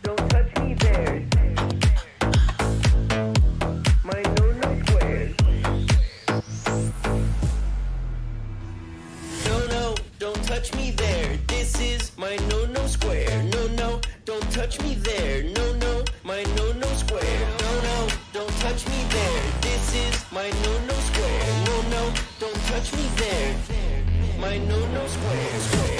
Don't touch me there. My no square. No, don't touch me there. This is my no square. No, don't touch me there. No, my no square. No, don't touch me there. This is my no square. No, don't touch me there. My no square.